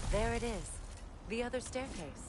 There it is. The other staircase.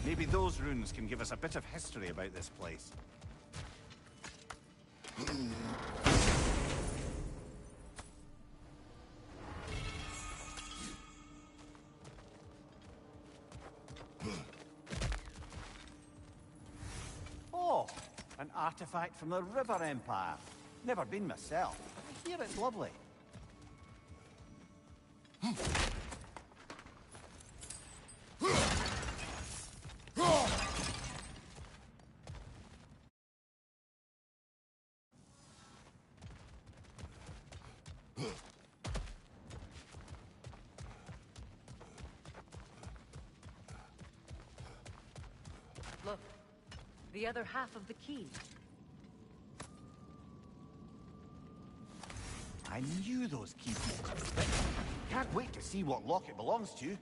Maybe those runes can give us a bit of history about this place. Oh, an artifact from the River Empire. Never been myself. I hear it's lovely. Look, the other half of the key. I knew those key pieces would fit. Can't wait to see what lock it belongs to.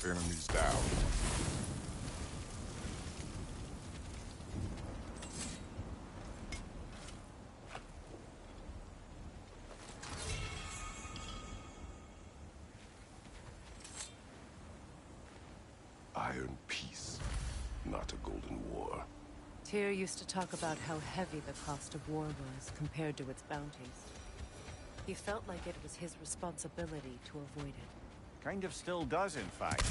Enemies down. Iron peace, not a golden war. Tyr used to talk about how heavy the cost of war was compared to its bounties. He felt like it was his responsibility to avoid it. Kind of still does, in fact.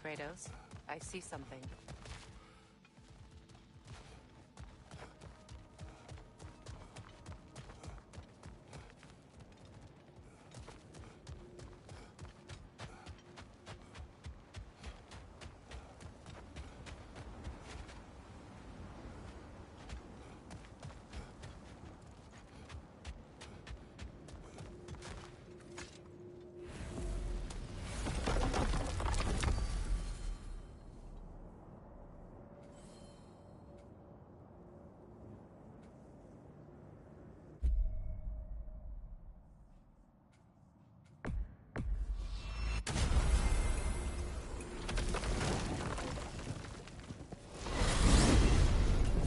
Kratos, I see something.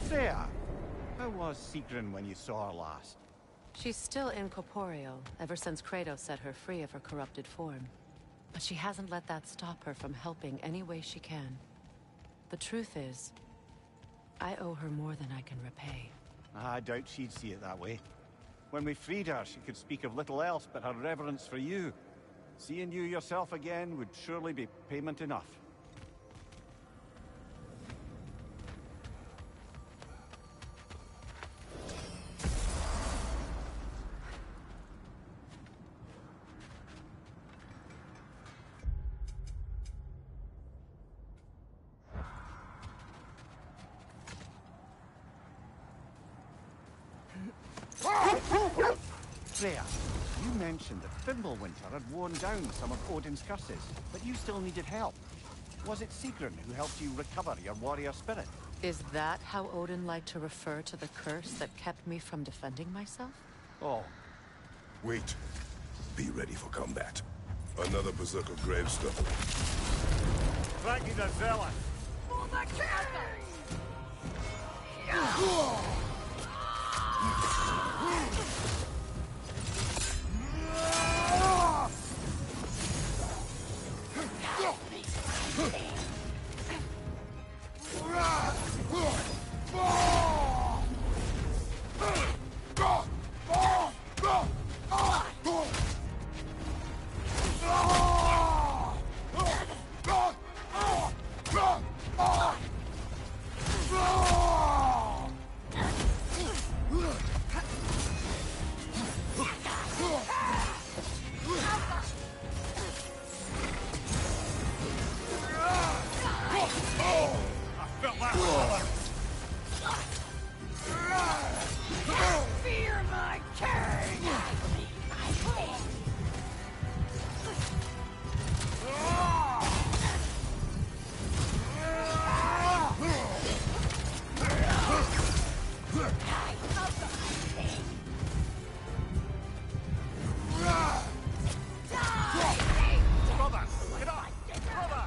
Freya! How was Sigrun when you saw her last? She's still incorporeal, ever since Kratos set her free of her corrupted form. But she hasn't let that stop her from helping any way she can. The truth is, I owe her more than I can repay. I doubt she'd see it that way. When we freed her, she could speak of little else but her reverence for you. Seeing you yourself again would surely be payment enough. Freya, you mentioned that Fimbulwinter had worn down some of Odin's curses, but you still needed help. Was it Sigrun who helped you recover your warrior spirit? Is that how Odin liked to refer to the curse that kept me from defending myself? Oh, Wait. Be ready for combat. Another Berserker gravestone. Draggy the Zealot! Fear my king! Brother! Get up! Brother!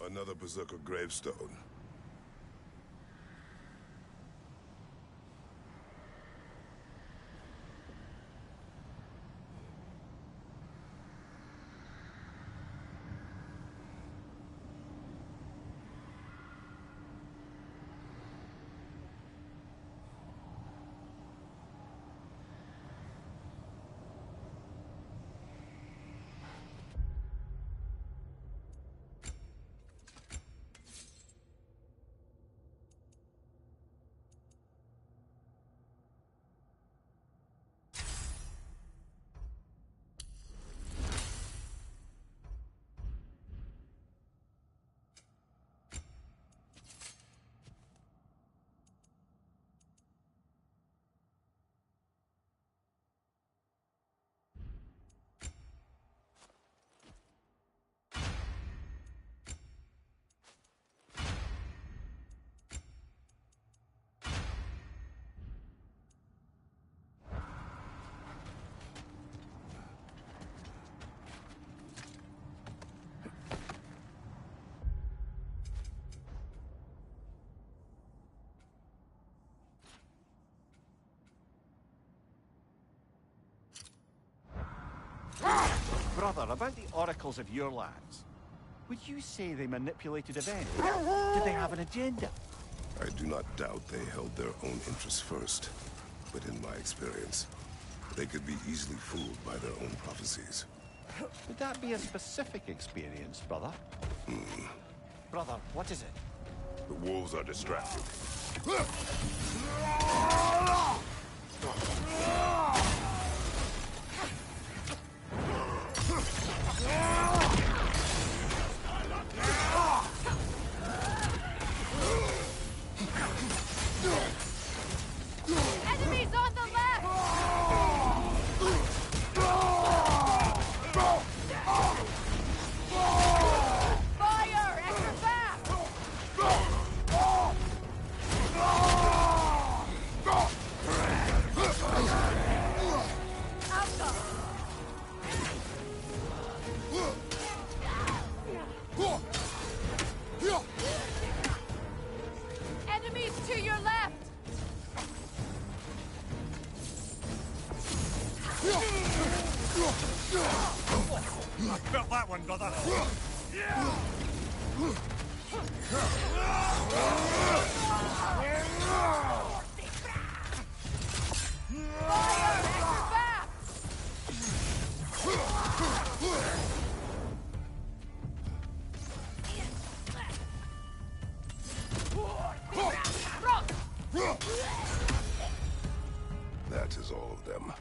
Another Berserker gravestone. Brother, about the oracles of your lands. Would you say they manipulated events? Did they have an agenda? I do not doubt they held their own interests first. But in my experience, they could be easily fooled by their own prophecies. Would that be a specific experience, brother? Brother, what is it? The wolves are distracted. Enemies on the left! Fire! At your back! Enemies to your left! I felt that one, brother. Fire! At your back! That is all of them.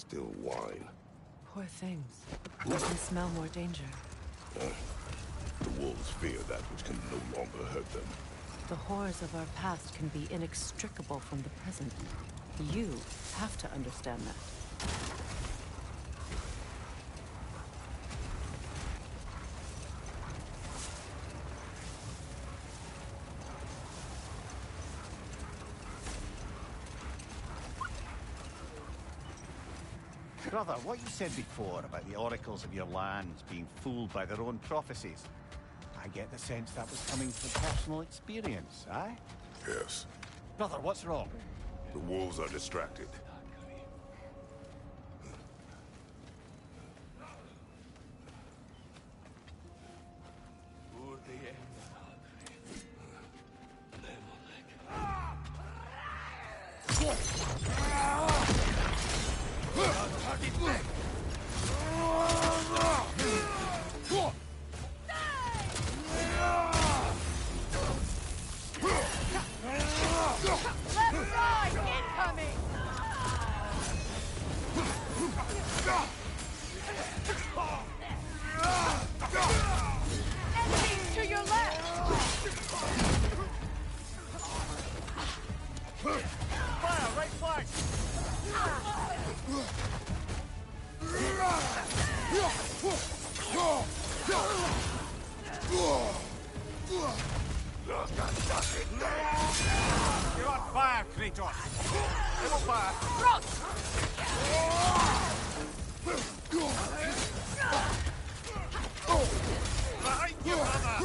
still whine. Poor things. They can smell more danger. The wolves fear that which can no longer hurt them. The horrors of our past can be inextricable from the present. You have to understand that. Brother, what you said before about the oracles of your lands being fooled by their own prophecies, I get the sense that was coming from personal experience, aye? Yes. Brother, what's wrong? The wolves are distracted. Left side, incoming! Enemies to your left! Fire, right flank! You're on fire, Kratos! They will fire! Behind you, brother!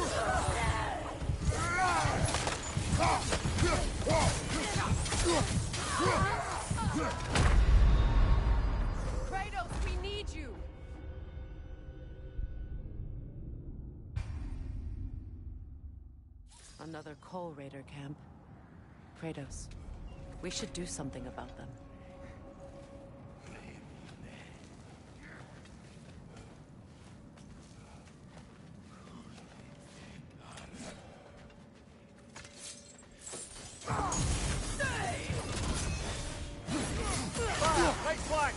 Kratos, we need you! Another Coal Raider camp. Kratos, we should do something about them. Fire, right flank!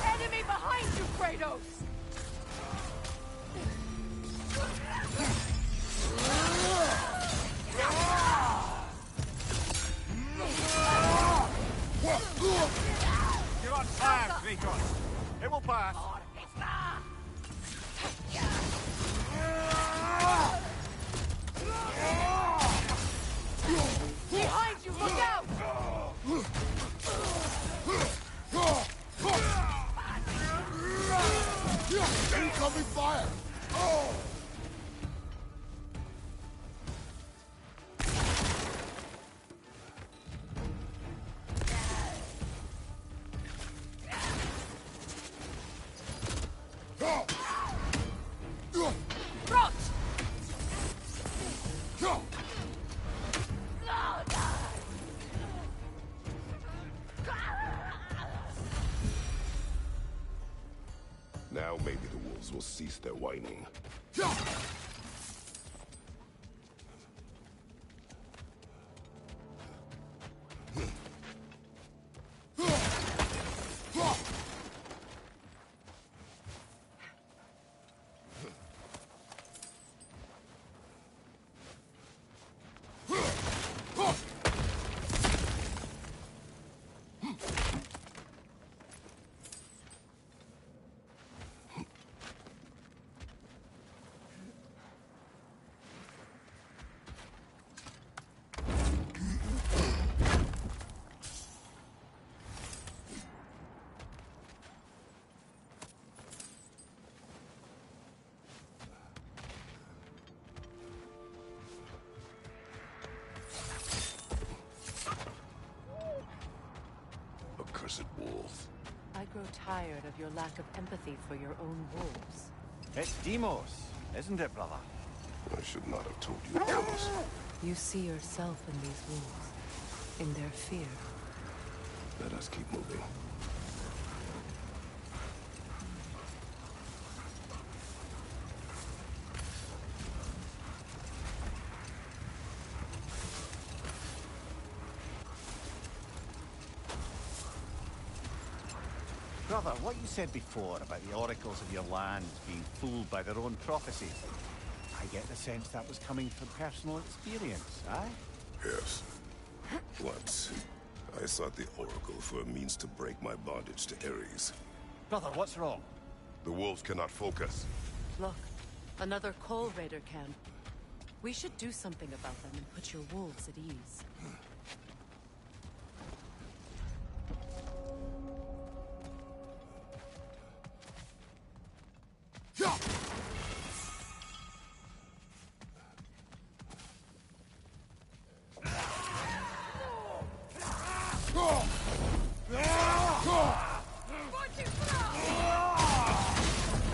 Enemy behind you, Kratos! You're on fire, Kratos! It will pass! Behind you, look out! Incoming fire! Front! Now maybe the wolves will cease their whining. Accursed wolves. I grow tired of your lack of empathy for your own wolves. It's Deimos, isn't it, brother? I should not have told you, Deimos. You see yourself in these wolves, in their fear. Let us keep moving. Brother, what you said before about the oracles of your lands being fooled by their own prophecies, I get the sense that was coming from personal experience, aye? Yes. Once, I sought the Oracle for a means to break my bondage to Ares. Brother, what's wrong? The wolves cannot focus. Look, another Coal Raider can. We should do something about them and put your wolves at ease.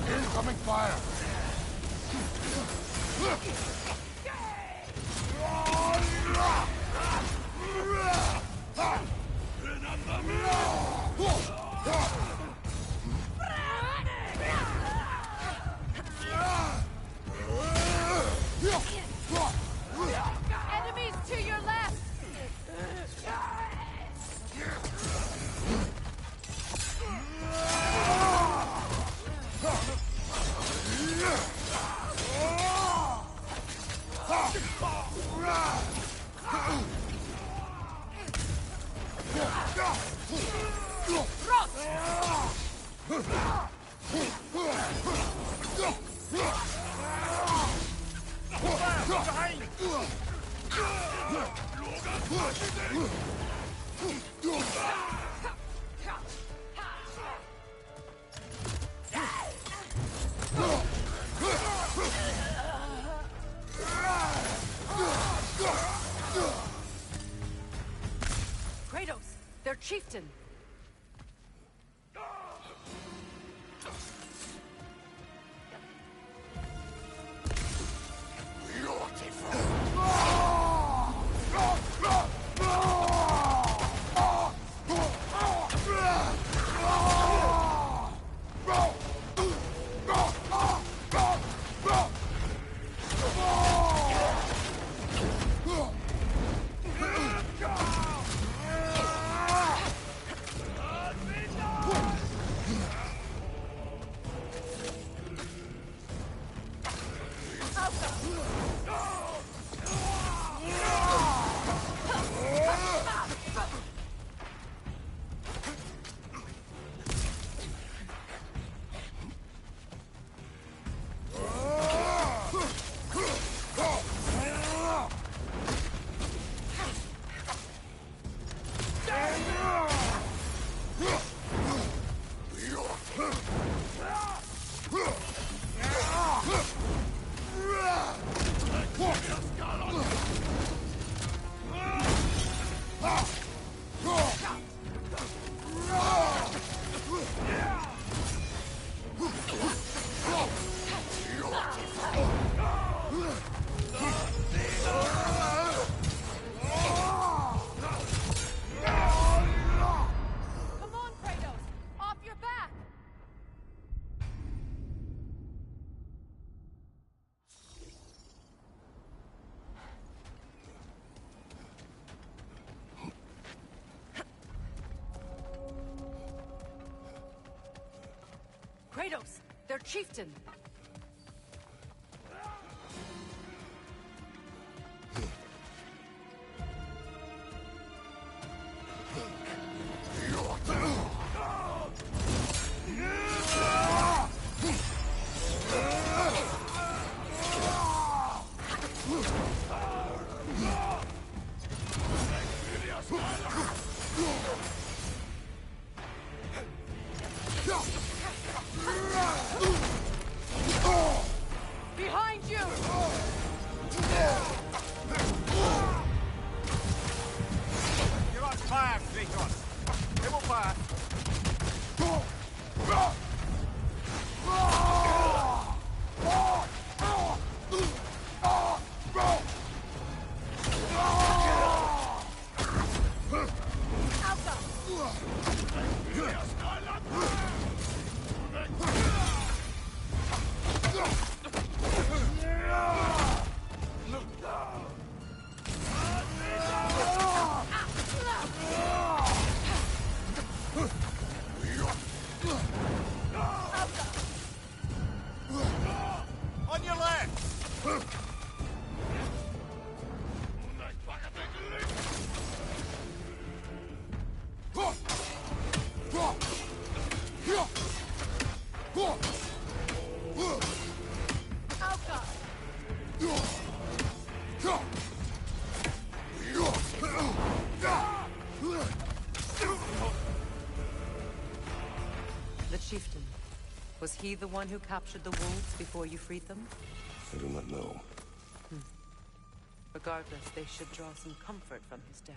Incoming fire! Enemies to your left! Kratos, their chieftain! Come on, Kratos! Off your back! Kratos, their chieftain! Behind you! You're on fire, Kratos! They will pass! On your left! The chieftain. Was he the one who captured the wolves before you freed them? I do not know. Regardless, they should draw some comfort from his death.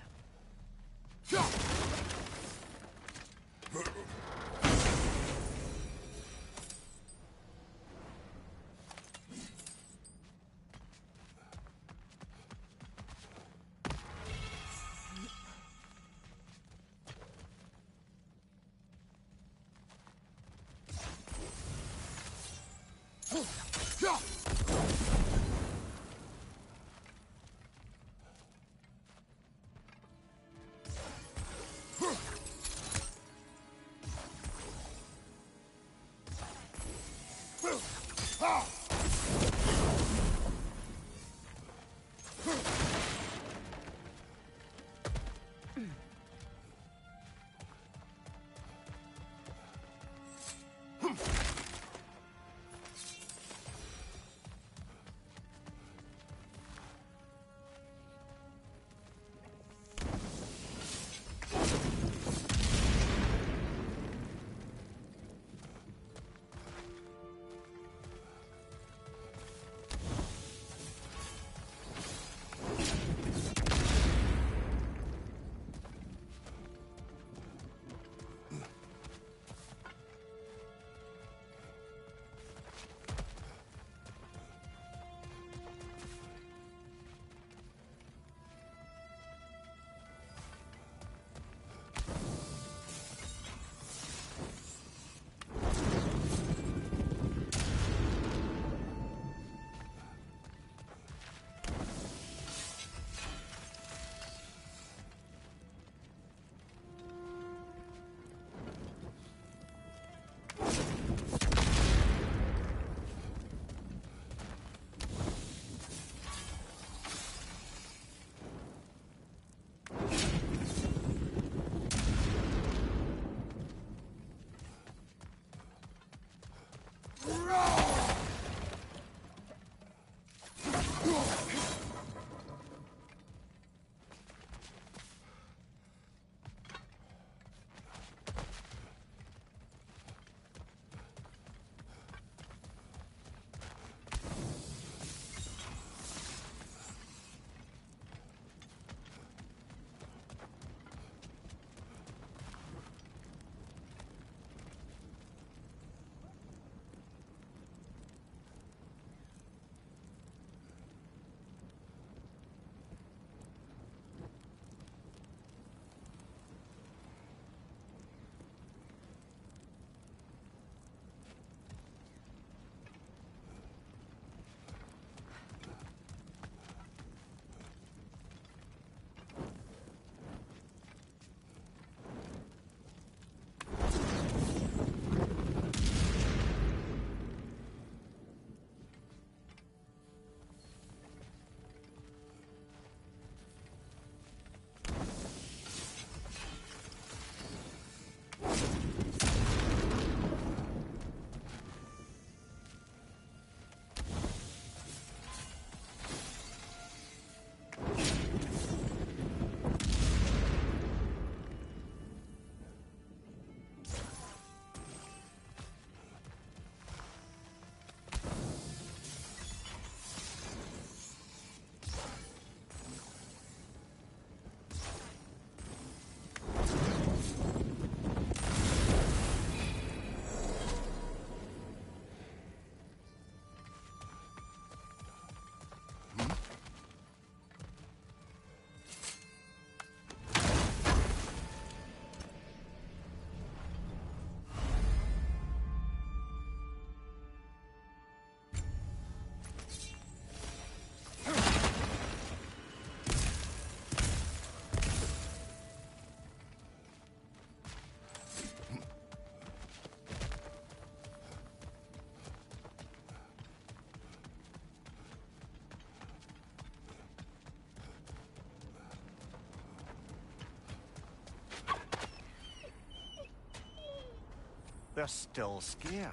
They're still scared.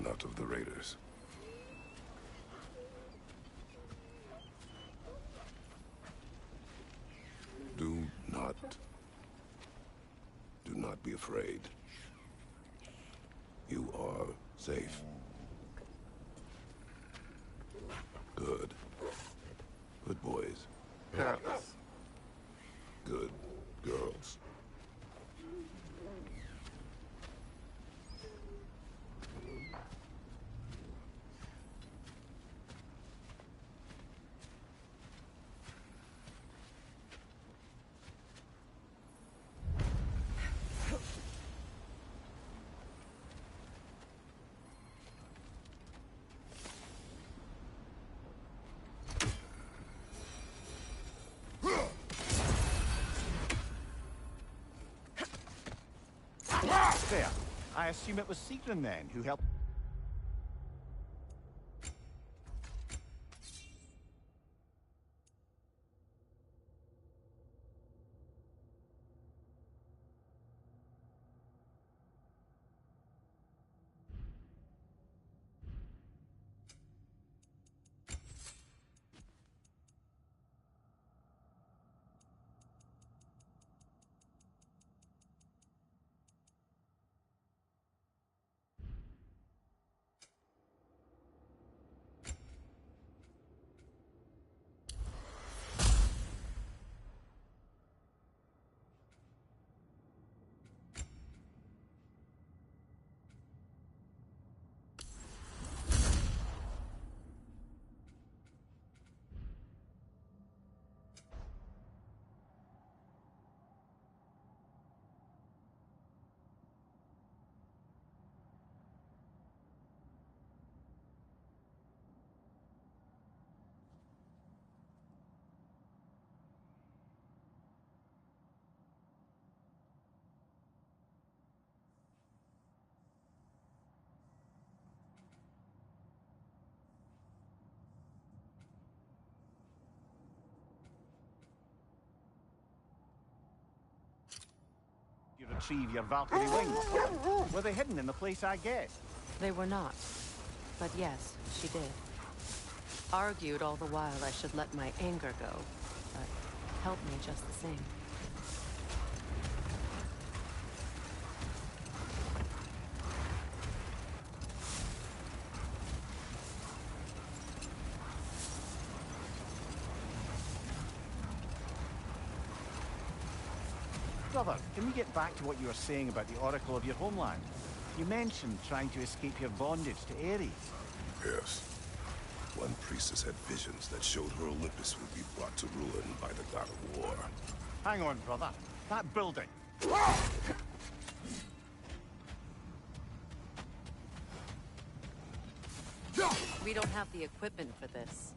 Not of the raiders. Do not be afraid. You are safe. Good. Good boys. Girls. Good girls. There. I assume it was Sigrun then who helped. You retrieve your Valkyrie wings. Were they hidden in the place I guessed? They were not. But yes, she did. Argued all the while I should let my anger go, but helped me just the same. Brother, can we get back to what you were saying about the Oracle of your homeland? You mentioned trying to escape your bondage to Ares. Yes. One priestess had visions that showed her Olympus would be brought to ruin by the god of war. Hang on, brother. That building. We don't have the equipment for this.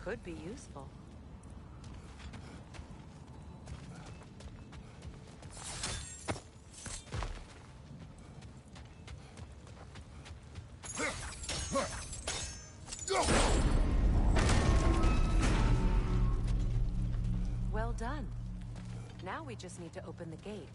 Could be useful. Now we just need to open the gate.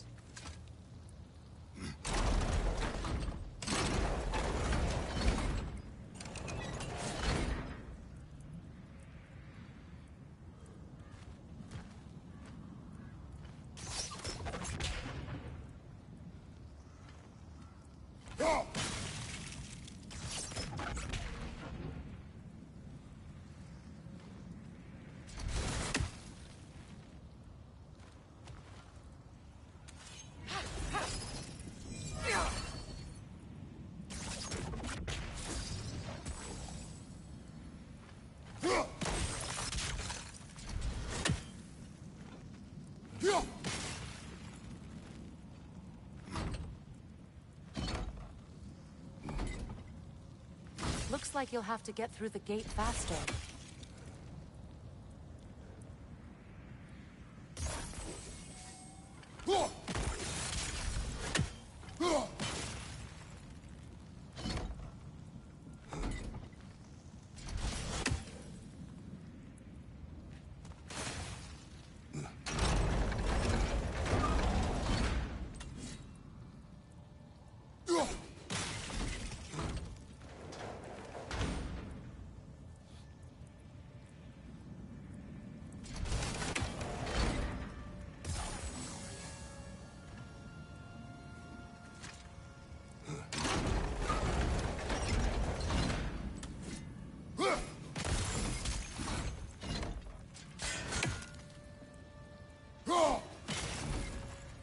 Looks like you'll have to get through the gate faster.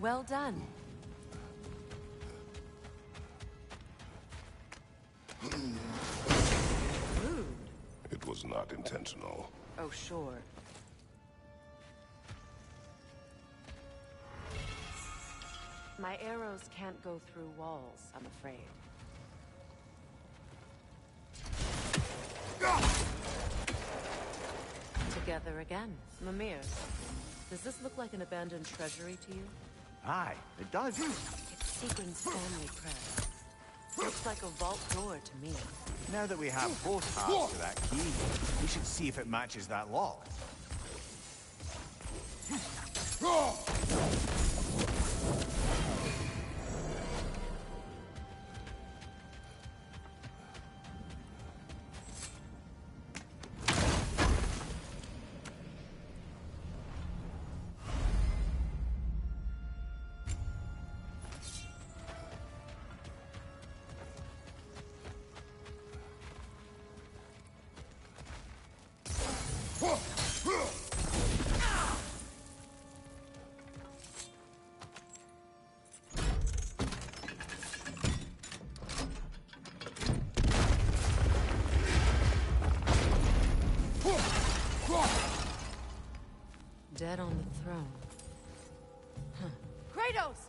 Well done. Rude. It was not intentional. Oh, sure. My arrows can't go through walls, I'm afraid. Together again. Mimir, does this look like an abandoned treasury to you? Aye, it does. It's Sigrun's family crest. Looks like a vault door to me. Now that we have both halves to that key, we should see if it matches that lock. Dead on the throne. Kratos!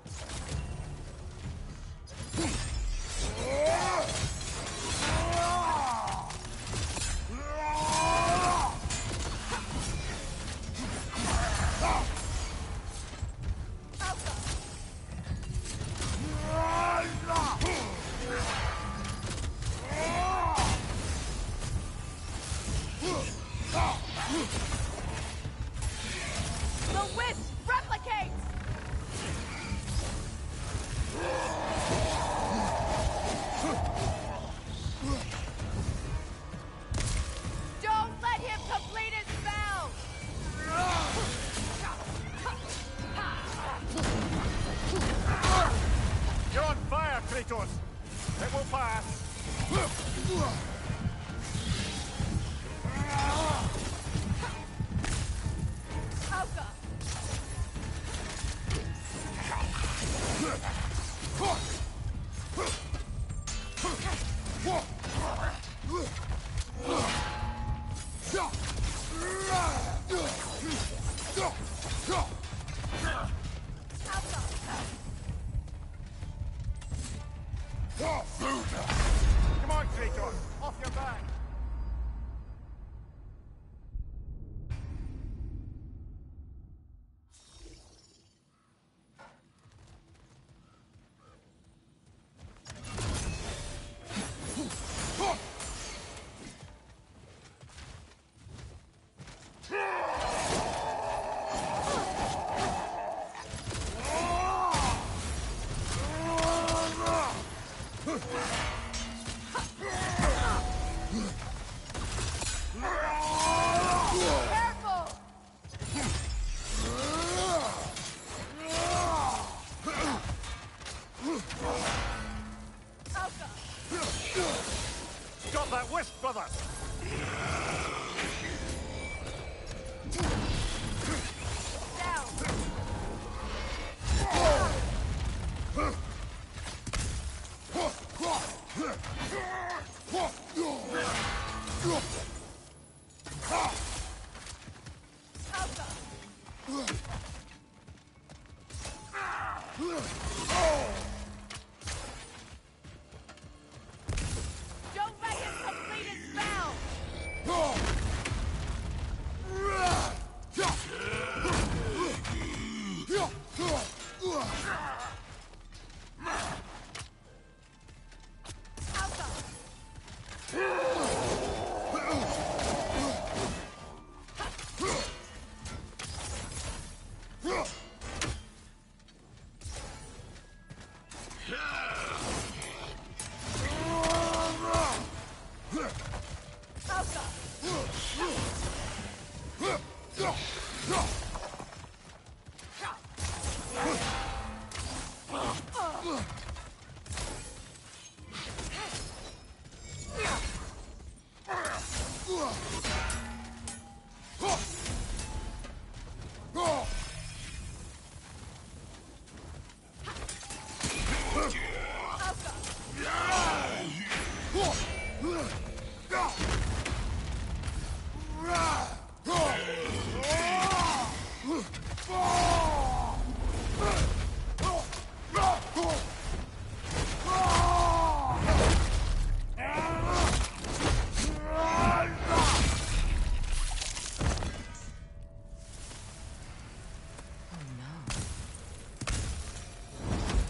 The wisp replicates! Don't let him complete his spell! You're on fire, Kratos! It will pass! Auka! Come on, Kratos! Off your back! Stop that whisk, brothers! Down! Don't let him complete his spell!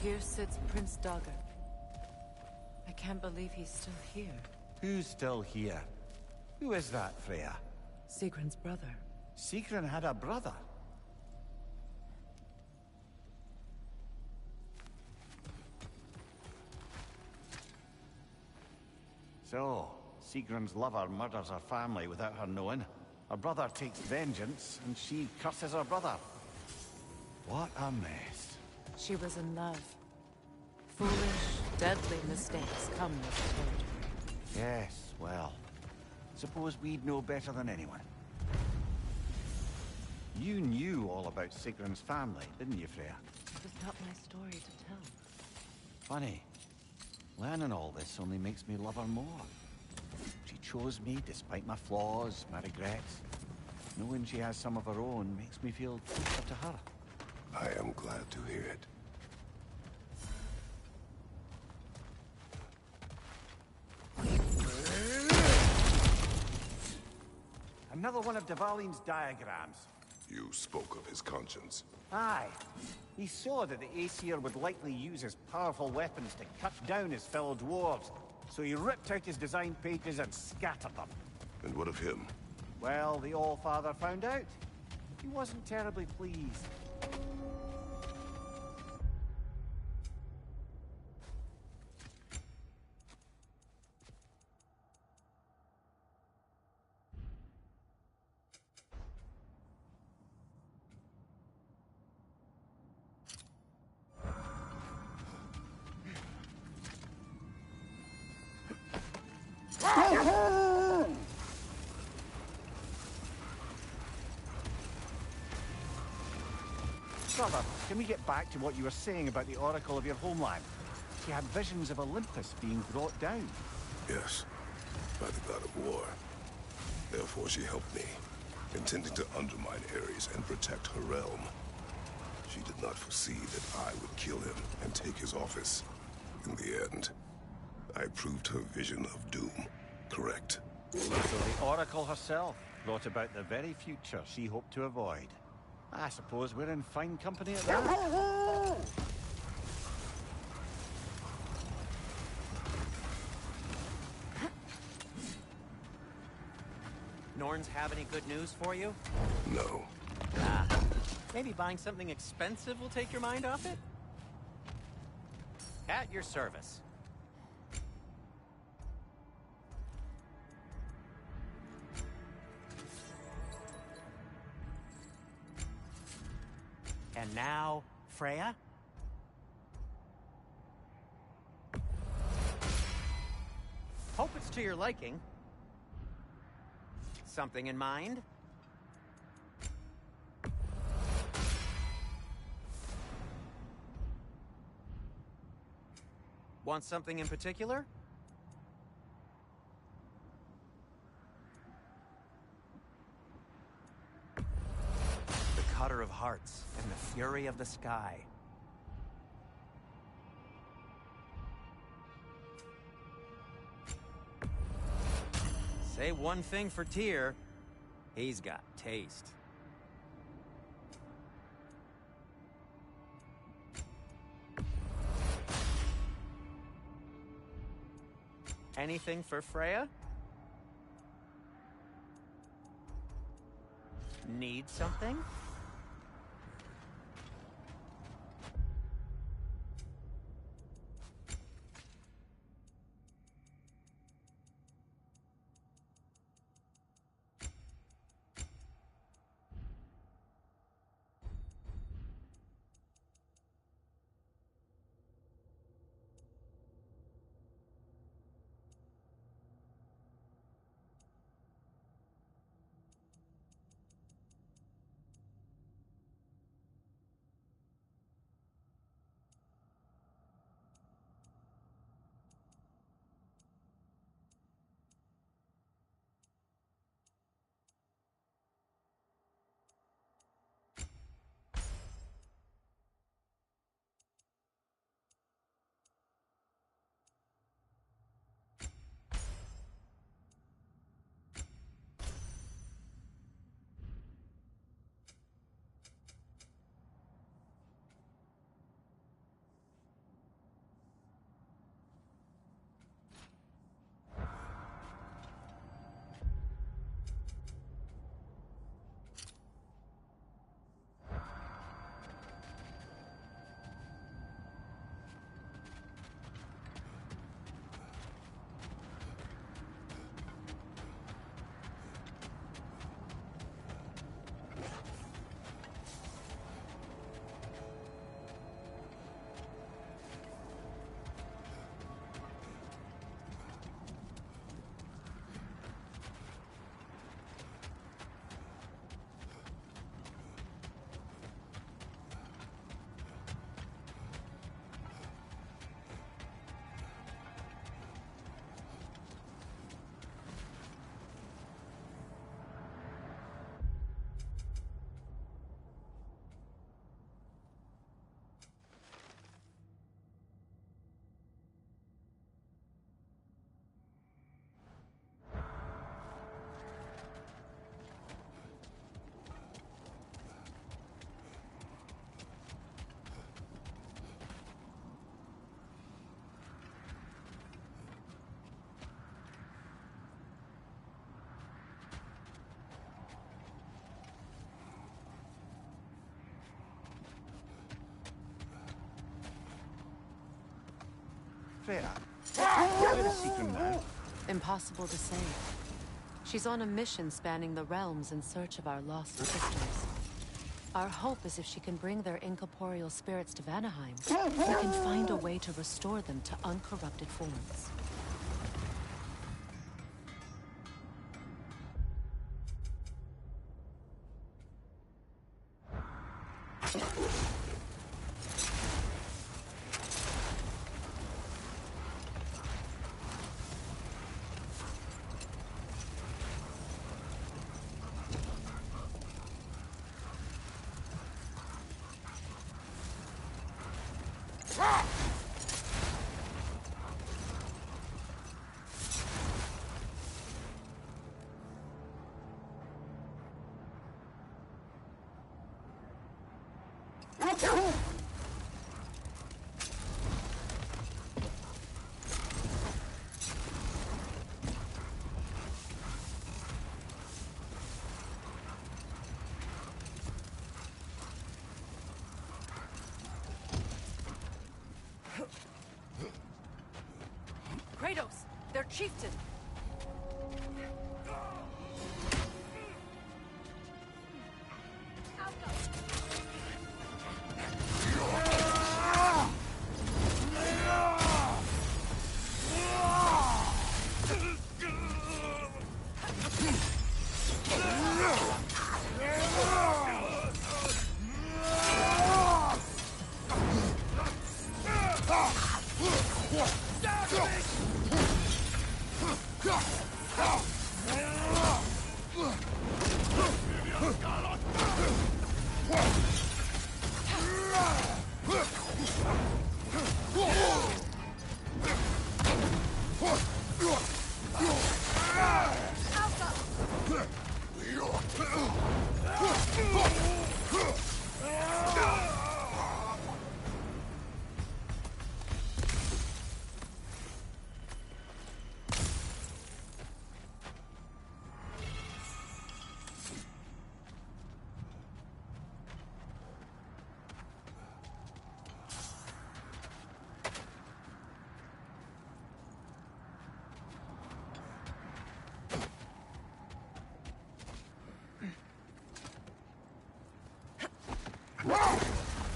Here sits Prince Dagger. I can't believe he's still here. Who's still here? Who is that, Freya? Sigrun's brother. Sigrun had a brother. So, Sigrun's lover murders her family without her knowing. Her brother takes vengeance, and she curses her brother. What a mess. She was in love. Foolish, deadly mistakes come with territory. Yes, well, suppose we'd know better than anyone. You knew all about Sigrun's family, didn't you, Freya? It was not my story to tell. Funny. Learning all this only makes me love her more. She chose me despite my flaws, my regrets. Knowing she has some of her own makes me feel closer to her. I am glad to hear it. Another one of Dvalin's diagrams. You spoke of his conscience. Aye. He saw that the Aesir would likely use his powerful weapons to cut down his fellow dwarves, so he ripped out his design pages and scattered them. And what of him? Well, the All-Father found out. He wasn't terribly pleased. Brother, can we get back to what you were saying about the Oracle of your homeland? She had visions of Olympus being brought down. Yes, by the god of war. Therefore she helped me, intending to undermine Ares and protect her realm. She did not foresee that I would kill him and take his office. In the end, I proved her vision of doom correct. So the Oracle herself brought about the very future she hoped to avoid. I suppose we're in fine company at that. Norns have any good news for you? No. Maybe buying something expensive will take your mind off it? At your service. And now, Freya? Hope it's It's to your liking. Something in mind? Want something in particular? The Cutter of Hearts and the Fury of the Sky. Say one thing for Tyr, he's got taste. Anything for Freya? Need something? Freya, where is she from now? Impossible to say. She's on a mission spanning the realms in search of our lost sisters. Our hope is if she can bring their incorporeal spirits to Vanaheim, we can find a way to restore them to uncorrupted forms. Kratos, their chieftain.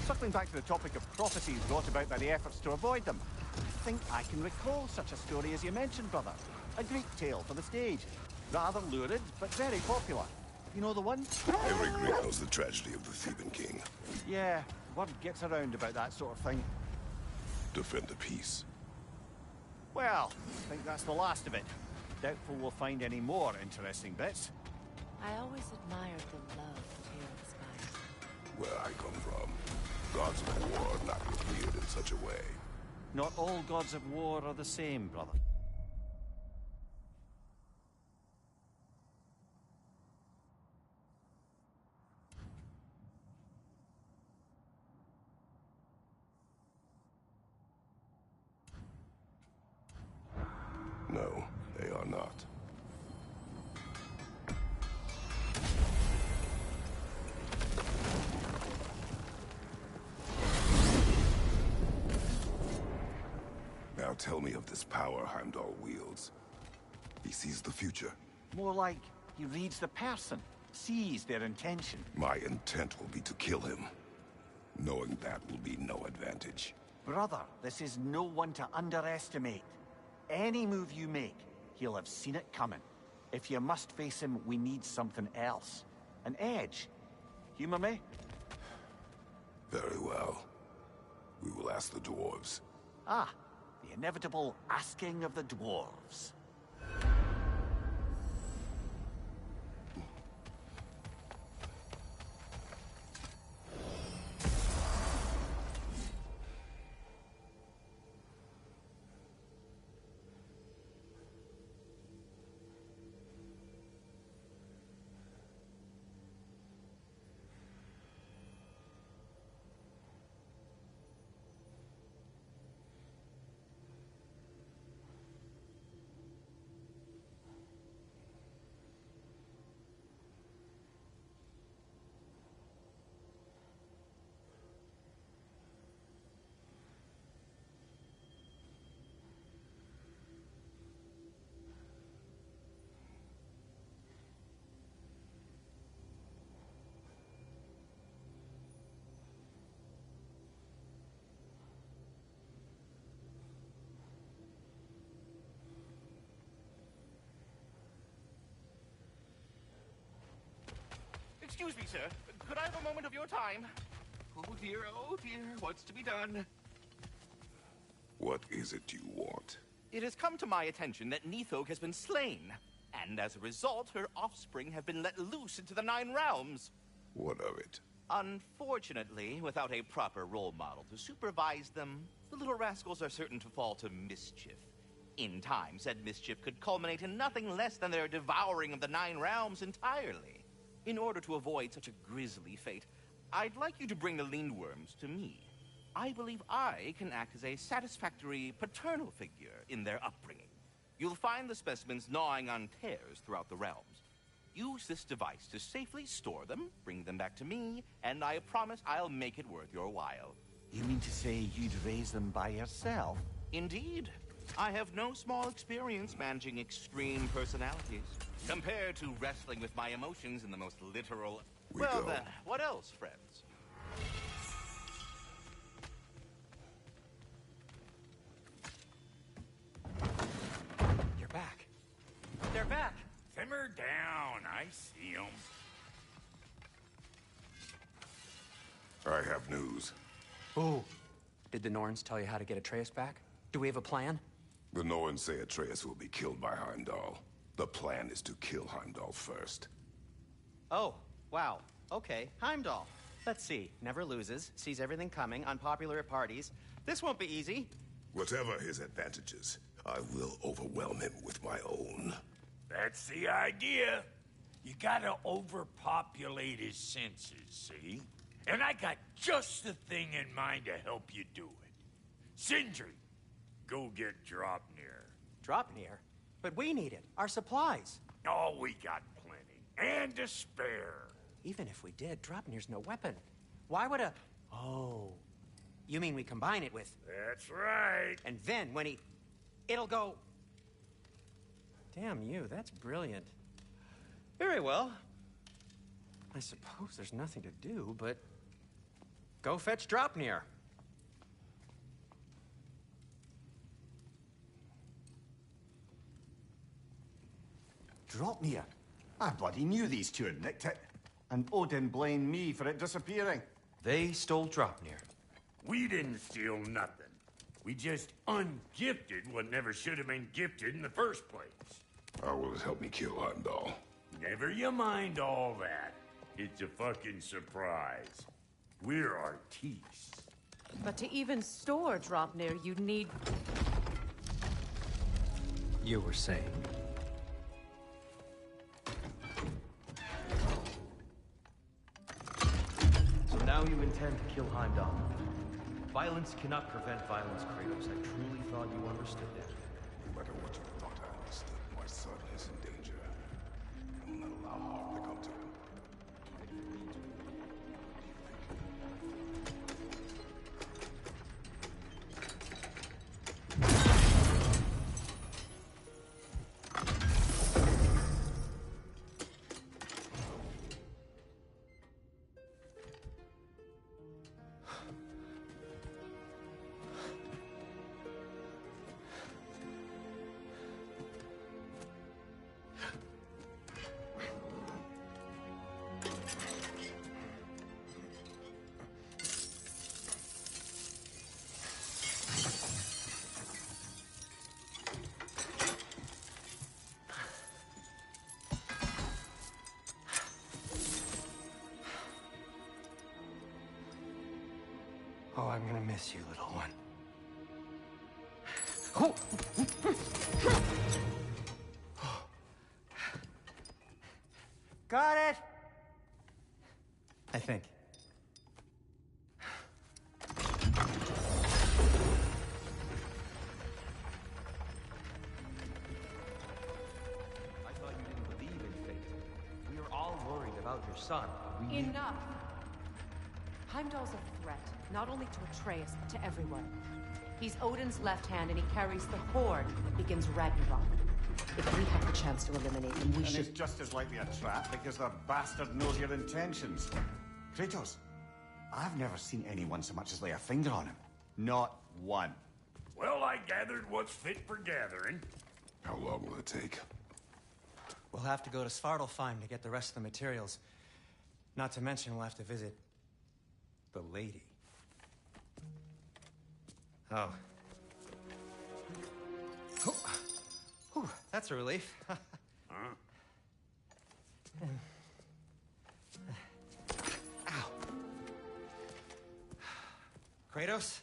Circling back to the topic of prophecies brought about by the efforts to avoid them, I think I can recall such a story as you mentioned, brother. A Greek tale for the stage. Rather lurid, but very popular. You know the one? Every Greek knows the tragedy of the Theban king. Yeah, word gets around about that sort of thing. Defend the peace. Well, I think that's the last of it. Doubtful we'll find any more interesting bits. I always admired the love Tyr inspired. Where I come from, gods of war are not revered in such a way. Not all gods of war are the same, brother. No, they are not. Now tell me of this power Heimdall wields. He sees the future. More like he reads the person, sees their intention. My intent will be to kill him. Knowing that will be no advantage. Brother, this is no one to underestimate. Any move you make, he'll have seen it coming. If you must face him, we need something else. An edge. Humor me? Very well. We will ask the dwarves. Ah, the inevitable asking of the dwarves. Excuse me, sir. Could I have a moment of your time? Oh dear, what's to be done? What is it you want? It has come to my attention that Nithog has been slain, and as a result, her offspring have been let loose into the Nine Realms. What of it? Unfortunately, without a proper role model to supervise them, the little rascals are certain to fall to mischief. In time, said mischief could culminate in nothing less than their devouring of the Nine Realms entirely. In order to avoid such a grisly fate, I'd like you to bring the Lindworms to me. I believe I can act as a satisfactory paternal figure in their upbringing. You'll find the specimens gnawing on tears throughout the realms. Use this device to safely store them, bring them back to me, and I promise I'll make it worth your while. You mean to say you'd raise them by yourself? Indeed. I have no small experience managing extreme personalities. Compared to wrestling with my emotions in the most literal... Well then, what else, friends? You're back. They're back. Simmer down. I see them. I have news. Oh. Did the Norns tell you how to get Atreus back? Do we have a plan? The Norns say Atreus will be killed by Heimdall. The plan is to kill Heimdall first. Oh, wow. Okay, Heimdall. Let's see. Never loses, sees everything coming, unpopular at parties. This won't be easy. Whatever his advantages, I will overwhelm him with my own. That's the idea. You gotta overpopulate his senses, see? And I got just the thing in mind to help you do it. Sindri, go get Draupnir. Draupnir? But we need it. Our supplies. Oh, we got plenty. And to spare. Even if we did, Draupnir's no weapon. Why would a... Oh. You mean we combine it with... That's right. And then when he... It'll go... Damn you, that's brilliant. Very well. I suppose there's nothing to do, but... Go fetch Draupnir. Draupnir? I bloody knew these two had nicked it. And Odin blamed me for it disappearing. They stole Draupnir. We didn't steal nothing. We just ungifted what never should have been gifted in the first place. How will it help me kill Heimdall? Never you mind all that. It's a fucking surprise. We're artistes. But to even store Draupnir, you'd need... You were saying? So now you intend to kill Heimdall. Violence cannot prevent violence, Kratos. I truly thought you understood that. No matter what you thought I understood, my son is in danger. I will not allow harm to come to him. Oh, I'm gonna miss you, little one. Oh. Got it! I think. I thought you didn't believe in fate. We are all worried about your son. We need... Enough! Heimdall's a threat, not only to Atreus, but to everyone. He's Odin's left hand, and he carries the horde that begins Ragnarok. If we have the chance to eliminate him, we And should... it's just as likely a trap because the bastard knows your intentions. Kratos, I've never seen anyone so much as lay a finger on him. Not one. Well, I gathered what's fit for gathering. How long will it take? We'll have to go to Svartalfheim to get the rest of the materials. Not to mention we'll have to visit... the lady. Oh. Oh. Whew, that's a relief. Huh? Ow. Kratos?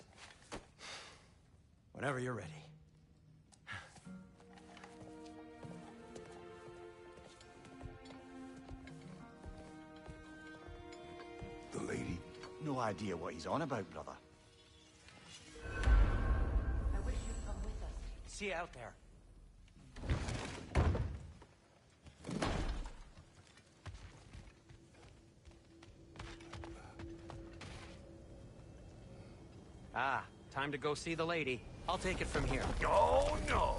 Whenever you're ready. The lady? No idea what he's on about, brother. I wish you'd come with us. See you out there. Ah, time to go see the lady. I'll take it from here. Oh, no.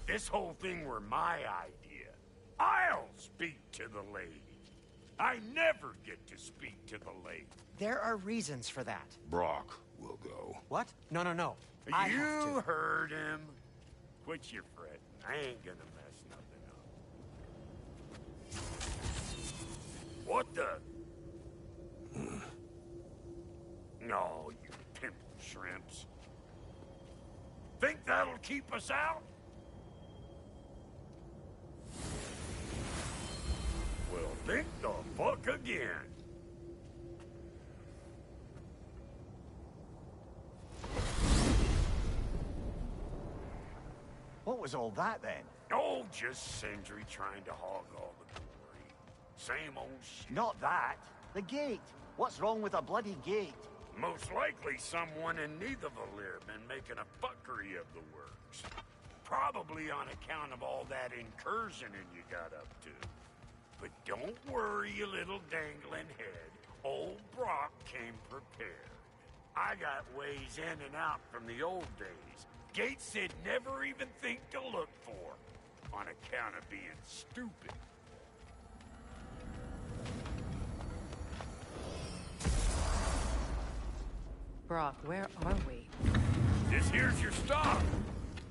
This whole thing were my idea. I'll speak to the lady. I never get to speak to the lady. There are reasons for that. Brock will go. What? No, no, no. I have You to. heard him. Quit your fretting. I ain't gonna mess nothing up. What the? No, you pimple shrimps. Think that that'll keep us out? Well, think the fuck again. What was all that, then? Oh, just Sindri trying to hog all the glory. Same old shit. Not that. The gate. What's wrong with a bloody gate? Most likely someone in Nidavellir been making a fuckery of the works. Probably on account of all that incursioning you got up to. But don't worry, you little dangling head. Old Brock came prepared. I got ways in and out from the old days. Gates they'd never even think to look for, on account of being stupid. Brock, where are we? This here's your stop.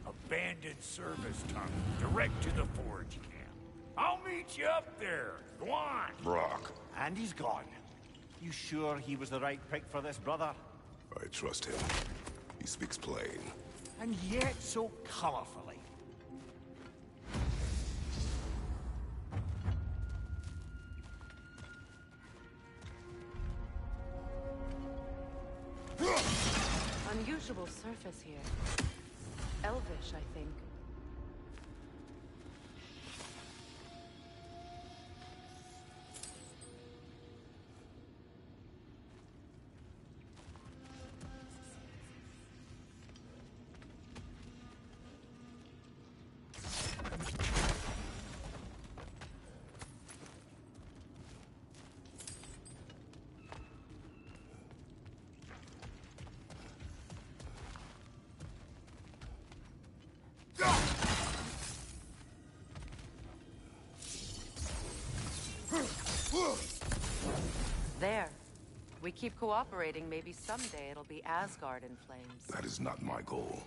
Abandoned service tunnel, direct to the forge camp. I'll meet you up there. Go on. Brock, And he's gone. You sure he was the right pick for this, brother? I trust him. He speaks plain. And yet so colorfully. Unusual surface here. Elvish, I think. There. We keep cooperating, maybe someday it'll be Asgard in flames. That is not my goal.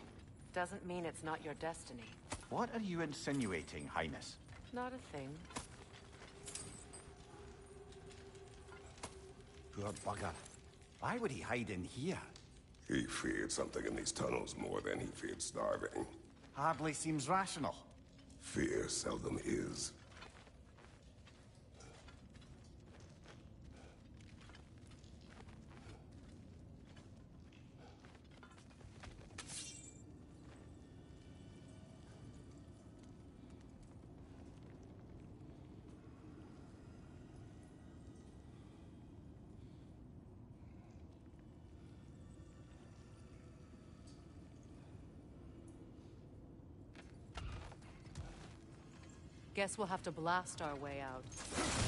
Doesn't mean it's not your destiny. What are you insinuating, Highness? Not a thing. Poor bugger. Why would he hide in here? He feared something in these tunnels more than he feared starving. Hardly seems rational. Fear seldom is. Guess we'll have to blast our way out.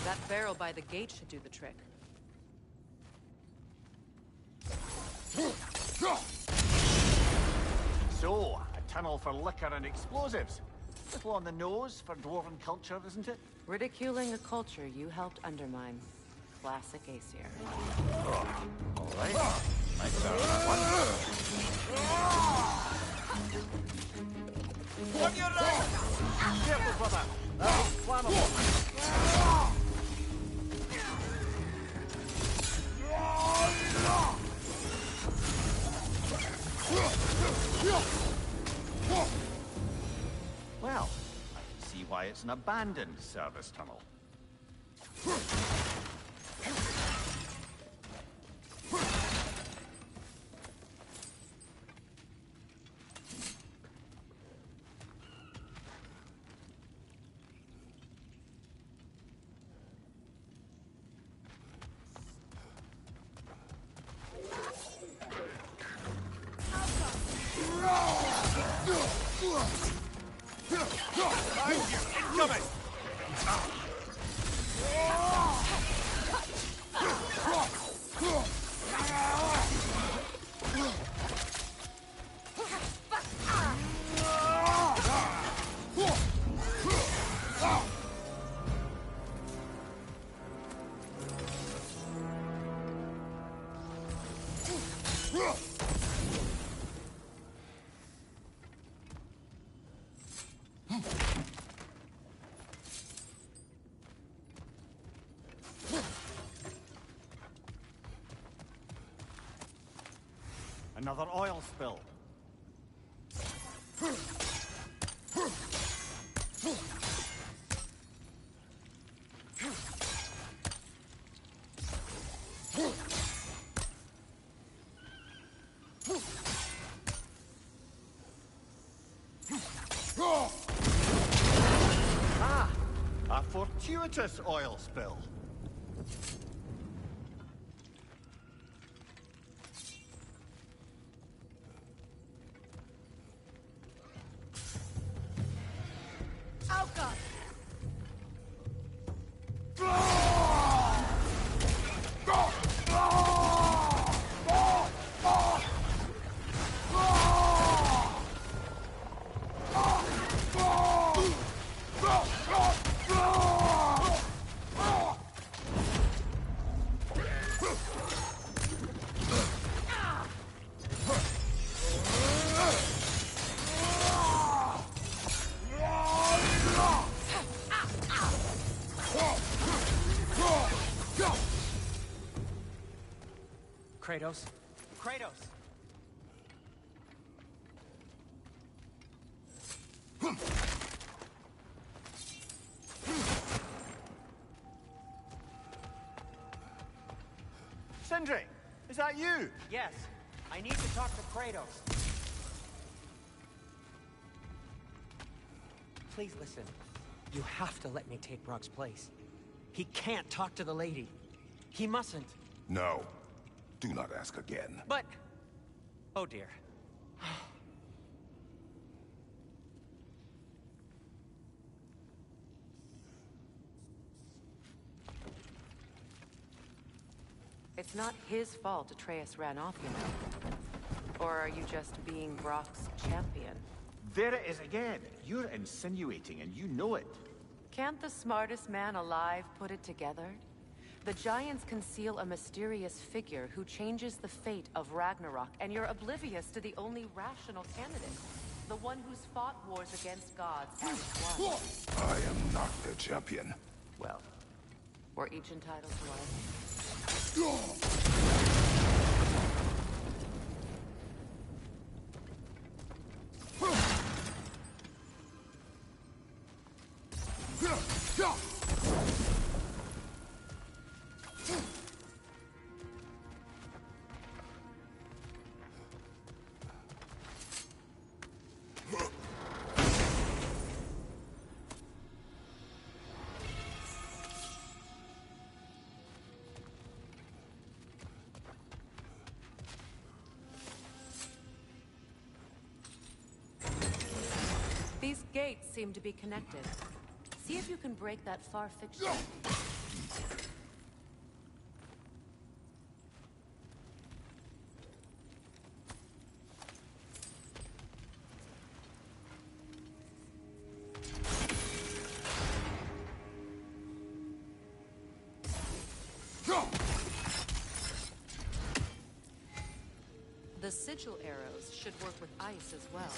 That barrel by the gate should do the trick. So, a tunnel for liquor and explosives. Little on the nose for dwarven culture, isn't it? Ridiculing a culture you helped undermine. Classic Aesir. All right. Might start on that one. On your right! Careful, brother! That's flammable. Well, I can see why it's an abandoned service tunnel. Incoming! Another oil spill. fortuitous oil spill. Kratos? Kratos! Sindri, is that you? Yes. I need to talk to Kratos. Please listen. You have to let me take Brock's place. He can't talk to the lady. He mustn't. No. Do not ask again. But... oh dear. It's not his fault Atreus ran off, you know. Or are you just being Brock's champion? There it is again. You're insinuating, and you know it. Can't the smartest man alive put it together? The Giants conceal a mysterious figure who changes the fate of Ragnarok, and you're oblivious to the only rational candidate. The one who's fought wars against gods and won. I am not their champion. Well, we're each entitled to our... These gates seem to be connected. See if you can break that far fixture. The sigil arrows should work with ice as well.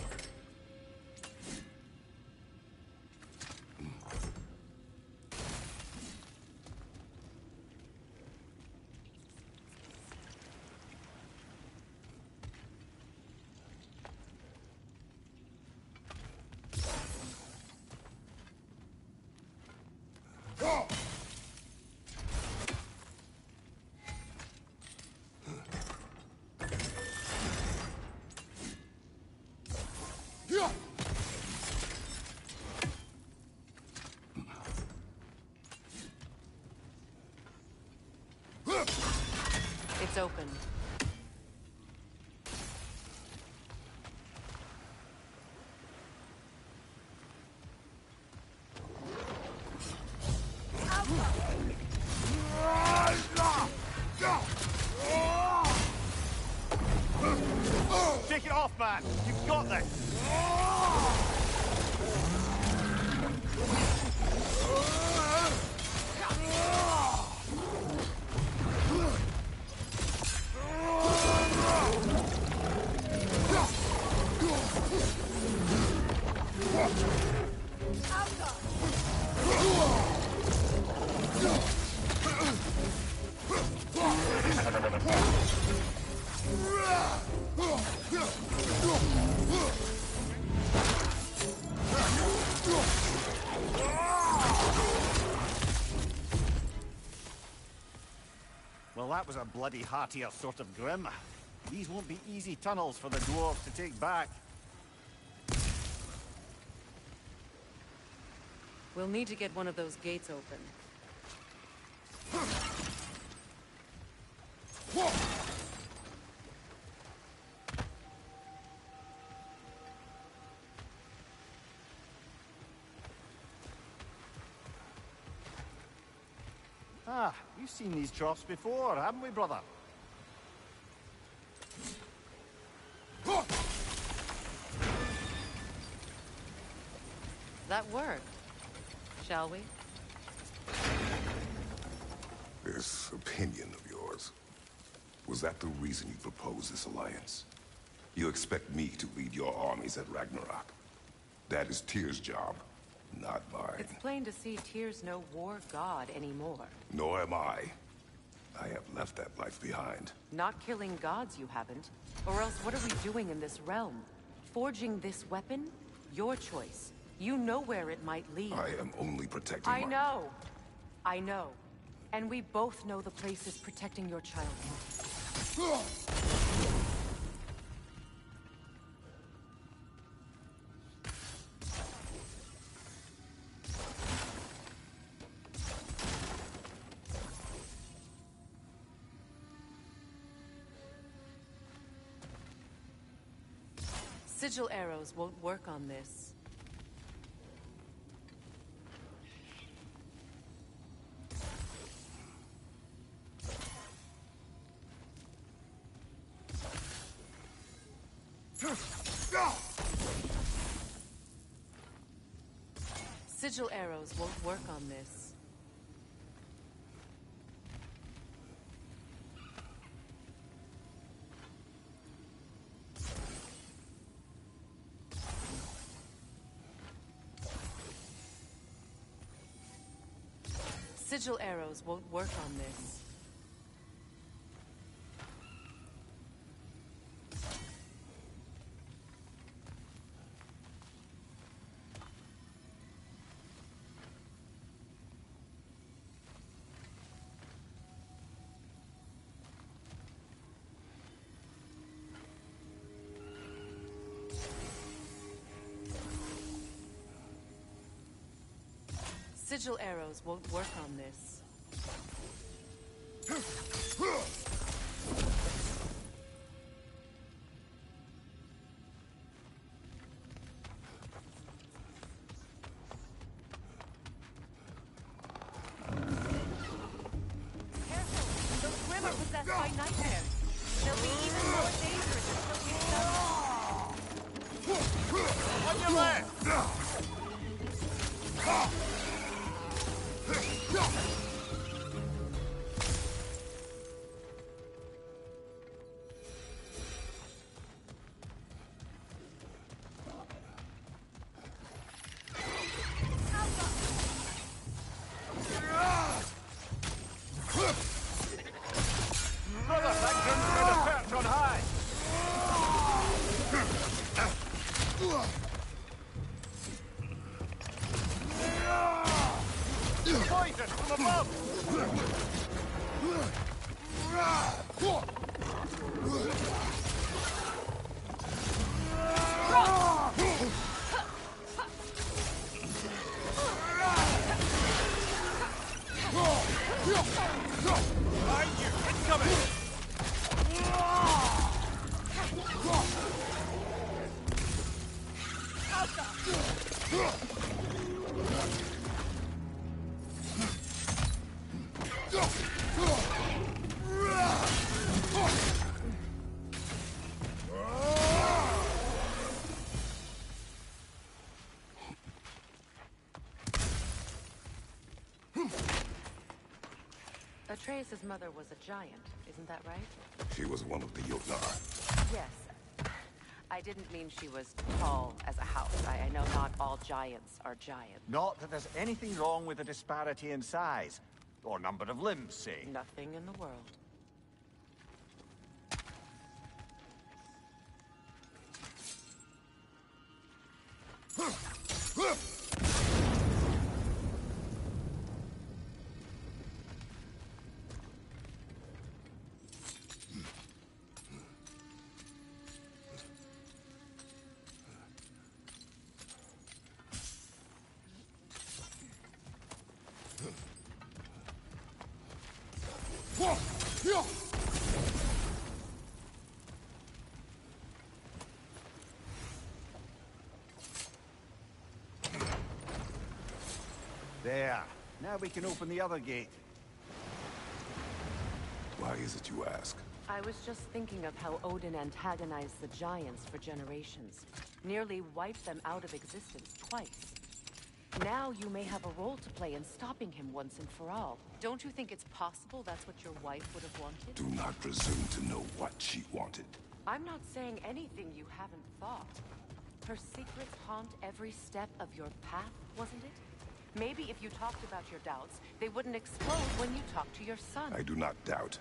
It's open. Take it off, man! You've got this! Well, that was a bloody heartier sort of grim. These won't be easy tunnels for the dwarves to take back. We'll need to get one of those gates open. Ah, we've seen these troughs before, haven't we, brother? That worked. Shall we? This opinion of yours, was that the reason you proposed this alliance? You expect me to lead your armies at Ragnarok? That is Tyr's job, not mine. It's plain to see Tyr's no war god anymore. Nor am I. I have left that life behind. Not killing gods, you haven't. Or else what are we doing in this realm? Forging this weapon? Your choice. You know where it might lead. I am only protecting I know. I know. And we both know the place is protecting your child. Sigil arrows won't work on this. Sigil arrows won't work on this. Sigil arrows won't work on this. Sigil arrows won't work on this. Careful! Those Grim are possessed by nightmares. They'll be even more dangerous until we stop. On your left! Brother, that Grim's made a perch on high! Poison from above! Behind you! Incoming! Atreus' mother was a giant, isn't that right? She was one of the Jotnar. Yes. I didn't mean she was tall as a house. I know not all giants are giants. Not that there's anything wrong with the disparity in size. Or number of limbs, say. Nothing in the world. There. Now we can open the other gate. Why is it you ask? I was just thinking of how Odin antagonized the Giants for generations. Nearly wiped them out of existence twice. Now you may have a role to play in stopping him once and for all. Don't you think it's possible that's what your wife would have wanted? Do not presume to know what she wanted. I'm not saying anything you haven't thought. Her secrets haunt every step of your path, wasn't it? Maybe if you talked about your doubts, they wouldn't explode when you talked to your son. I do not doubt.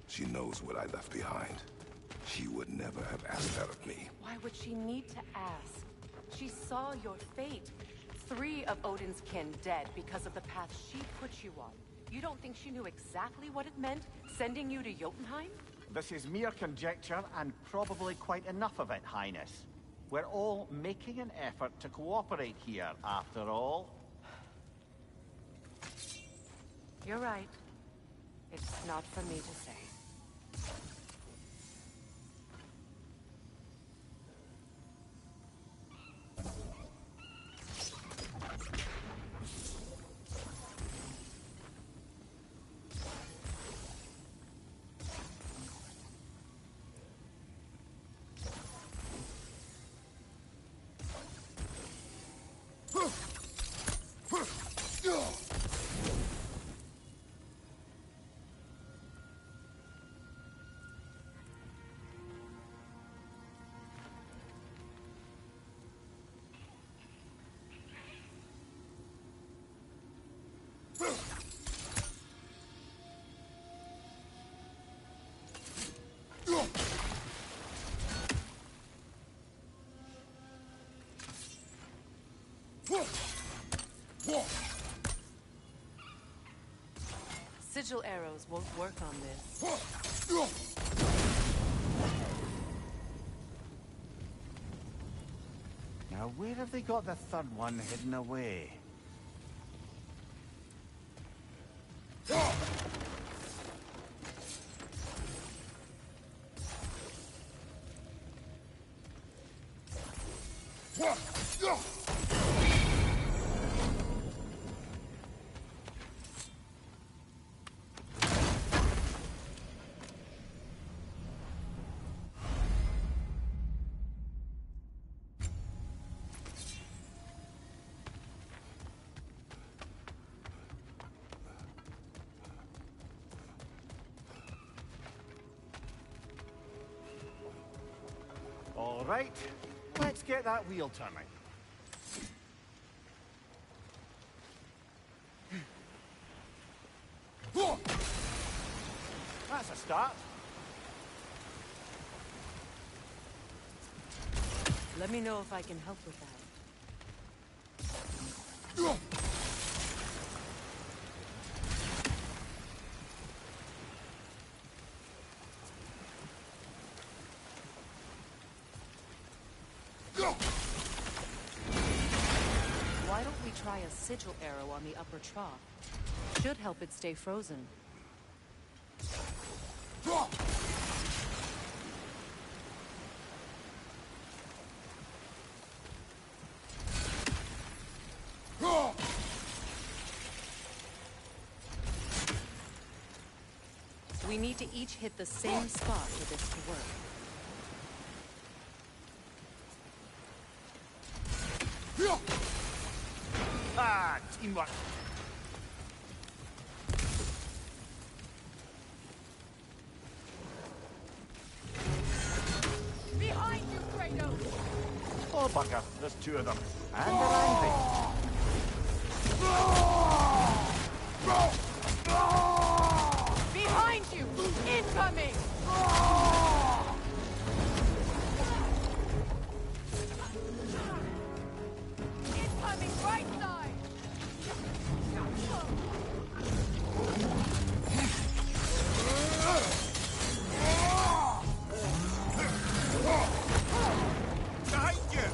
She knows what I left behind. She would never have asked that of me. Why would she need to ask? She saw your fate. 3 of Odin's kin dead because of the path she put you on. You don't think she knew exactly what it meant, sending you to Jotunheim? This is mere conjecture, and probably quite enough of it, Highness. We're all making an effort to cooperate here, after all. You're right. It's not for me to say. Sigil arrows won't work on this. Now, where have they got the third one hidden away? All right, let's get that wheel turning. That's a start. Let me know if I can help with that. Why don't we try a sigil arrow on the upper trough? Should help it stay frozen. We need to each hit the same spot for this to work. Ah, teamwork. Behind you, Kratos! Oh, bugger, there's 2 of them. And they're angry. Behind you! Incoming! Incoming right side! Behind you!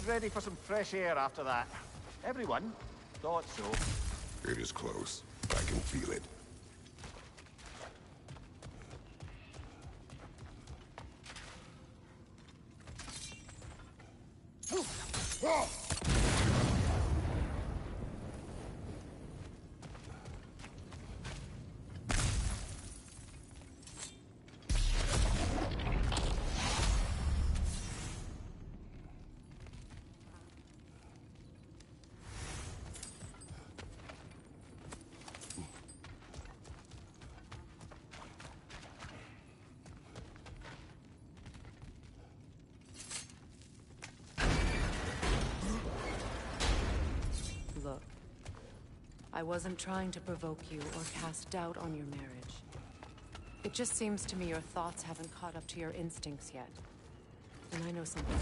ready for some fresh air after that. Everyone thought so. It is close. I can feel it. Look, I wasn't trying to provoke you or cast doubt on your marriage. It just seems to me your thoughts haven't caught up to your instincts yet. And I know something.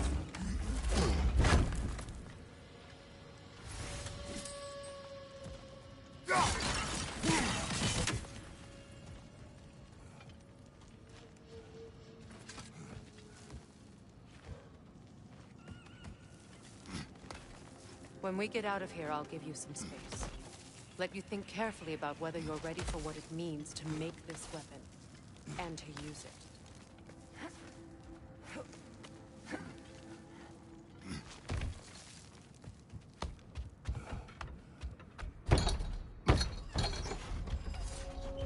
When we get out of here, I'll give you some space. Let you think carefully about whether you're ready for what it means to make this weapon, and to use it.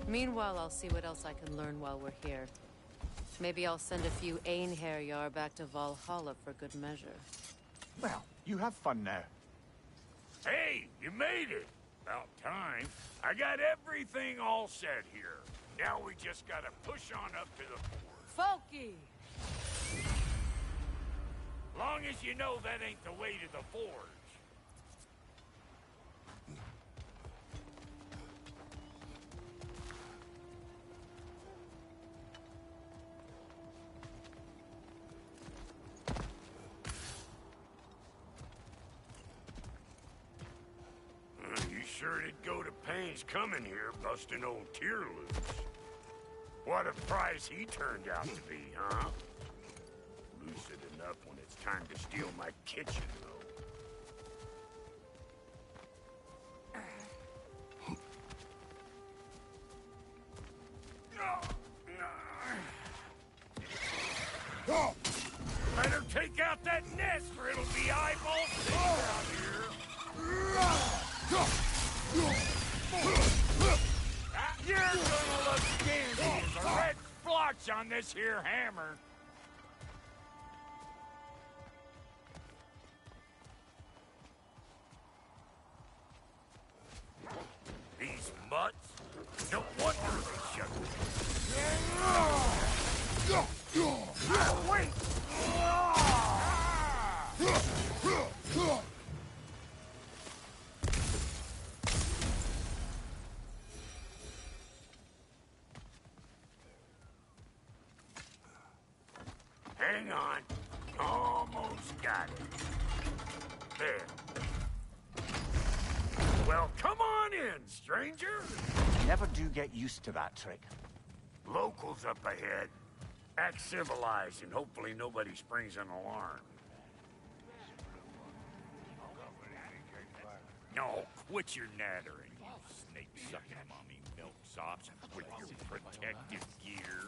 Meanwhile, I'll see what else I can learn while we're here. Maybe I'll send a few Einherjar back to Valhalla for good measure. Well, you have fun now. Hey, you made it! About time. I got everything all set here. Now we just gotta push on up to the fort. Folky! Long as you know that ain't the way to the forge. You sure did go to pains coming here, busting old Tyr loose. What a prize he turned out to be, huh? Lucid enough when it's time to steal my kitchen, though. Better take out that nest or it'll be eyeballs thick out here. You're gonna look scanty as a red splotch on this here hammer. These mutts, no wonder they shut me. Wait! Hang on. Almost got it. There. Well, come on in, stranger. Never do get used to that trick. Locals up ahead. Act civilized, and hopefully nobody springs an alarm. No, quit your nattering, you snake-sucking mommy milksops with your protective gear.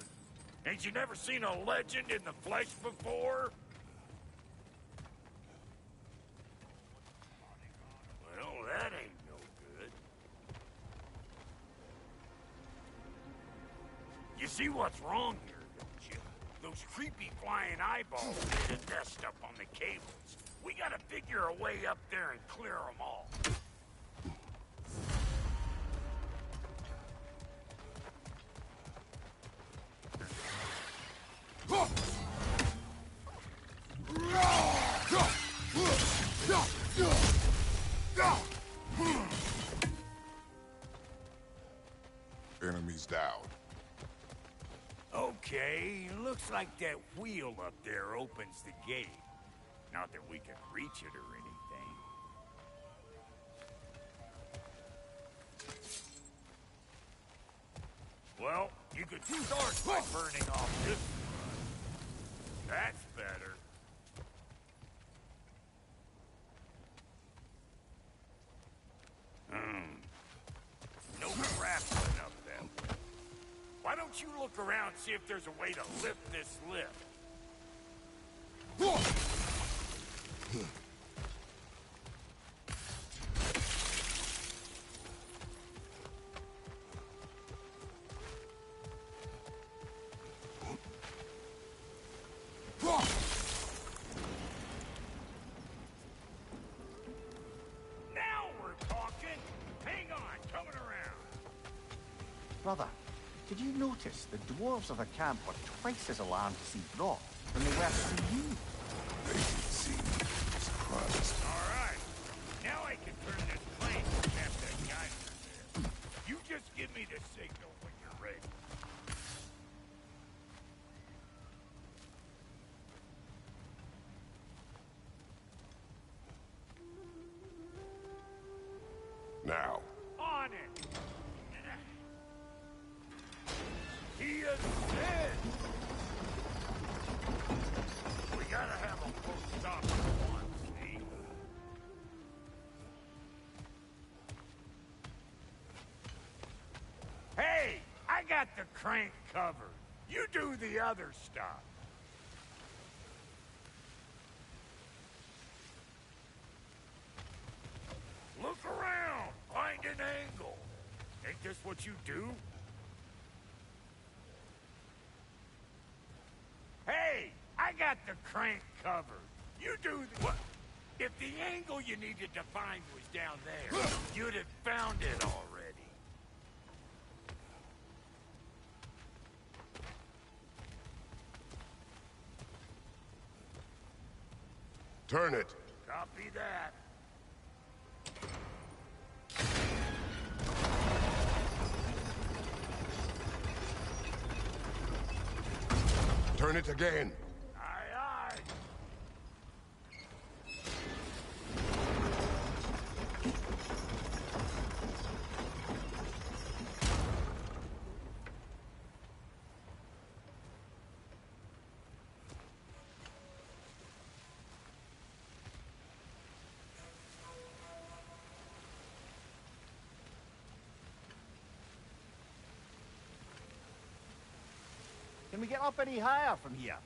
Ain't you never seen a legend in the flesh before? Well, that ain't no good. You see what's wrong here, don't you? Those creepy flying eyeballs made a nest up on the cables. We gotta figure a way up there and clear them all. Enemies down. Okay, looks like that wheel up there opens the gate. Not that we can reach it or anything. Well, you could start by burning off this one. That's better. don't you look around, see if there's a way to lift this lift? Now we're talking. Hang on, coming around. Brother, did you notice the dwarves of the camp were twice as alarmed to see Brock than they were to see you? They didn't see me. Surprised. All right. Now I can turn this plane to tap that geyser there. You just give me the signal when you're ready. Now. On it! He is dead! We gotta have a full stop at once, see? Hey! I got the crank covered. You do the other stuff. Look around! Find an angle! Ain't this what you do? Hey! I got the crank covered. You do the... What? If the angle you needed to find was down there, you'd have found it already. Turn it. Copy that. Turn it again. Aye, aye. Can we get up any higher from here?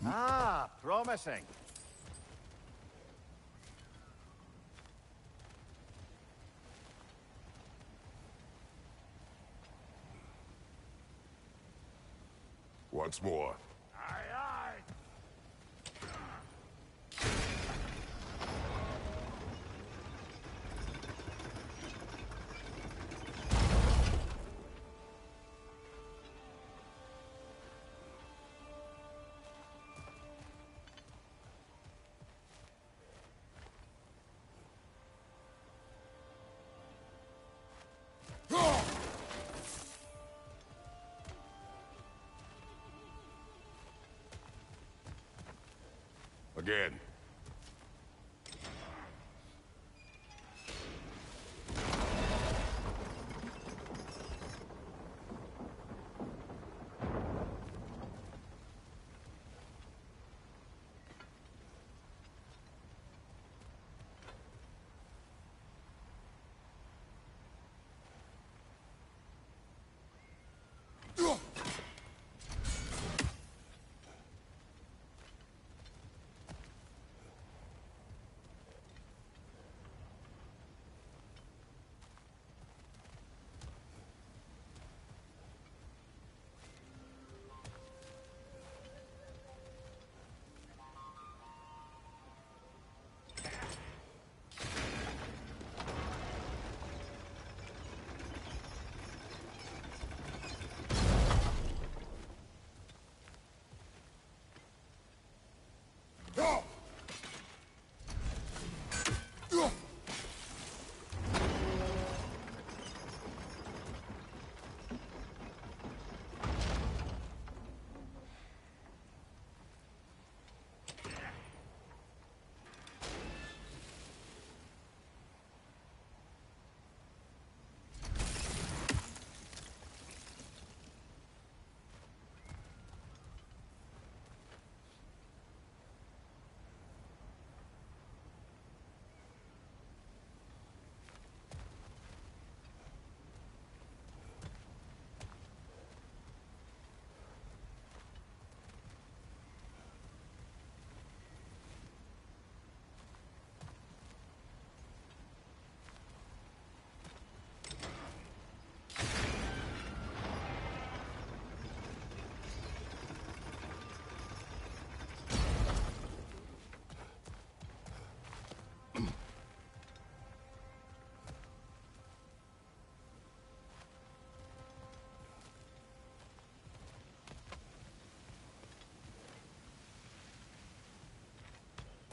Ah, promising. Once more. Aye, aye. Again.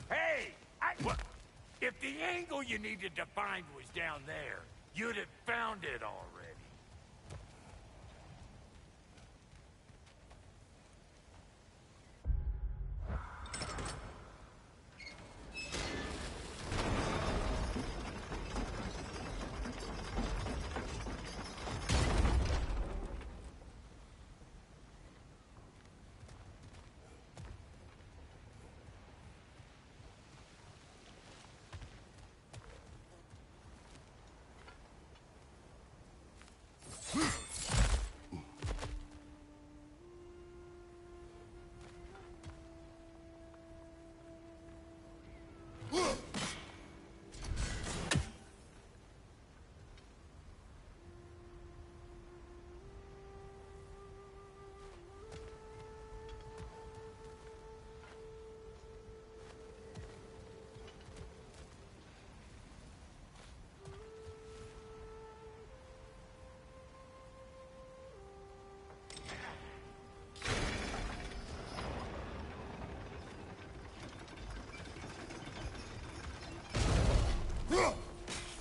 Hey! If the angle you needed to find was down there, you'd have found it already.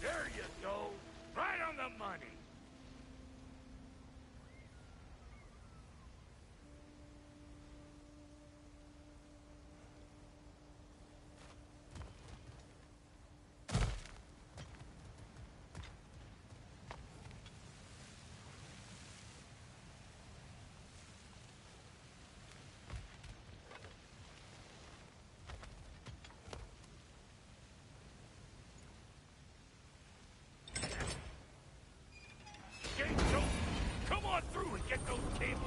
There you go. Right on the money. Gates open. Come on through and get those cables.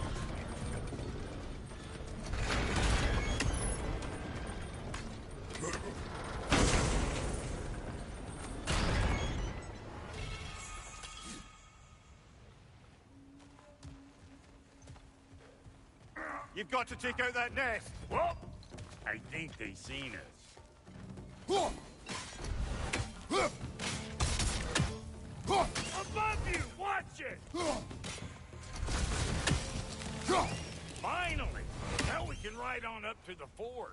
You've got to take out that nest. Well, I think they seen us. Above you! Watch it! Finally! Now we can ride on up to the forge.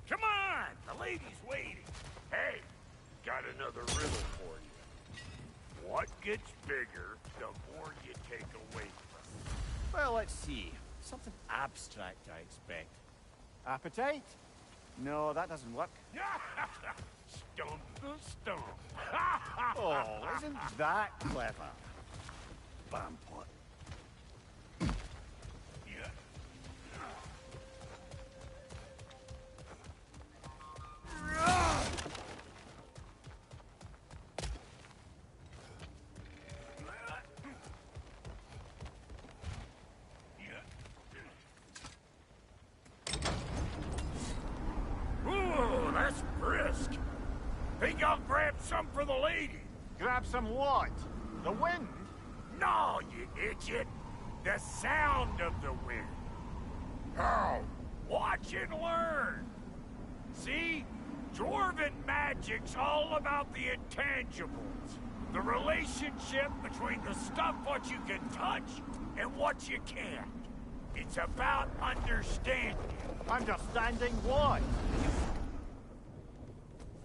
Come on! The lady's waiting. Hey, got another riddle for you. What gets bigger the more you take away from it? Well, let's see. Something abstract, I expect. Appetite? No, that doesn't work. Stump the stump. Oh, isn't that clever? Vampot. Yeah. Ooh, that's brisk. Think I'll grab some for the lady. Grab some what? The wind? No, you idiot. The sound of the wind. How? Watch and learn. See? Dwarven magic's all about the intangibles. The relationship between the stuff what you can touch and what you can't. It's about understanding. Understanding what?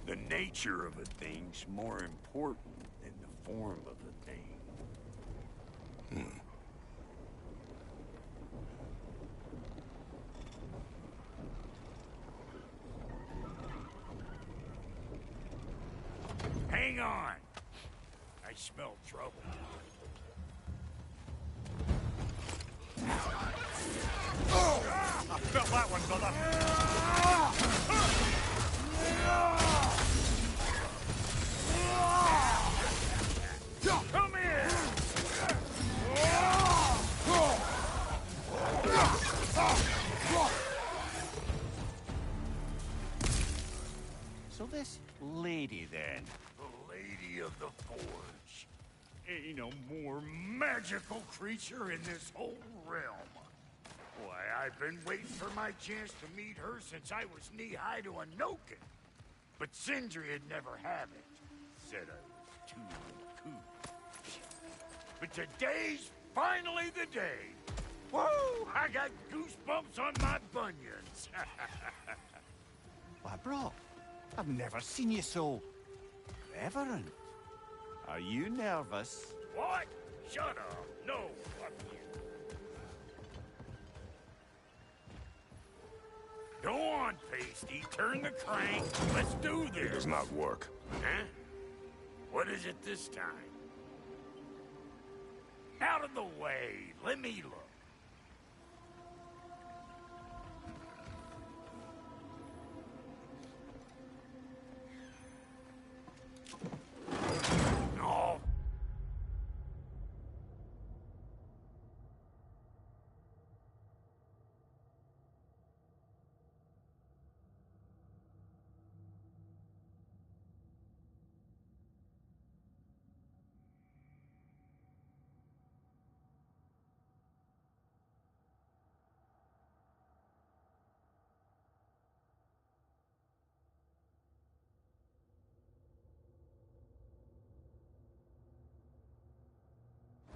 The nature of a thing's more important than the form of a thing. Hang on. I smell trouble. I felt that one, brother. Come here! So this lady, then? The Lady of the Forge. Ain't no more magical creature in this whole realm. Why, I've been waiting for my chance to meet her since I was knee-high to a Noken. But Sindri would never have it. Said I was too cool. But today's finally the day. Woo! I got goosebumps on my bunions. Why, bro, I've never seen you so... reverent. Are you nervous? What? Shut up. No, fuck you. Go on, Pasty. Turn the crank. Let's do this. It does not work. Huh? What is it this time? Out of the way. Let me look. No.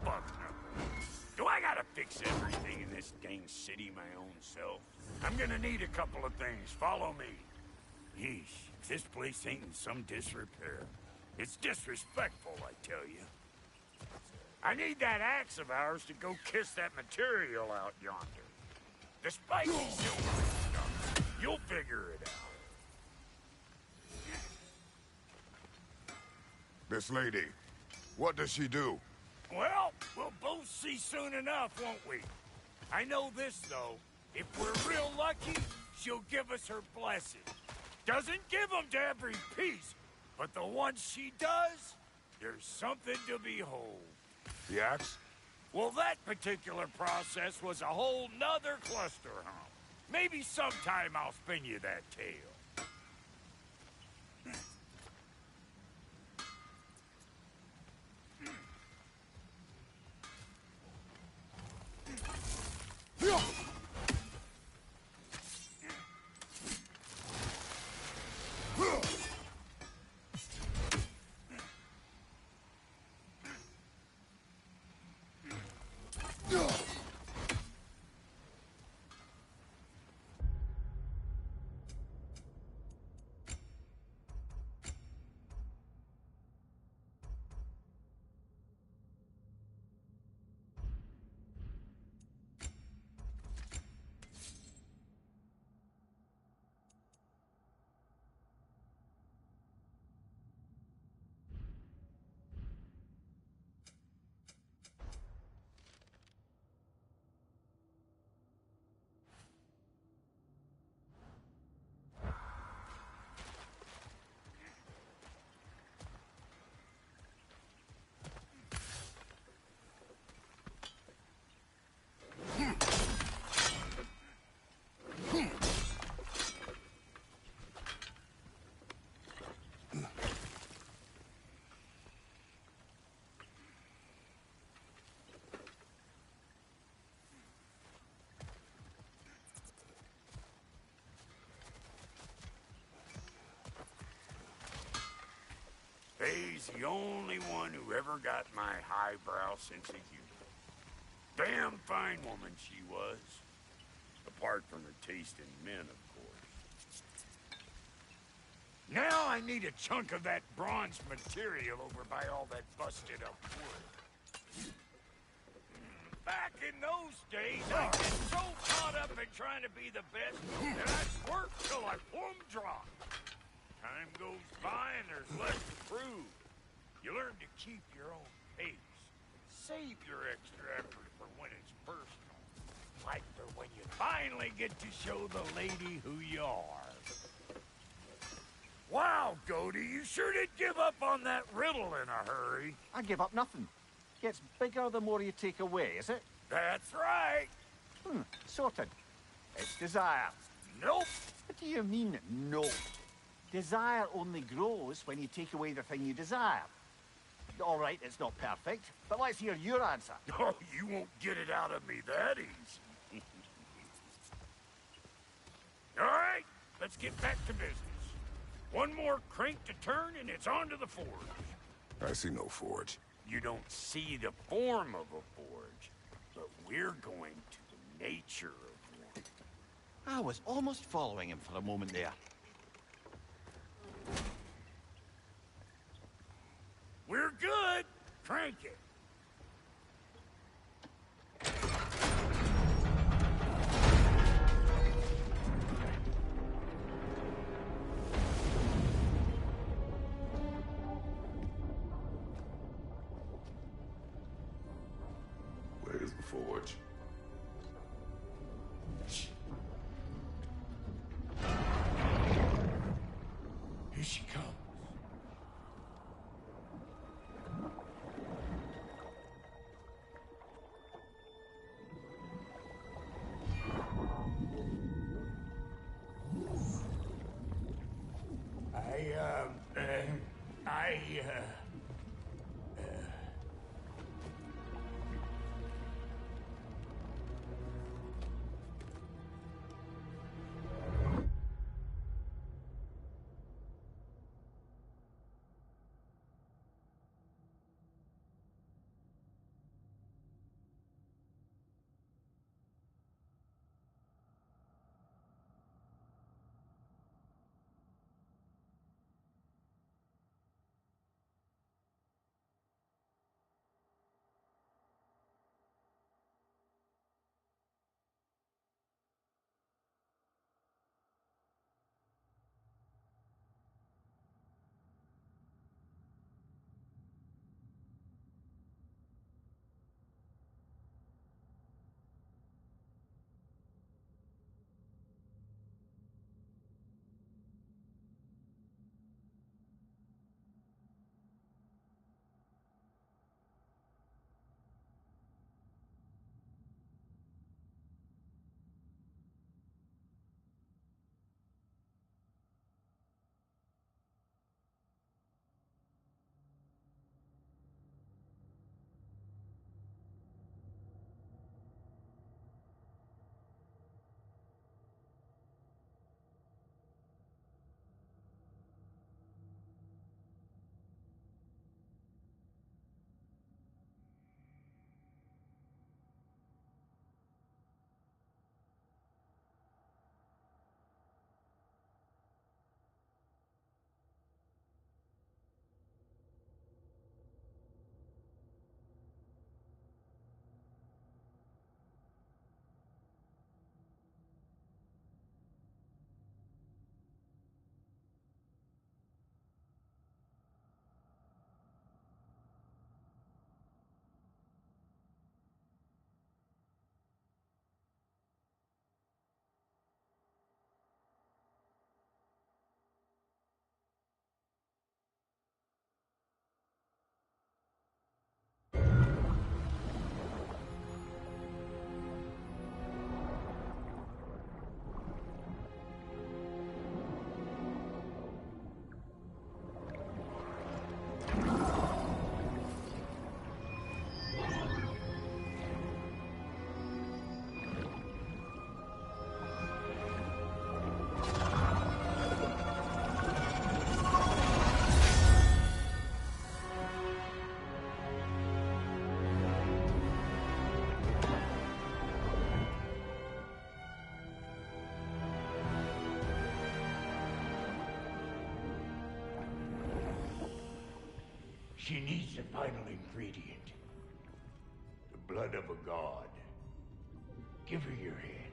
Fuck no. Do I gotta fix everything in this dang city my own self? I'm gonna need a couple of things. Follow me. Yeesh, if this place ain't in some disrepair. It's disrespectful, I tell you. I need that axe of ours to go kiss that material out yonder. The spiky silver stuff. You'll figure it out. This lady, what does she do? Well, we'll both see soon enough, won't we? I know this, though. If we're real lucky, she'll give us her blessing. Doesn't give them to every piece, but the ones she does, there's something to behold. The axe? Well, that particular process was a whole nother cluster hump. Maybe sometime I'll spin you that tale. Faye's the only one who ever got my highbrow sense of humor. Damn fine woman she was. Apart from her taste in men, of course. Now I need a chunk of that bronze material over by all that busted up wood. Back in those days, I get so caught up in trying to be the best that I'd work till I plumb drop. Time goes by and there's less to prove. You learn to keep your own pace. Save your extra effort for when it's personal. Like for when you finally get to show the lady who you are. Wow, Goody, you sure did give up on that riddle in a hurry. I give up nothing. Gets bigger the more you take away, is it? That's right. Sorted. It's desire. Nope. What do you mean, no? Desire only grows when you take away the thing you desire. All right, it's not perfect, but let's hear your answer. Oh, you won't get it out of me that easy. All right, let's get back to business. One more crank to turn and it's on to the forge. I see no forge. You don't see the form of a forge, but we're going to the nature of one. I was almost following him for a moment there. Forge. Here she comes. She needs the final ingredient. The blood of a god. Give her your hand.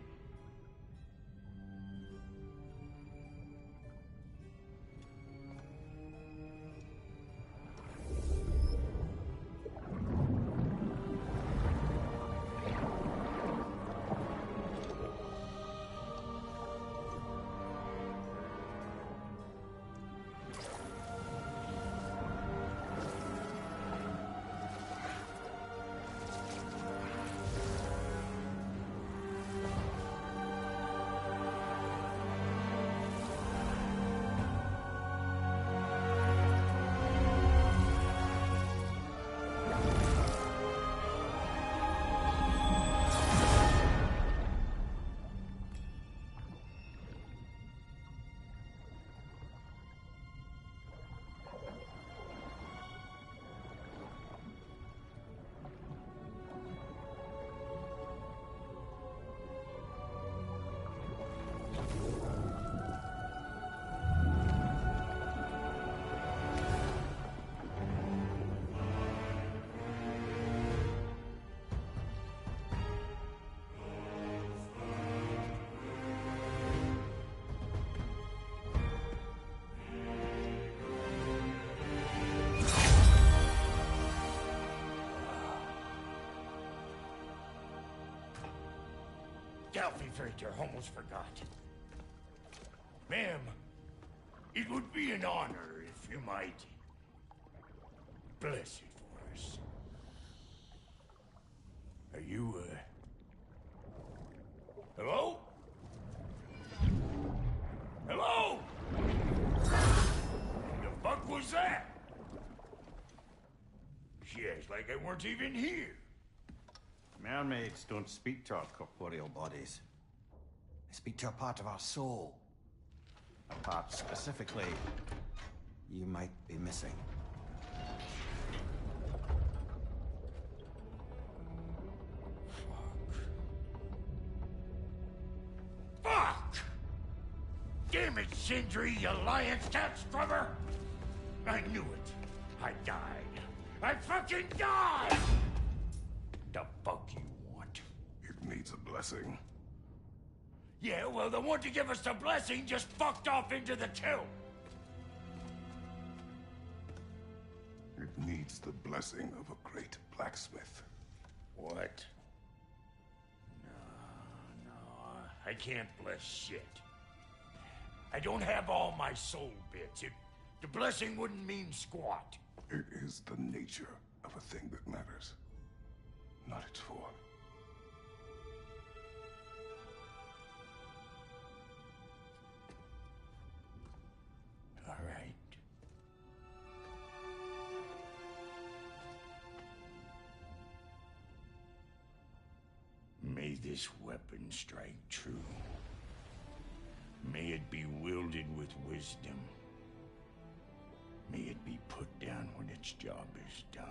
Alfie almost forgot. Ma'am, it would be an honor if you might bless it for us. Are you, hello? Hello? The fuck was that? She acts like I weren't even here. Mermaids don't speak to our corporeal bodies. They speak to a part of our soul. A part specifically you might be missing. Fuck! Damn it, Sindri, you lion cat scrubber! I knew it. I died. I fucking died! The fuck you want? It needs a blessing. Yeah, well, the one to give us the blessing just fucked off into the tomb. It needs the blessing of a great blacksmith. What? No, I can't bless shit. I don't have all my soul bits. The blessing wouldn't mean squat. It is the nature of a thing that matters, not its form. All right. May this weapon strike true. May it be wielded with wisdom. May it be put down when its job is done.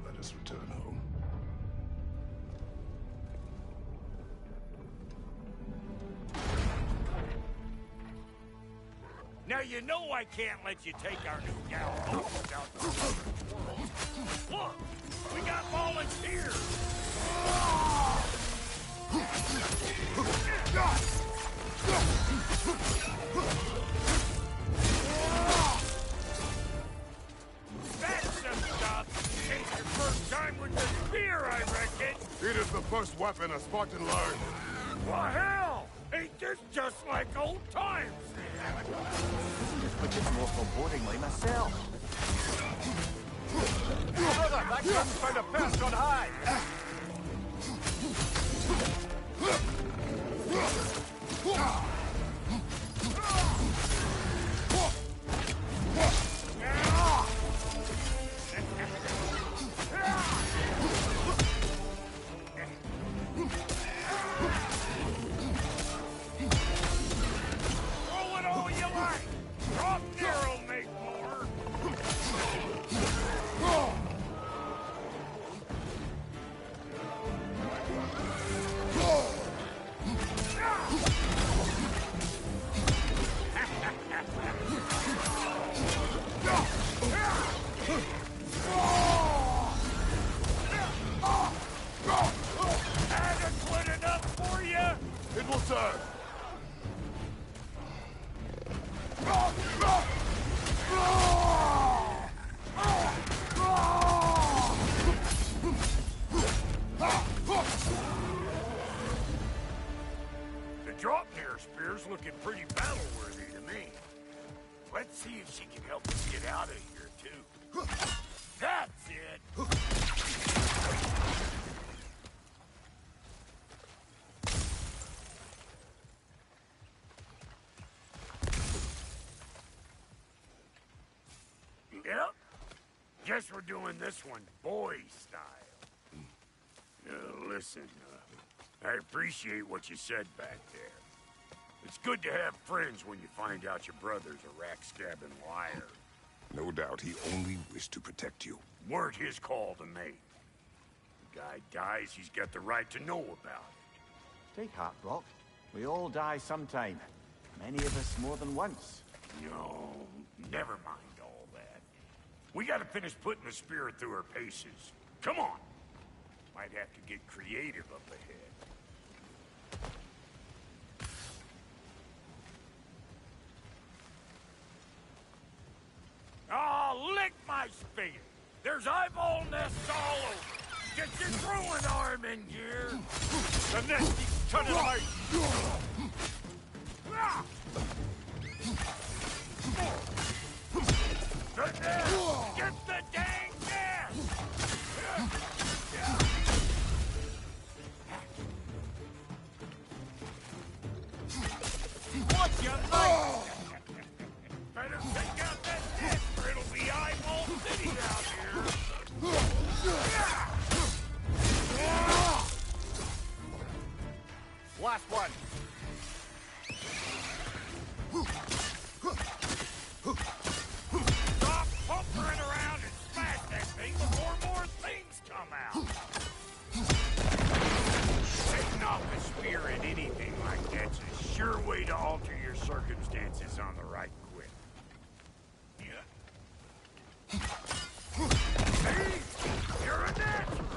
Let us return home. Now you know I can't let you take our new gal home without the world. Look, we got volunteers. That's some stuff. Ain't your first time with the spear, I reckon. It is the first weapon a Spartan learned. Well, hell! Ain't this just like old times? But it's more forebodingly myself. Brother, that gun's found a perch on high! Throw it all you like! Drop there'll make more! Adequate enough for you? It will serve. The drop near spear's looking pretty battle-worthy to me. Let's see if she can help us get out of here, too. That's it! Yep. Guess we're doing this one boy style. Listen, I appreciate what you said back there. It's good to have friends when you find out your brother's a rack-stabbing liar. No doubt he only wished to protect you. Weren't his call to make. The guy dies, he's got the right to know about it. Take heart, Brock. We all die sometime. Many of us more than once. No, never mind all that. We gotta finish putting the spirit through her paces. Come on! Might have to get creative up ahead. There's eyeball nests all over. Get your throwing arm in gear. The nest keeps turning hard. The nest! Get the dang nest! Watch your mate! Better take out that nest or it'll be eyeball city out here. Last one. Stop pumpering around and smash that thing before more things come out. Taking off a spear in anything like that's a sure way to alter your circumstances on the right quick. See? You're a natural.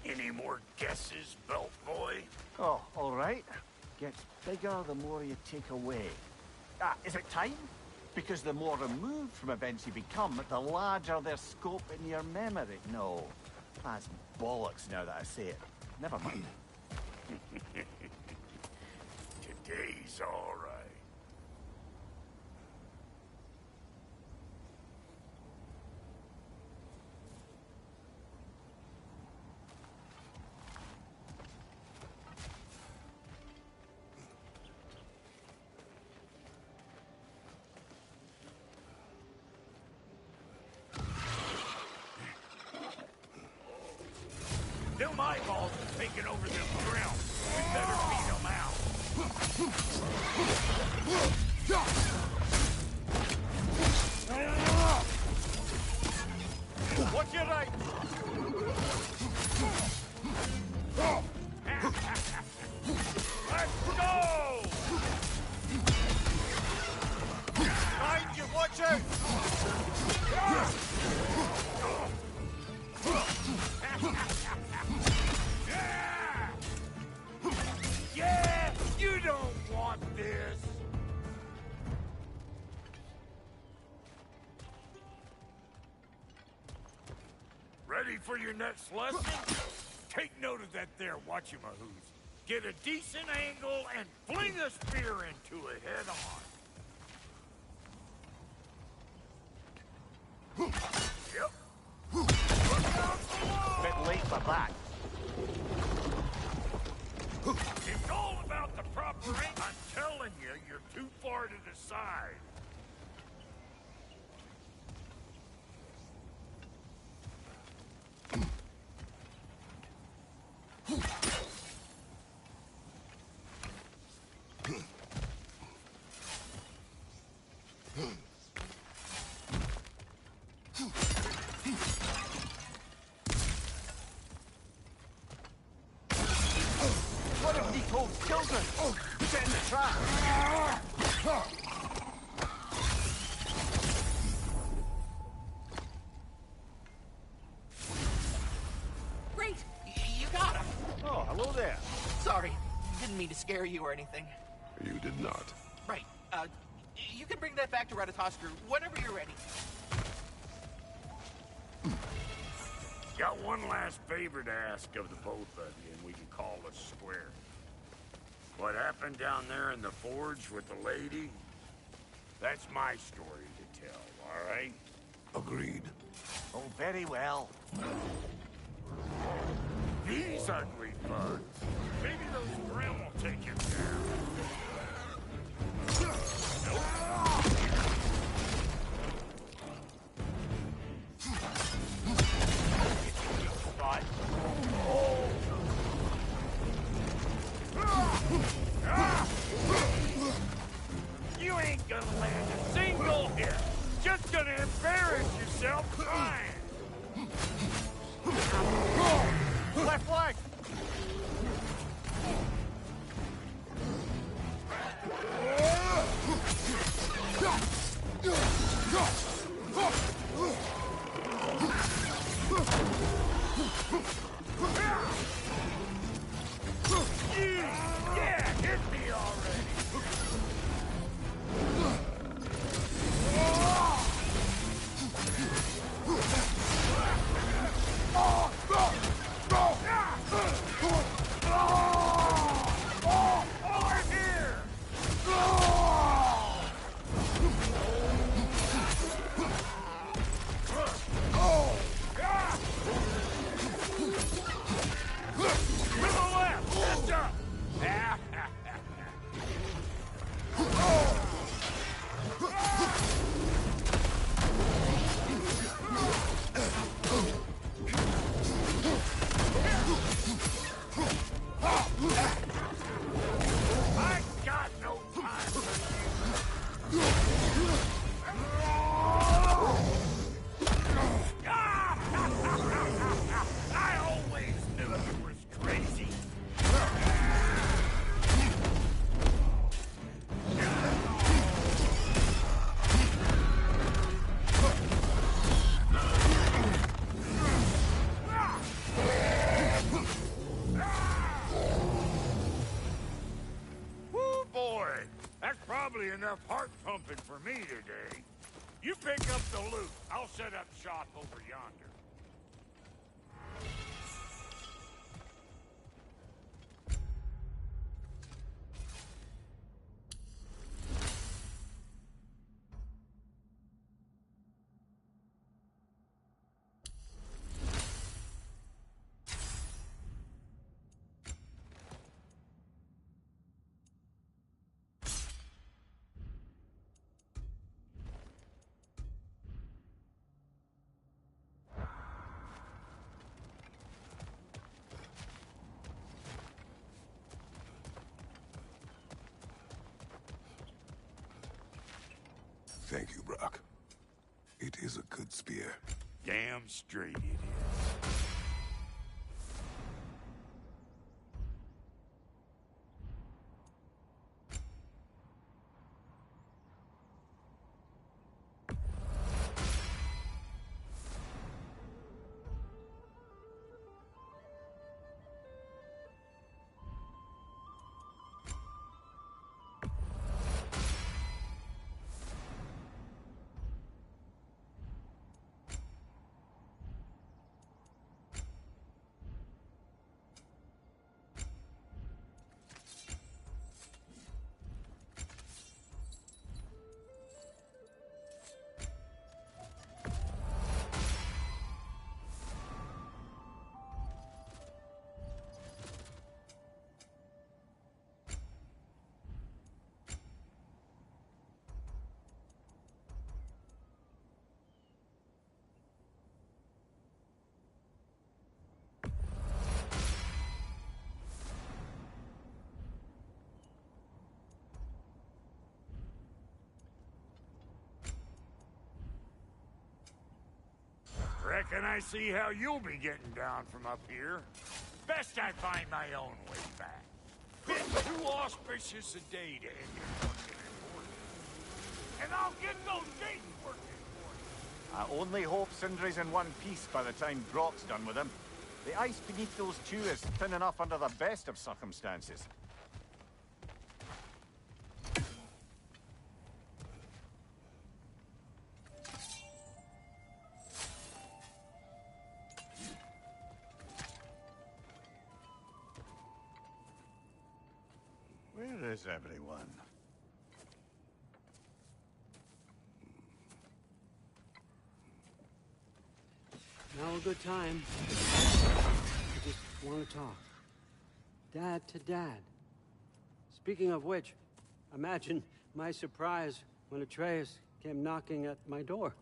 Any more guesses, belt boy? Oh, all right. Gets bigger the more you take away. Is it time? Because the more removed from events you become, the larger their scope in your memory. No, that's bollocks now that I say it. Never mind. Today's all right. Them eyeballs are taking over them realms. We better beat them out. What's your right? Let's go! Behind you, watch out! Yeah! You don't want this! Ready for your next lesson? Take note of that there, watchamahoos. Get a decent angle and fling a spear into it head on. Yep. Look out below! Bit late for that. It's all about the proper angle. I'm telling you, you're too far to the side. What if Nico kills her? Put it in the trap. Great! You got him! Oh, hello there. Sorry, didn't mean to scare you or anything. You did not. Right, you can bring that back to Ratatoskr whenever you're ready. Got one last favor to ask of the both of you, and we can call us square. What happened down there in the forge with the lady? That's my story to tell, all right? Agreed. Oh, very well. These ugly bugs. Maybe those Grimm will take him down. You ain't gonna land a single hit. Just gonna embarrass yourself trying. Left leg. nothing for me today. You pick up the loot. I'll set up shop over yonder. Thank you, Brock. It is a good spear. Damn straight it is. Reckon I see how you'll be getting down from up here. Best I find my own way back. Been too auspicious a day to end your fucking important. And I'll get those gates working for you. I only hope Sindri's in one piece by the time Brock's done with him. The ice beneath those two is thin enough under the best of circumstances. Where is everyone? Now a good time. I just want to talk. Dad to Dad. Speaking of which, imagine my surprise when Atreus came knocking at my door.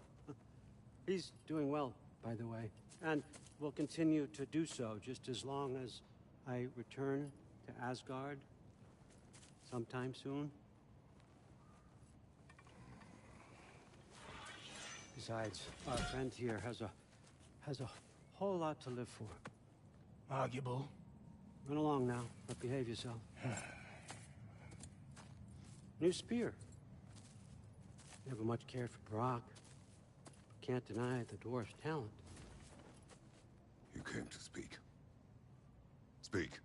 He's doing well, by the way, and will continue to do so just as long as I return to Asgard sometime soon. Besides, our friend here has a whole lot to live for. Arguable. Run along now, but behave yourself. New spear. Never much cared for Brock. But can't deny the dwarf's talent. You came to speak. Speak.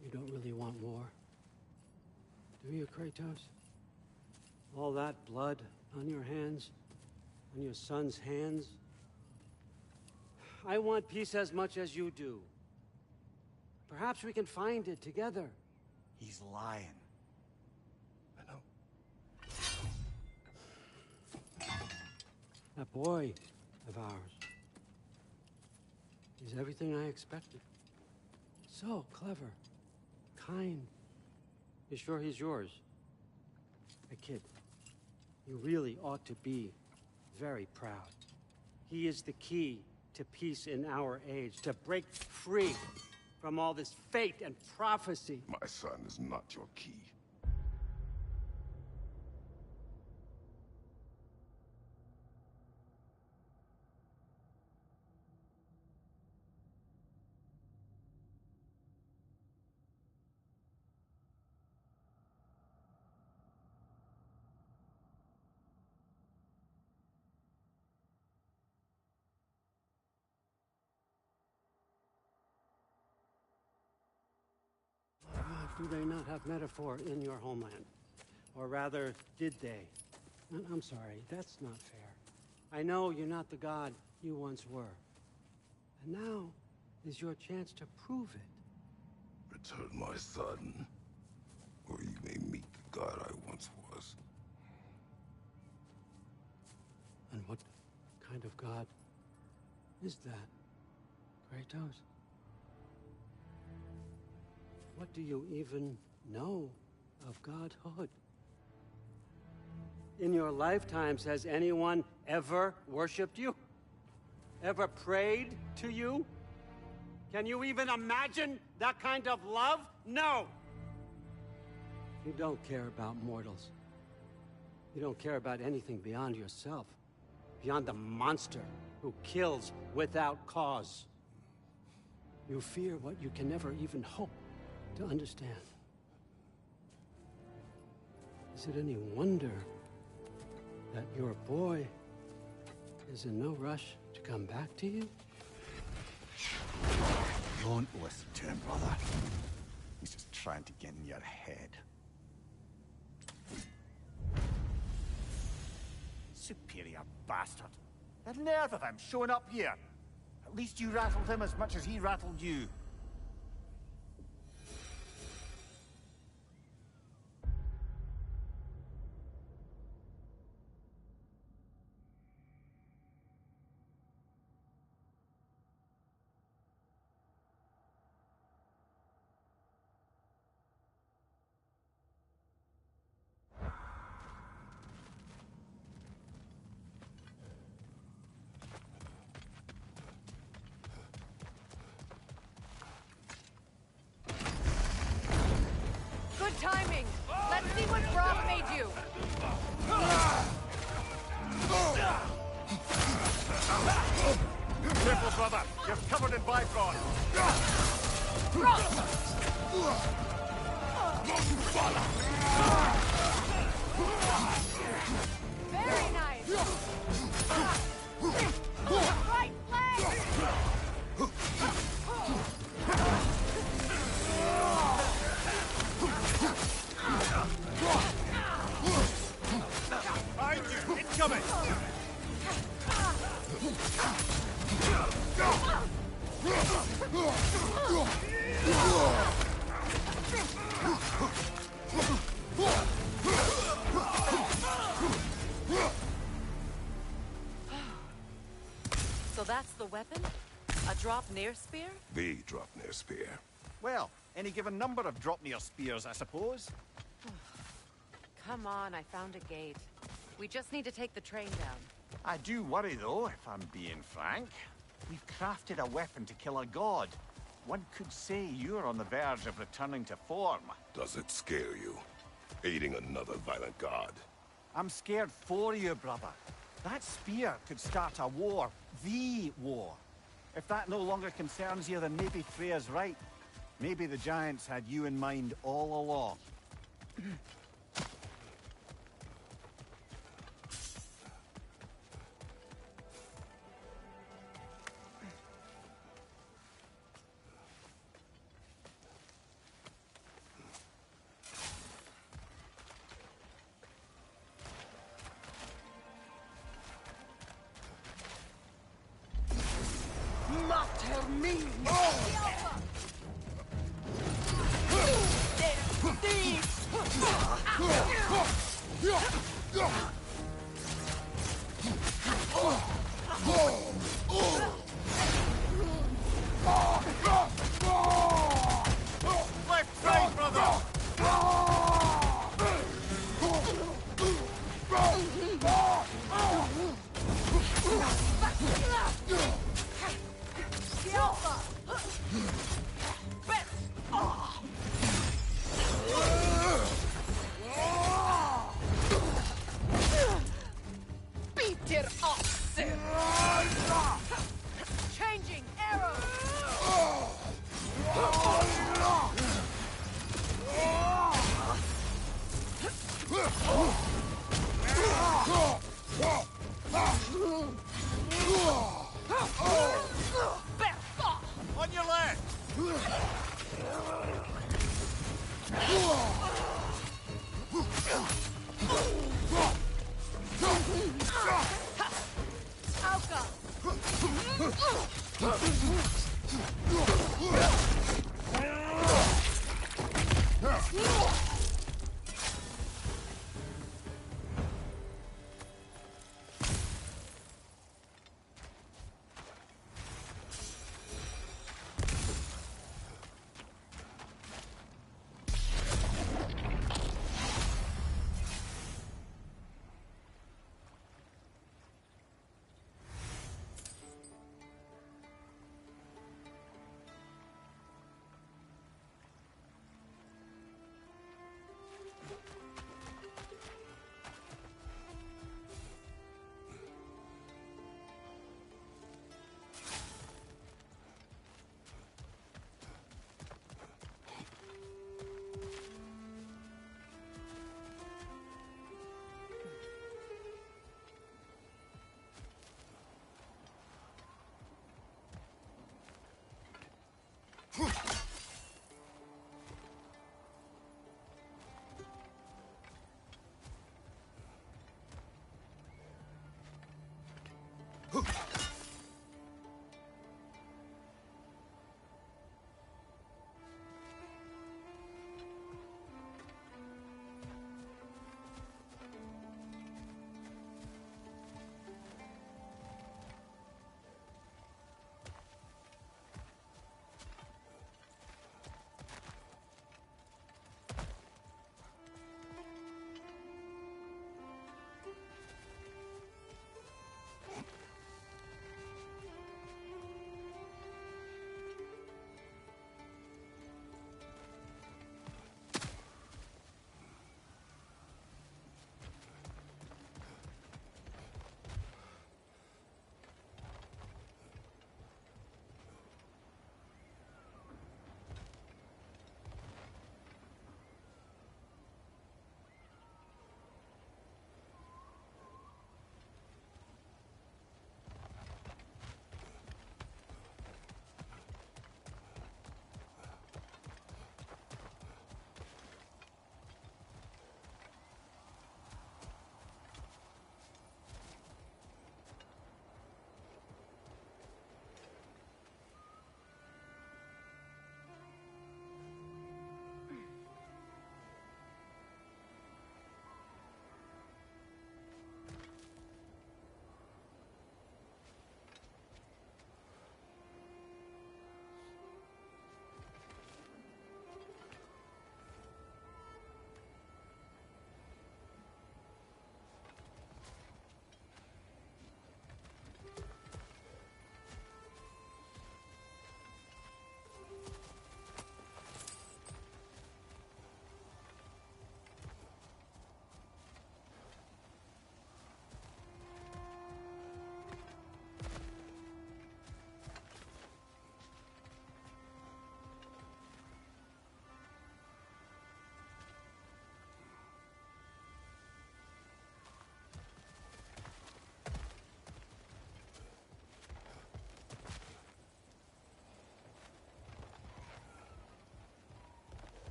You don't really want war, do you, Kratos? All that blood on your hands, on your son's hands? I want peace as much as you do. Perhaps we can find it together. He's lying. I know. That boy of ours. He's everything I expected. So clever. Kind. You sure he's yours? A kid. You really ought to be very proud. He is the key to peace in our age, to break free from all this fate and prophecy. My son is not your key. Do they not have metaphor in your homeland? Or rather, did they? I'm sorry, that's not fair. I know you're not the god you once were. And now is your chance to prove it. Return my son, or you may meet the god I once was. And what kind of god is that, Kratos? What do you even know of godhood? In your lifetimes, has anyone ever worshipped you? Ever prayed to you? Can you even imagine that kind of love? No! You don't care about mortals. You don't care about anything beyond yourself. Beyond the monster who kills without cause. You fear what you can never even hope to understand. Is it any wonder that your boy is in no rush to come back to you? Don't listen to him, brother. He's just trying to get in your head. Superior bastard. The nerve of him showing up here. At least you rattled him as much as he rattled you. Good timing! Let's see what Brock made you! Careful, brother. You're covered in bifrost. Very nice! Right leg! Behind you! Incoming! So that's the weapon? A drop near spear? The Dropnir spear. Well, any given number of Dropnir spears, I suppose. Come on, I found a gate. We just need to take the train down. I do worry, though, if I'm being frank. We've crafted a weapon to kill a god. One could say you're on the verge of returning to form. Does it scare you? Aiding another violent god? I'm scared for you, brother. That spear could start a war. The war. If that no longer concerns you, then maybe Freya's right. Maybe the Giants had you in mind all along. Left side, brother! Beat it up, Sim! Changing arrows!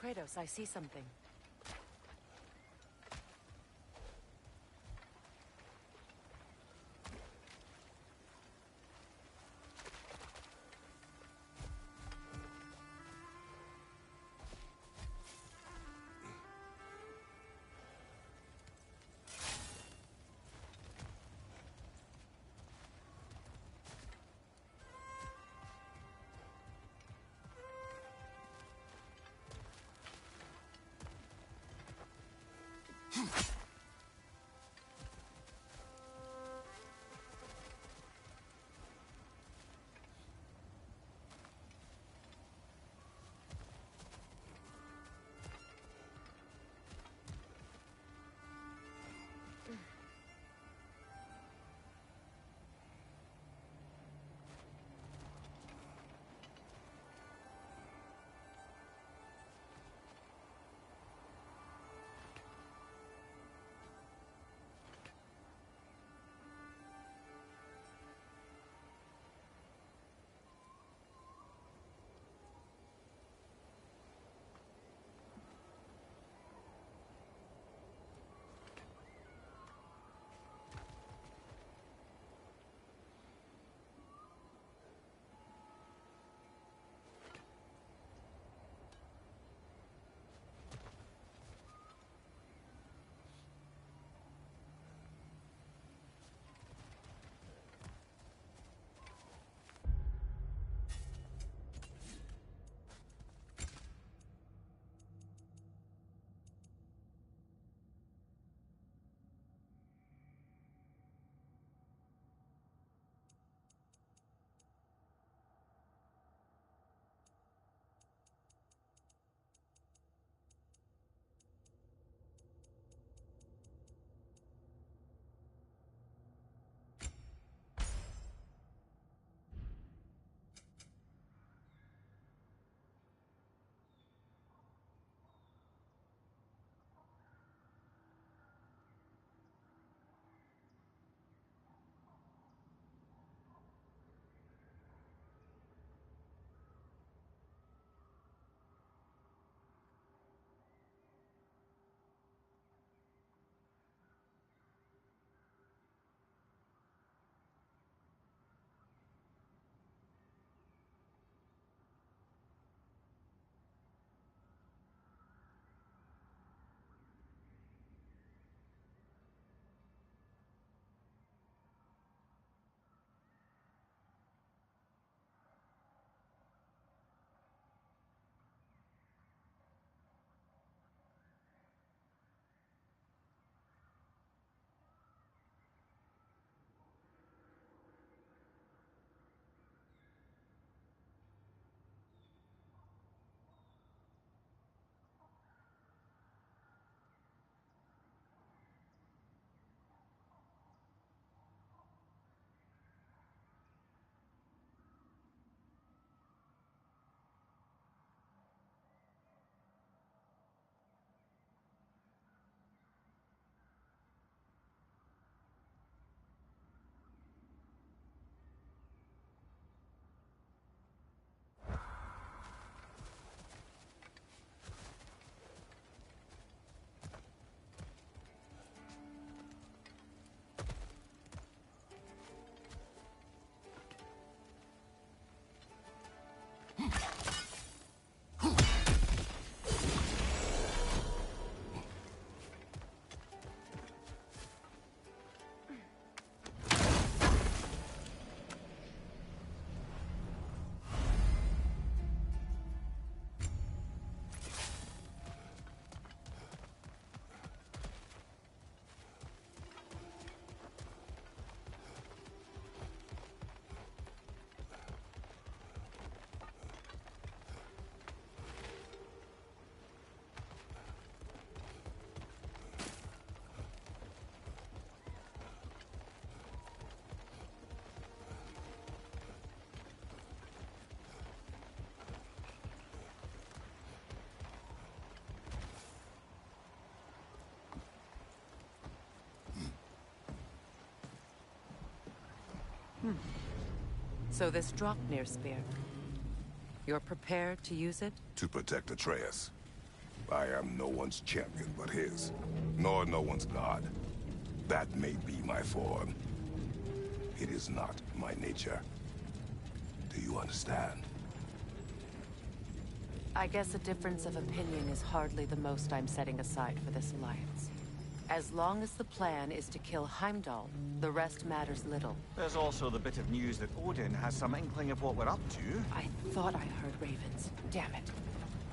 Kratos, I see something. So this Draupnir spear, you're prepared to use it? To protect Atreus. I am no one's champion but his, nor no one's god. That may be my form. It is not my nature. Do you understand? I guess a difference of opinion is hardly the most I'm setting aside for this alliance. As long as the plan is to kill Heimdall, the rest matters little. There's also the bit of news that Odin has some inkling of what we're up to. I thought I heard ravens. Damn it.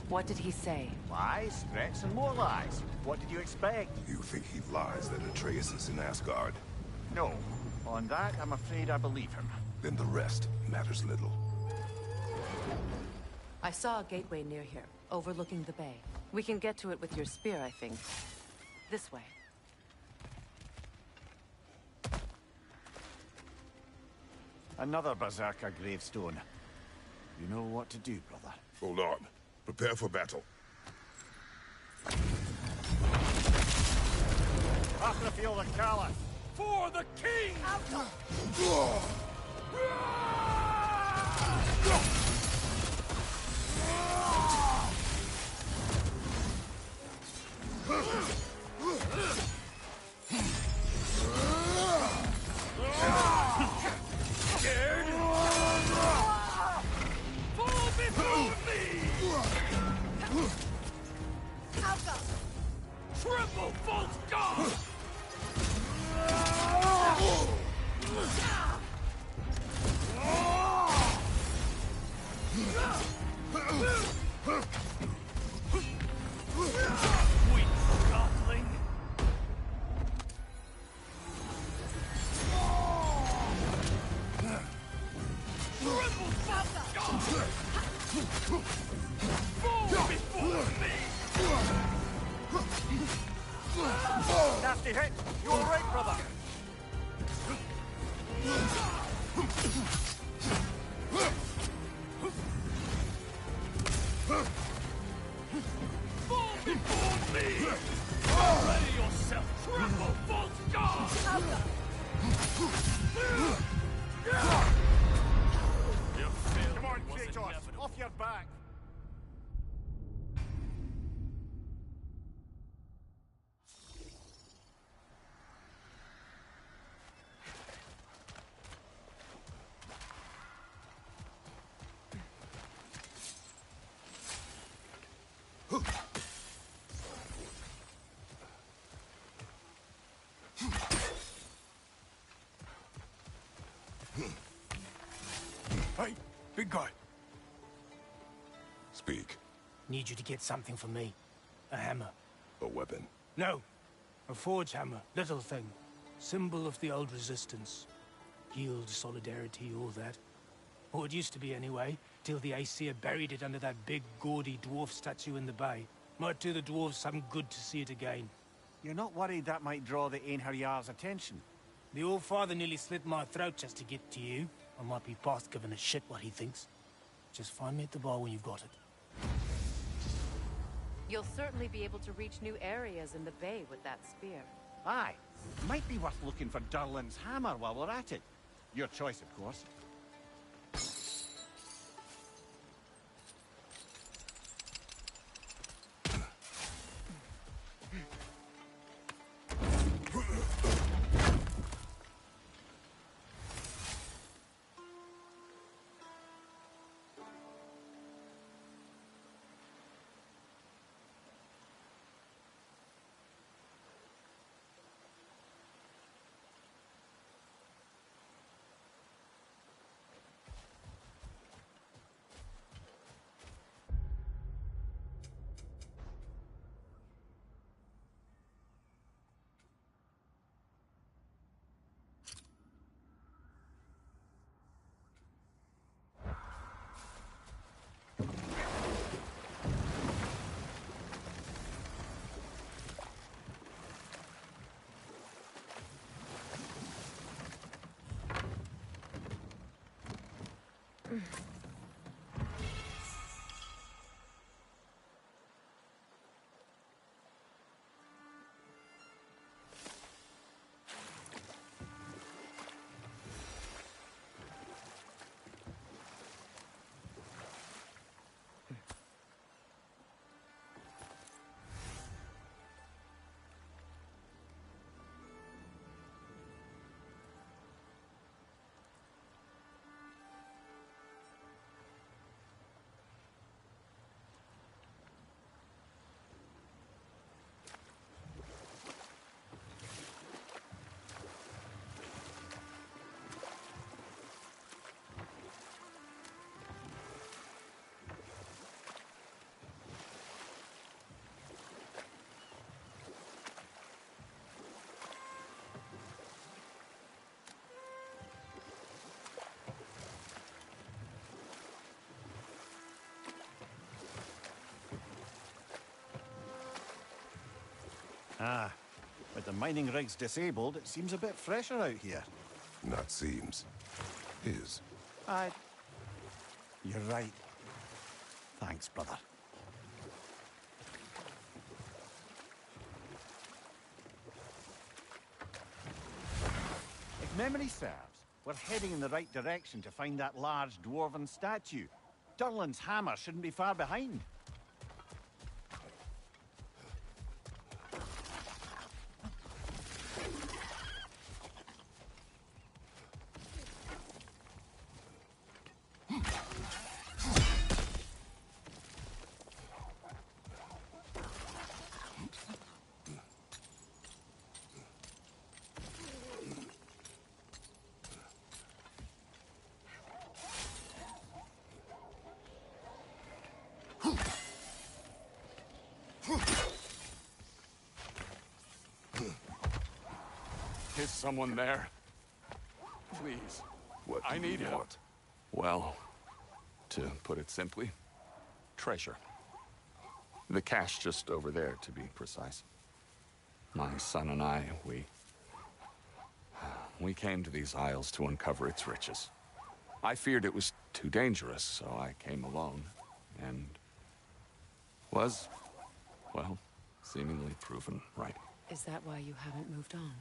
What did he say? Lies, threats, and more lies. What did you expect? You think he lies that Atreus is in Asgard? No. On that, I'm afraid I believe him. Then the rest matters little. I saw a gateway near here, overlooking the bay. We can get to it with your spear, I think. This way. Another Berserker gravestone. You know what to do, brother. Hold on. Prepare for battle. After the field of Kala. For the king! Scared? Fall before me! Triple false god! Weak godling! Triple false god! Fall before me! Nasty hit! You alright, brother? Fall before me! Ready yourself, triple false god! Your failure Come on, was Kratos! inevitable. Off your back! Hey, big guy. Speak. Need you to get something for me. A hammer. A weapon. No. A forge hammer. Little thing. Symbol of the old resistance. Guild, solidarity, all that. Or it used to be anyway, till the Aesir buried it under that big, gaudy dwarf statue in the bay. Might do the dwarves some good to see it again. You're not worried that might draw the Einherjar's attention? The All-Father nearly slit my throat just to get to you. I might be past giving a shit what he thinks. Just find me at the bar when you've got it. You'll certainly be able to reach new areas in the bay with that spear. Aye. Might be worth looking for Durlin's hammer while we're at it. Your choice, of course. Ah, with the mining rigs disabled, it seems a bit fresher out here. Not seems. Is. You're right. Thanks, brother. If memory serves, we're heading in the right direction to find that large dwarven statue. Durlin's hammer shouldn't be far behind. Is someone there? Please. What I need you help. want? Well, to put it simply, treasure. The cache just over there, to be precise. My son and I, we came to these isles to uncover its riches. I feared it was too dangerous, so I came alone, and was, well, seemingly proven right. Is that why you haven't moved on?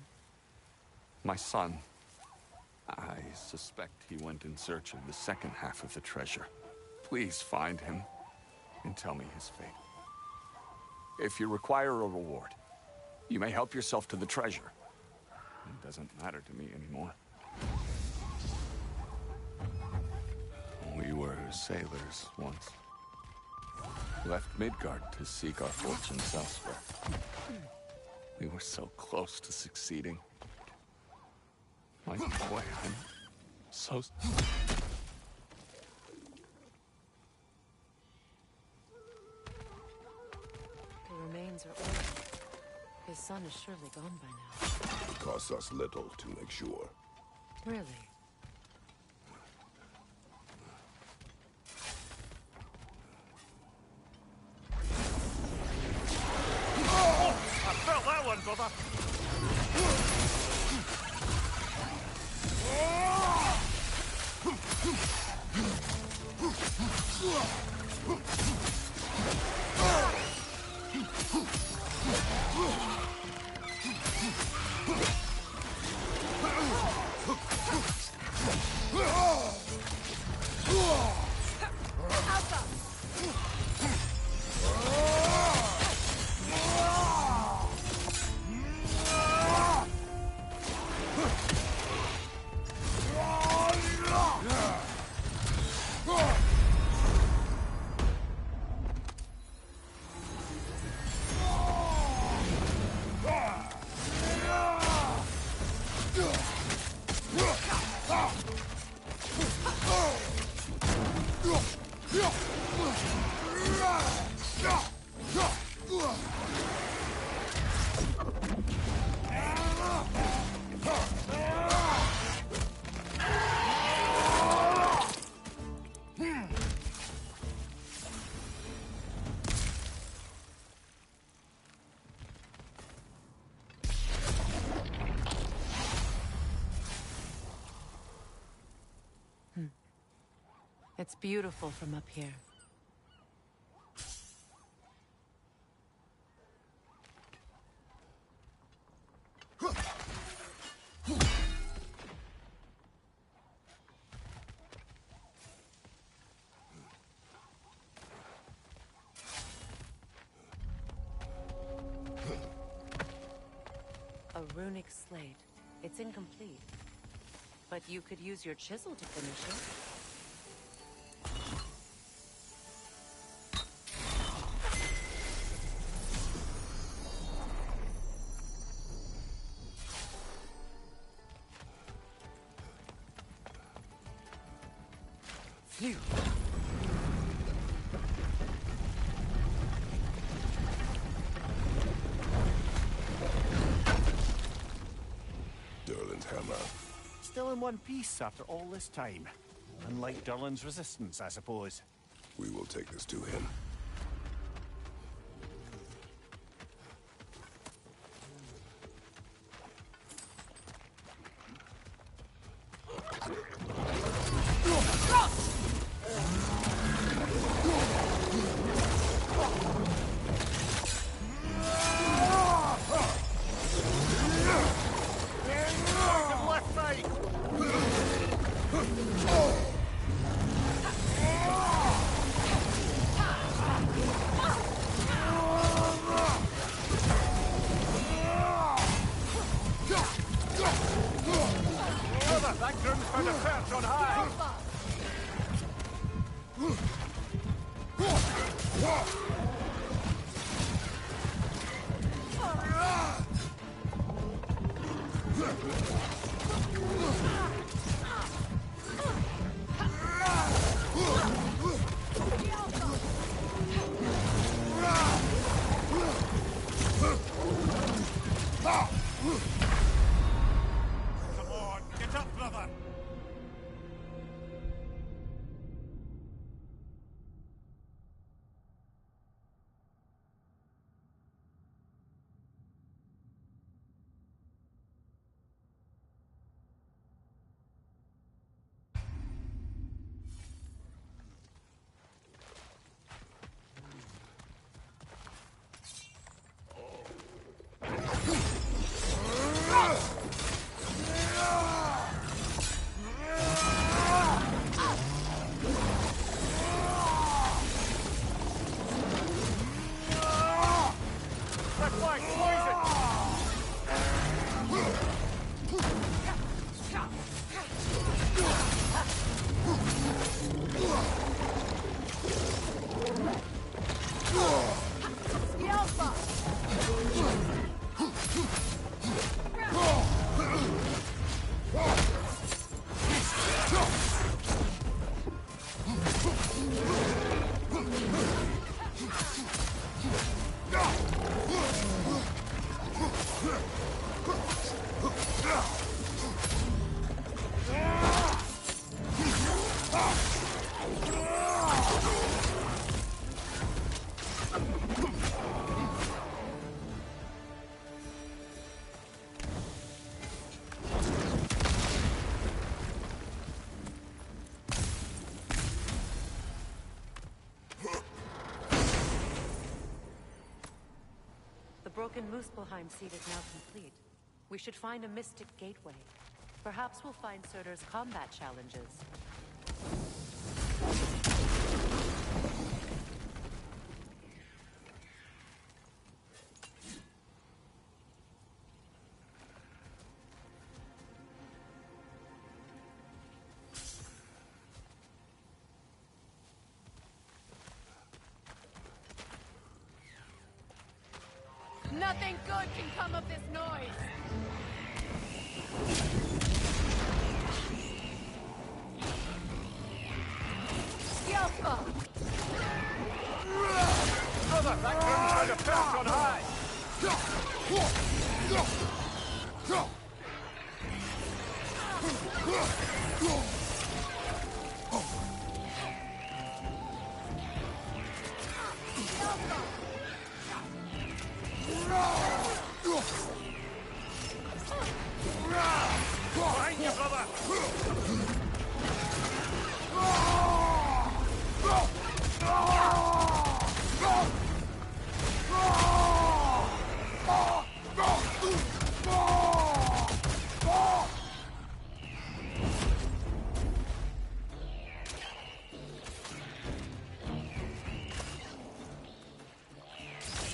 My son, I suspect he went in search of the second half of the treasure. Please find him and tell me his fate. If you require a reward, you may help yourself to the treasure. It doesn't matter to me anymore. We were sailors once. Left Midgard to seek our fortunes elsewhere. We were so close to succeeding. My boy, I'm so... The remains are old. His son is surely gone by now. It costs us little to make sure. Really? I felt that one, brother! It's beautiful from up here. A runic slate. It's incomplete. But you could use your chisel to finish it. Phew. Durlin's hammer. Still in one piece after all this time. Unlike Durlin's resistance, I suppose. We will take this to him. Langrum's found a perch on high! Come on, get up, brother! The broken Muspelheim seed is now complete. We should find a mystic gateway. Perhaps we'll find Surtur's combat challenges. Nothing good can come of this noise! Yelpa! Brother, that grim's found a perch on high! Behind you, brother!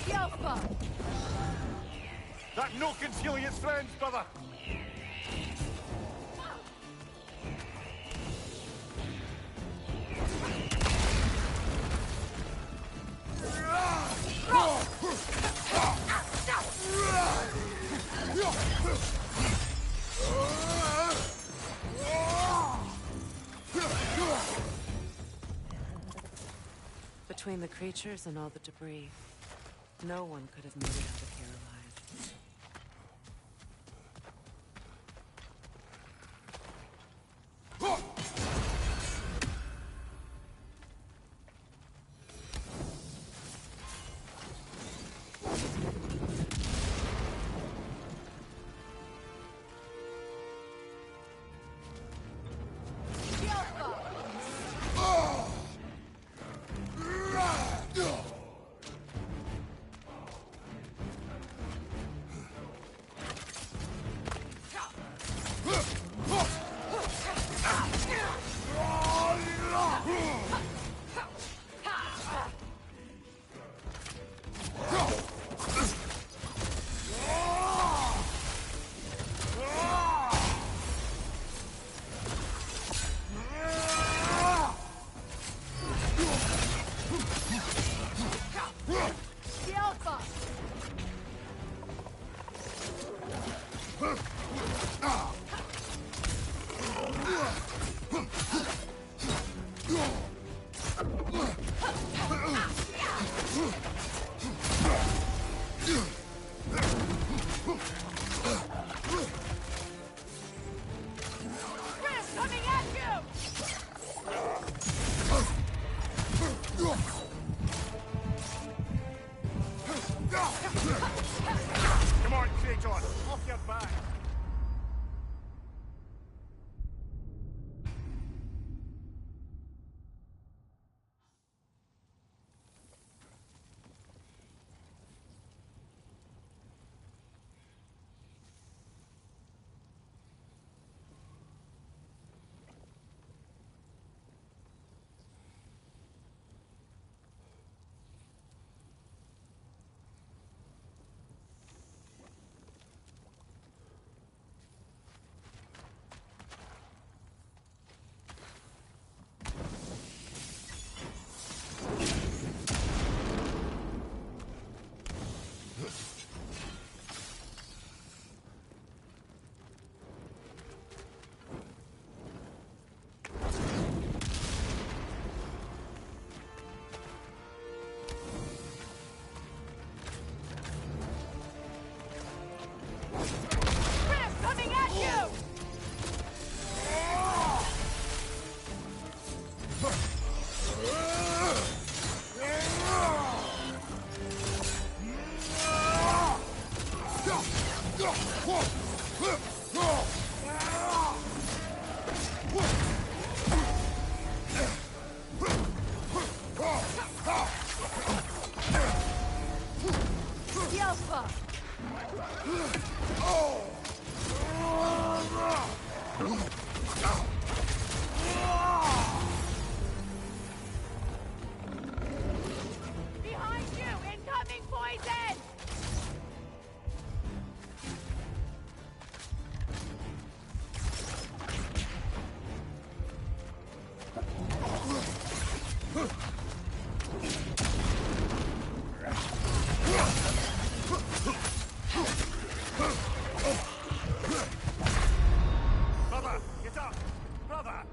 Yelpa! That no concealing its friends, brother! Between the creatures and all the debris, no one could have made it out of here alive. Behind you! Incoming poison! Brother, get up! Brother!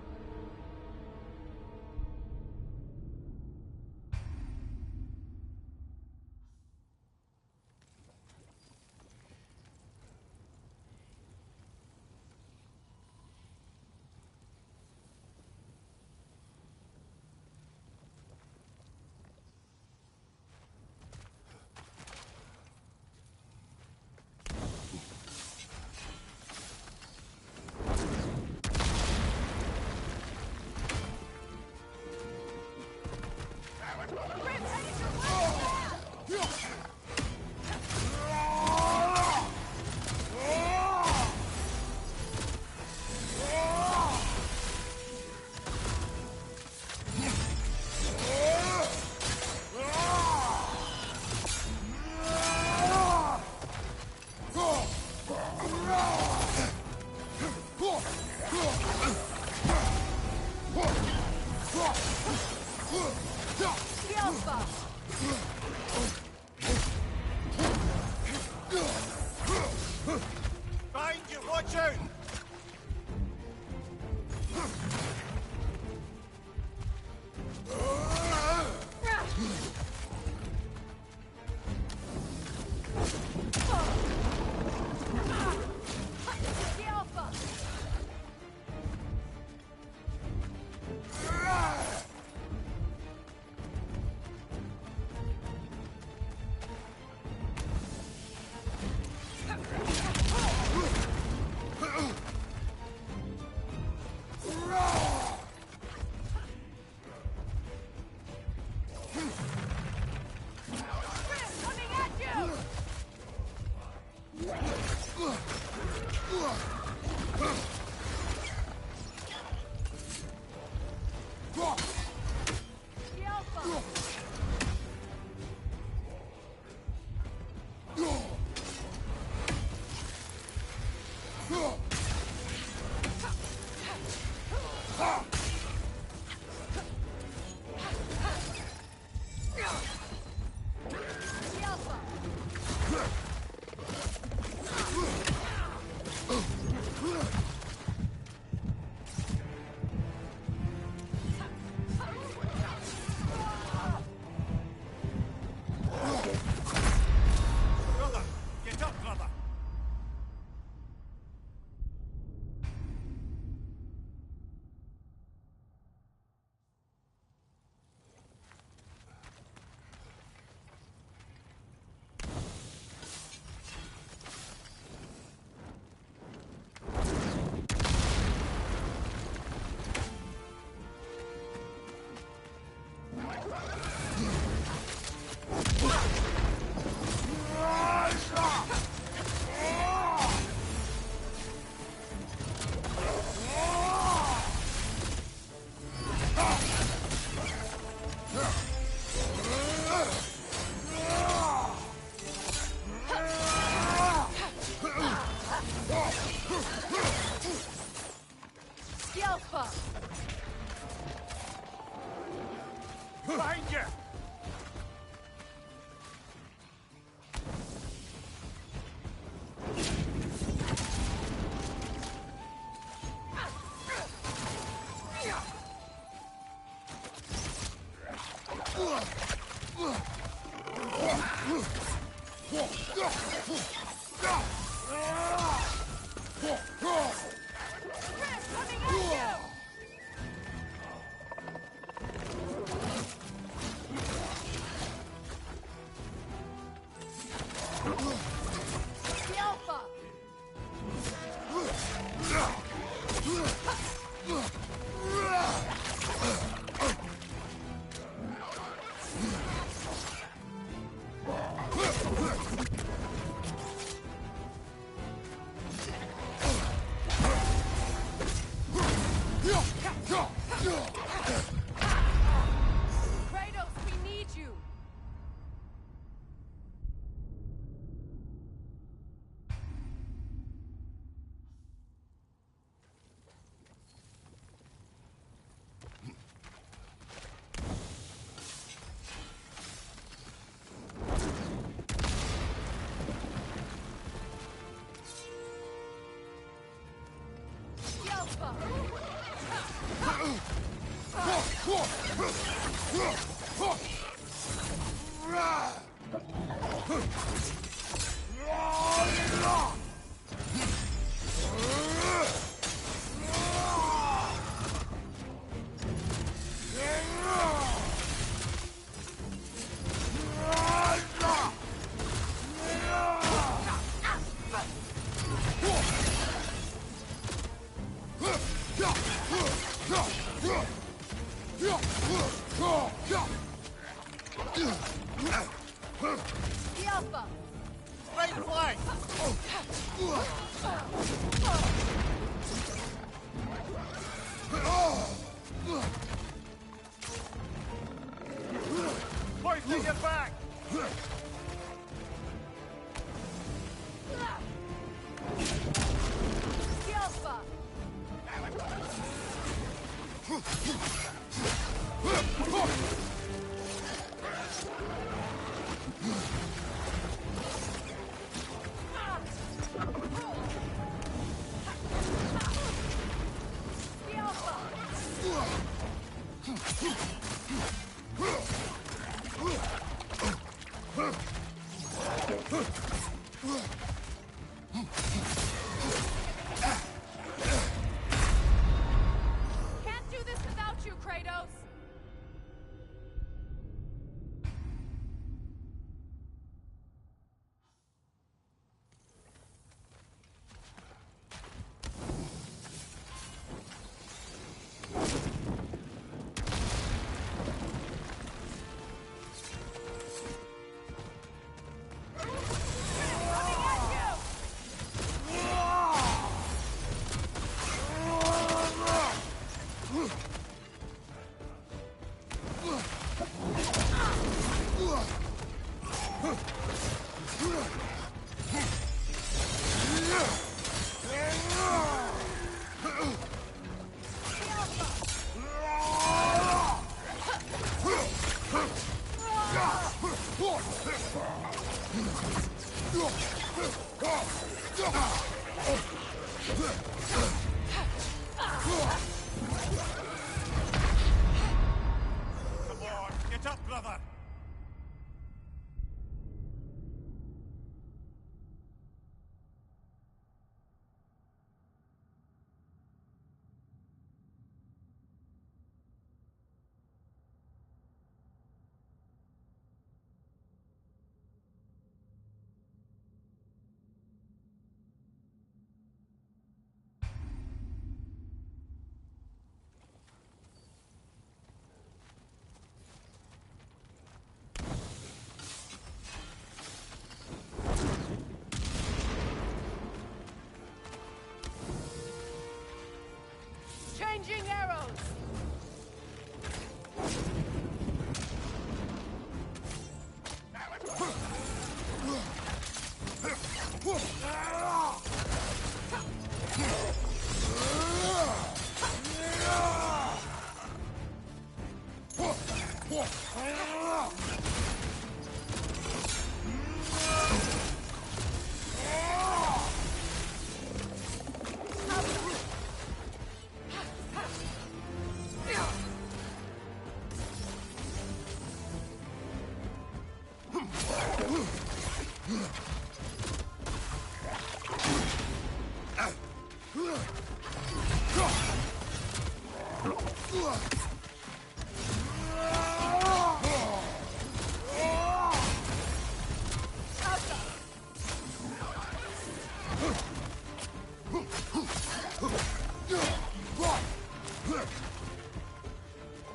Behind you, watch out! Coming at you! The Alpha! The Alpha! Brother, get up, brother! The Alpha! Behind you! Coming at you! The Alpha! Kratos, we need you! Right flank! Hoisting it back! Alpha! Can't do this without you, Kratos! Come on, get up, brother! Changing arrows!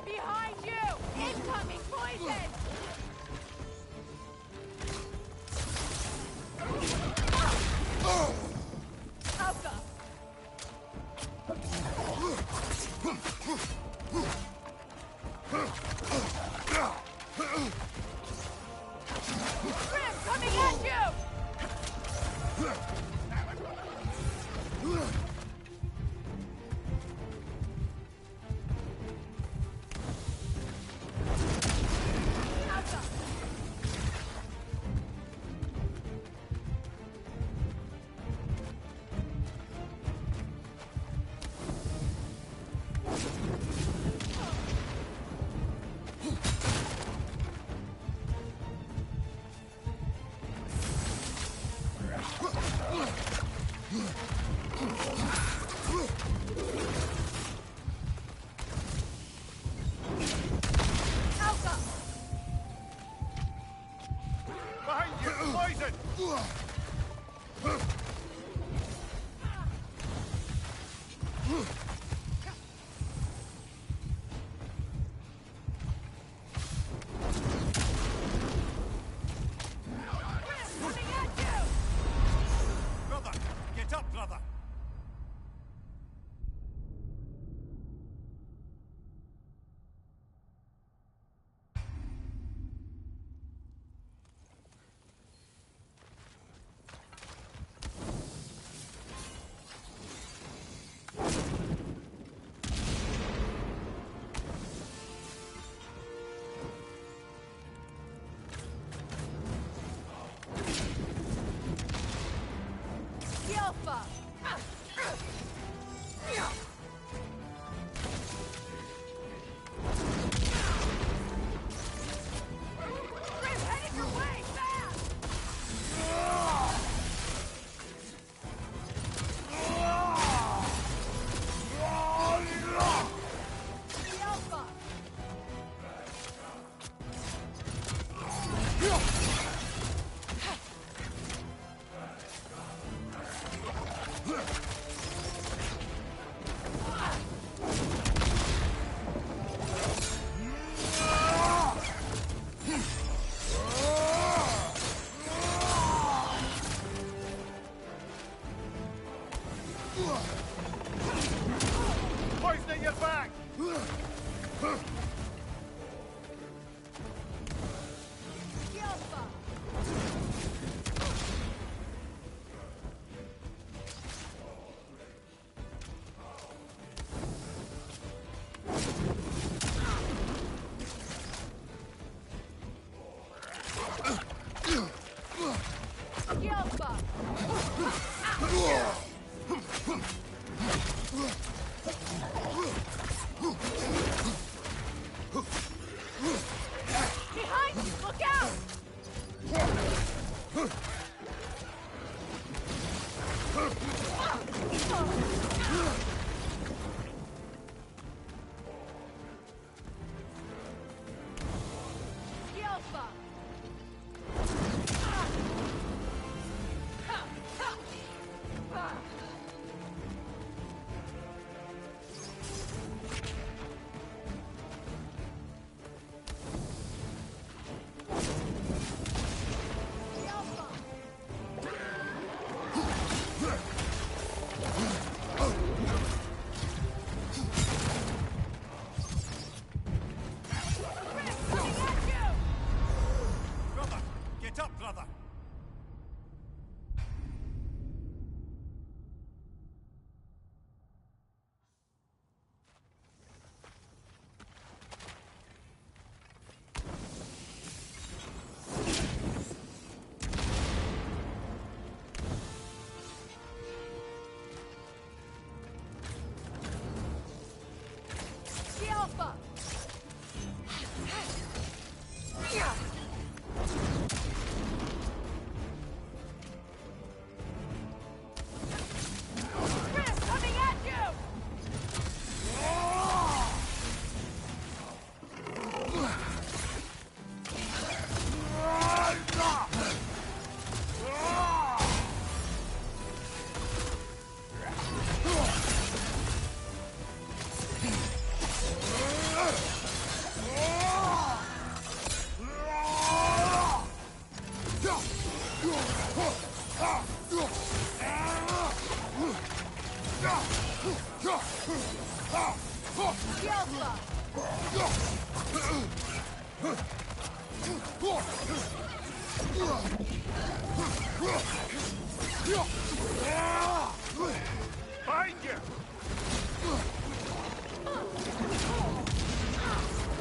Behind you! Incoming poison! Alpha! Poison at your back! Behind you! Look out! Yelpa! Brother! Get up, brother! Yelpa! Chris, coming at you! Yelpa! Find you!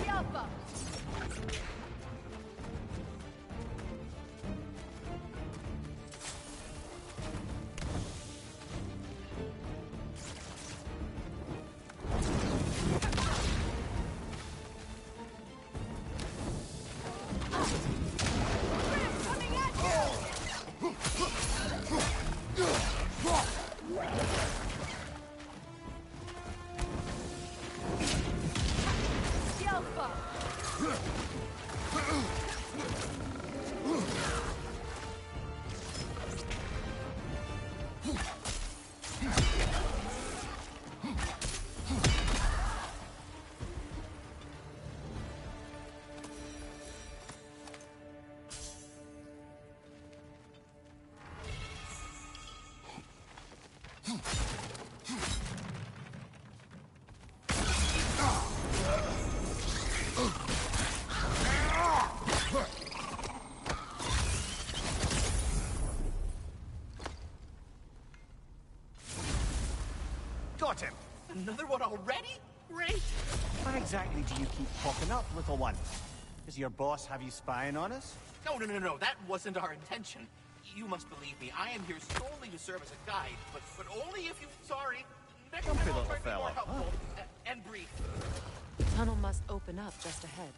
Yelpa! Chris, coming at you! Yelpa! Got him! Another one already? Great! Why exactly do you keep popping up, little one? Does your boss have you spying on us? No. That wasn't our intention. You must believe me. I am here solely to serve as a guide, but only if you... Sorry. Next Comfy time I'll little try to be more fella, helpful and brief. The tunnel must open up just ahead.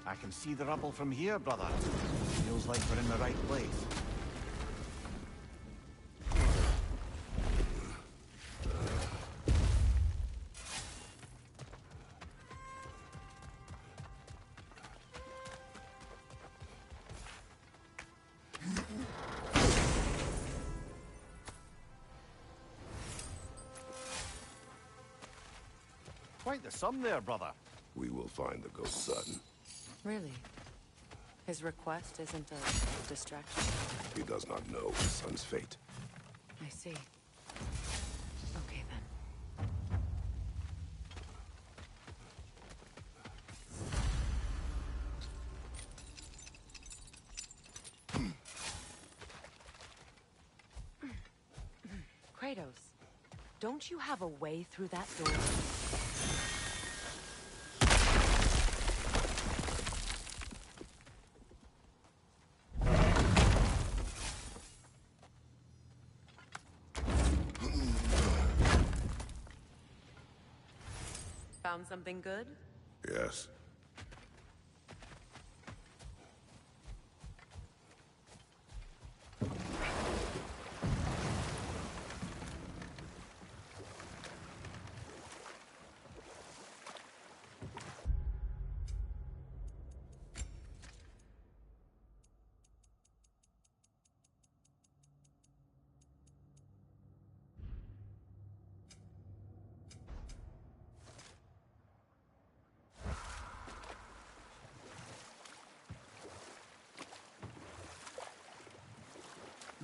I can see the rubble from here, brother. Feels like we're in the right place. Quite the sum there, brother. We will find the ghost son. Really? His request isn't a distraction? He does not know his son's fate. I see. Okay, then. Kratos, don't you have a way through that door? Found something good? Yes.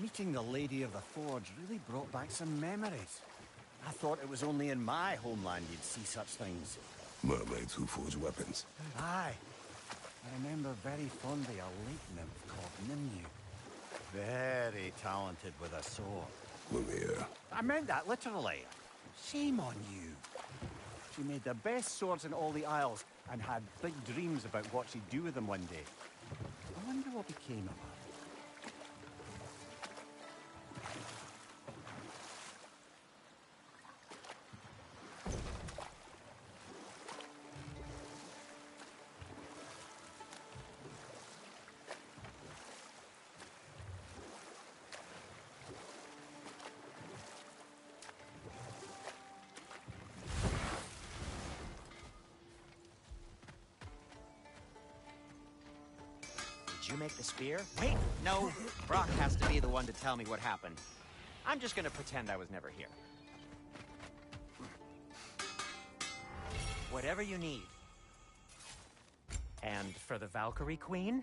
Meeting the Lady of the Forge really brought back some memories. I thought it was only in my homeland you'd see such things. Mermaids who forge weapons. Aye. I remember very fondly a lake nymph called Nimue. Very talented with a sword. Lumiere. I meant that literally. Shame on you. She made the best swords in all the Isles and had big dreams about what she'd do with them one day. I wonder what became of her. Did you make the spear? Wait, no. Brock has to be the one to tell me what happened. I'm just gonna pretend I was never here. Whatever you need. And for the Valkyrie Queen?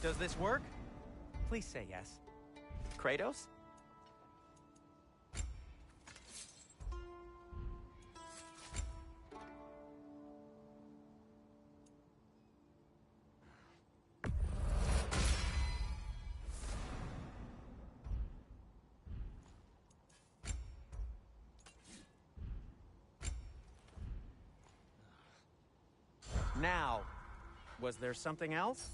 Does this work? Please say yes. Kratos? Now, was there something else?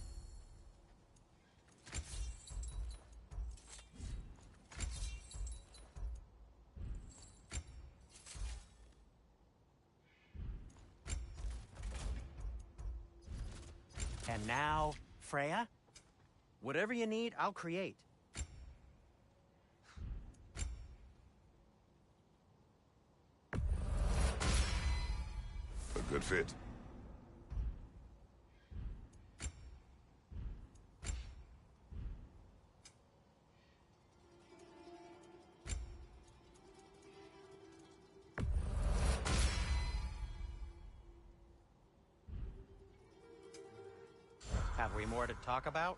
And now, Freya? Whatever you need, I'll create. A good fit. Have we more to talk about?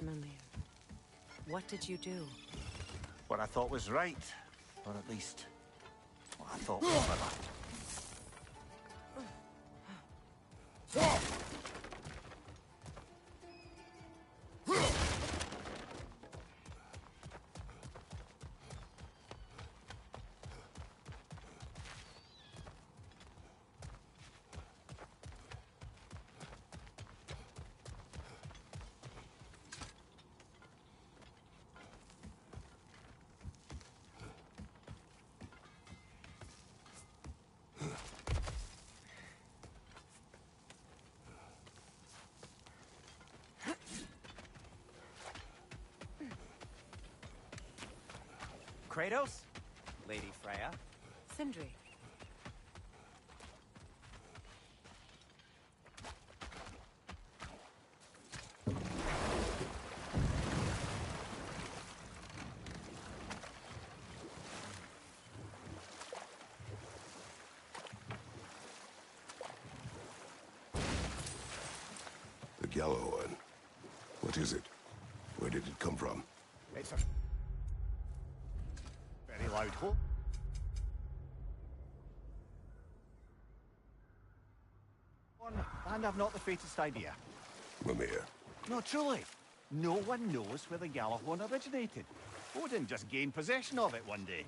Mimir, what did you do? What I thought was right. Or at least, what I thought was right. Kratos, Lady Freya. Sindri. The Gjallarhorn. What is it? Where did it come from? It's a very loud hole. And I've not the faintest idea. Mimir. No, truly. No one knows where the Gjallarhorn originated. Odin just gained possession of it one day.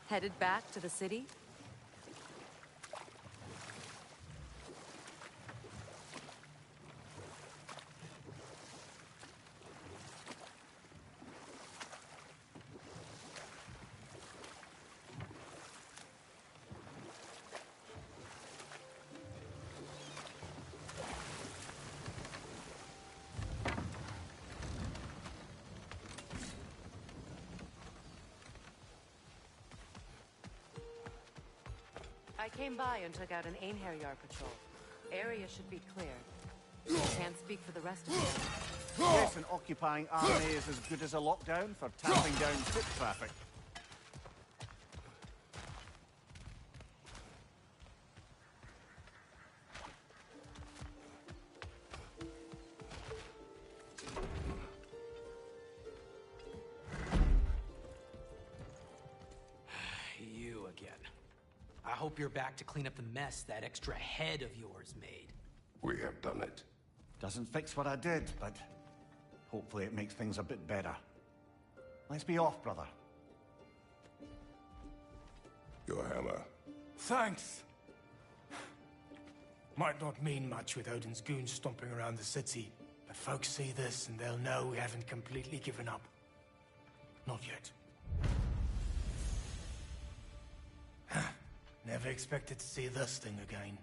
Headed back to the city? I came by and took out an Einherjar patrol. Area should be clear. Can't speak for the rest of them. Yes, an occupying army is as good as a lockdown for tamping down foot traffic. You again. I hope you're back to clean up the mess that extra head of yours made. We have done it. Doesn't fix what I did, but hopefully it makes things a bit better. Let's be off, brother. Your hammer. Thanks. Might not mean much with Odin's goons stomping around the city, but folks see this and they'll know we haven't completely given up. Not yet. Never expected to see this thing again.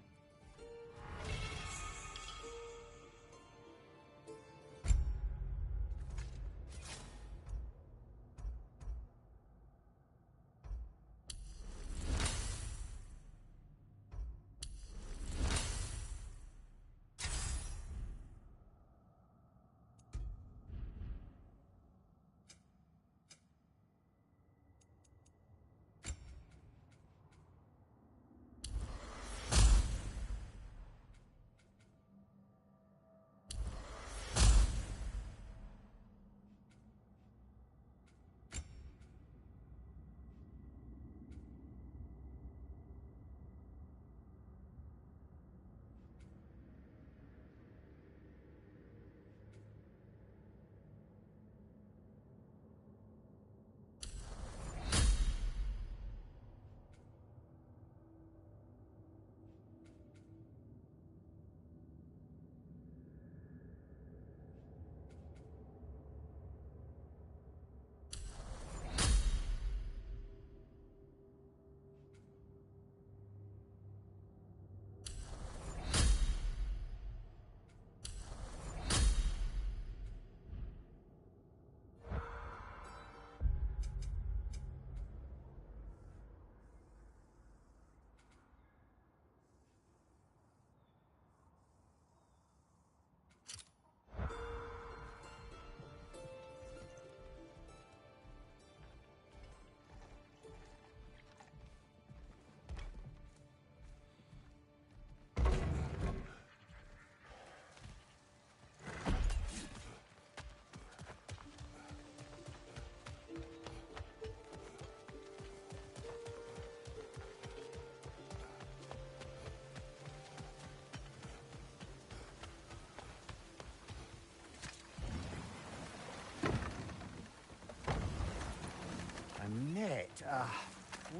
Net,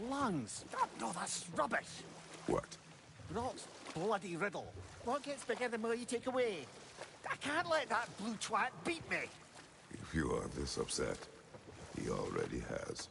lungs. Oh, no, that's rubbish. What? Rot's bloody riddle. What gets bigger the more you take away? I can't let that blue twat beat me. If you are this upset, he already has.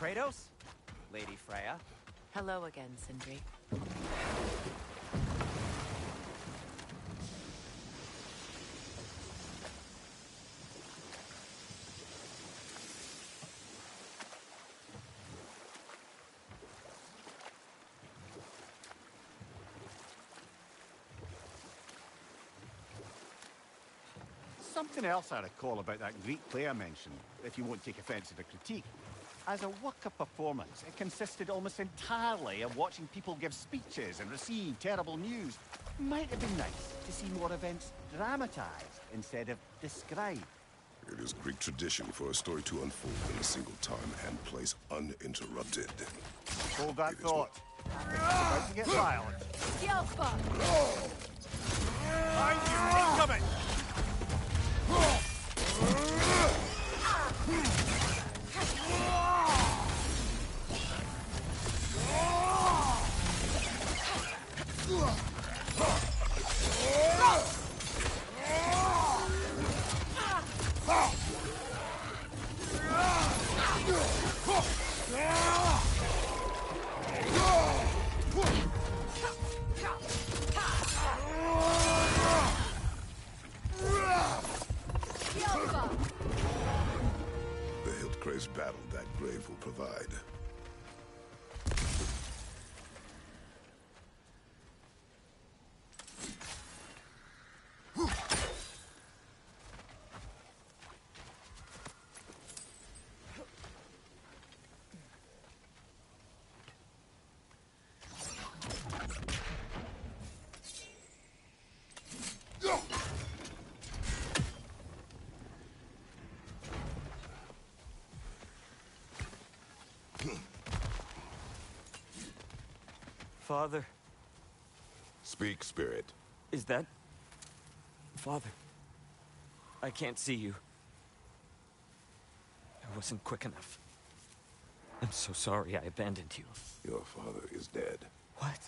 Kratos? Lady Freya? Hello again, Sindri. Something else I recall about that Greek play I mentioned, if you won't take offense to the critique. As a work of performance, it consisted almost entirely of watching people give speeches and receive terrible news. Might have been nice to see more events dramatized instead of described. It is Greek tradition for a story to unfold in a single time and place uninterrupted. Hold that thought. It's about to get violent. Yelpa! Behind you! Incoming! The Hildcrave's battle that grave will provide. Father. Speak, Spirit. Is that... Father? I can't see you. I wasn't quick enough. I'm so sorry I abandoned you. Your father is dead. What?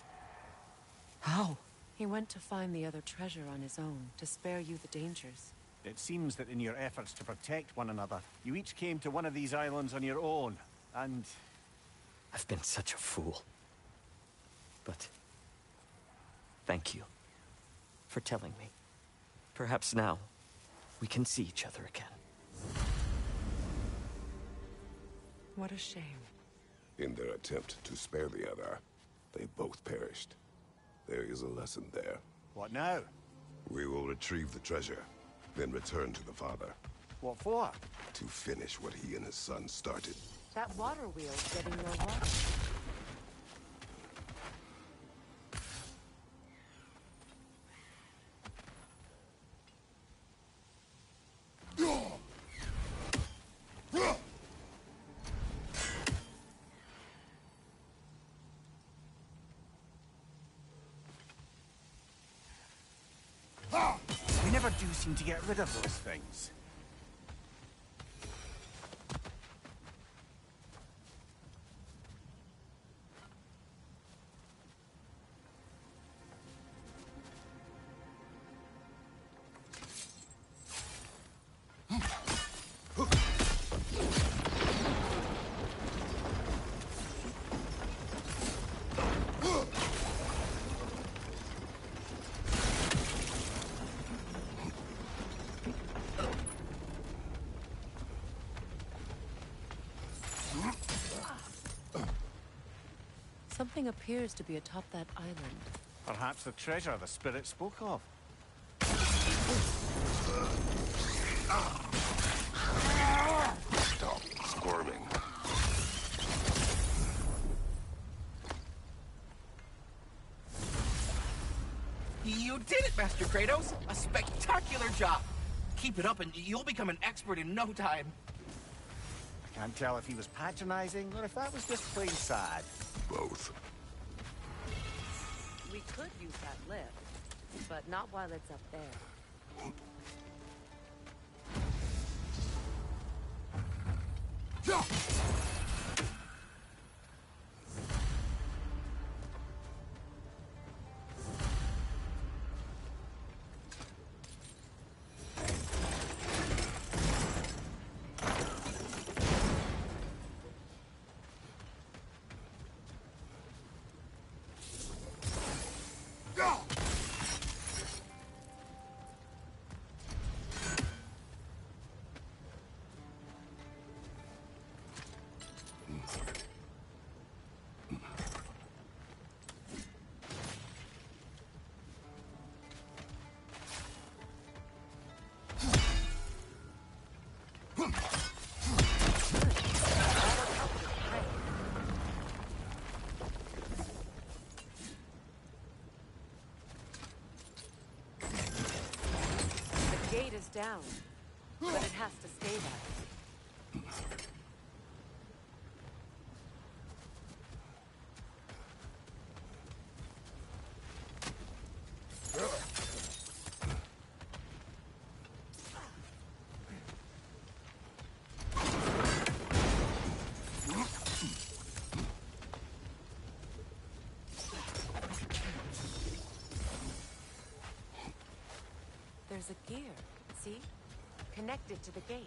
How? He went to find the other treasure on his own, to spare you the dangers. It seems that in your efforts to protect one another, you each came to one of these islands on your own, and... I've been such a fool. But... thank you for telling me. Perhaps now, we can see each other again. What a shame. In their attempt to spare the other, they both perished. There is a lesson there. What now? We will retrieve the treasure, then return to the father. What for? To finish what he and his son started. That water wheel's getting no water. We never do seem to get rid of those things. Something appears to be atop that island. Perhaps the treasure the spirit spoke of. Stop squirming. You did it, Master Kratos! A spectacular job! Keep it up and you'll become an expert in no time. I can't tell if he was patronizing or if that was just plain sad. Both. We could use that lift, but not while it's up there. is down, but it has to stay that. There's a gear, see? Connected to the gate.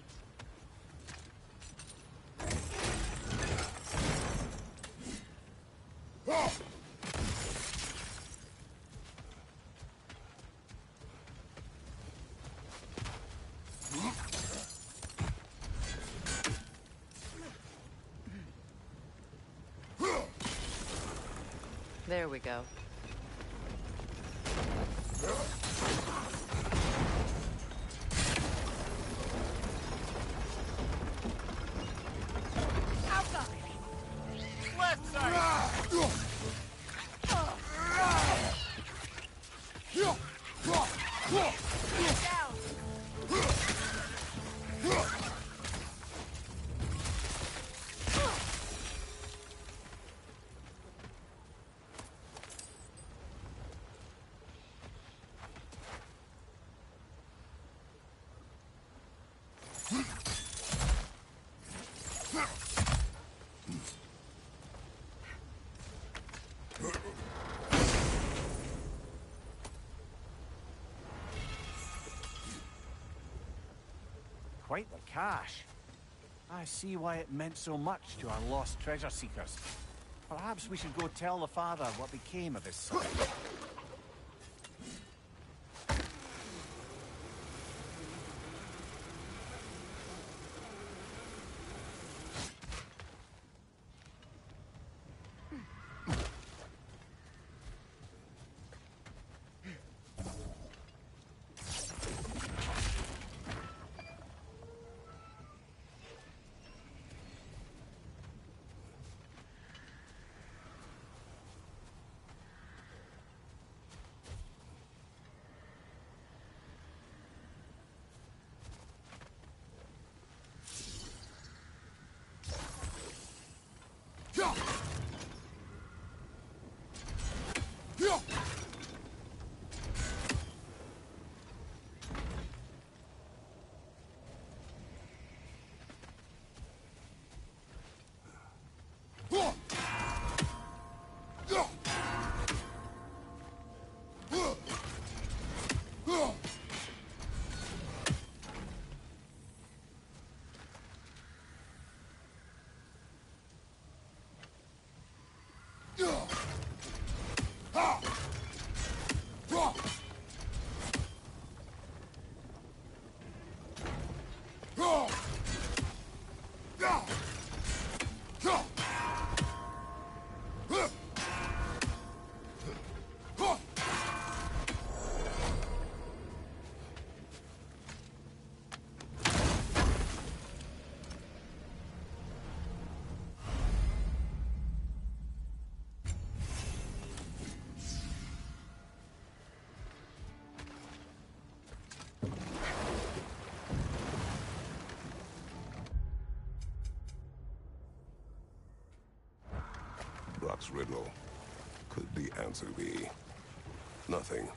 There we go. Left side! Quite the cache. I see why it meant so much to our lost treasure seekers. Perhaps we should go tell the father what became of his son. Brock's riddle. Could the answer be nothing?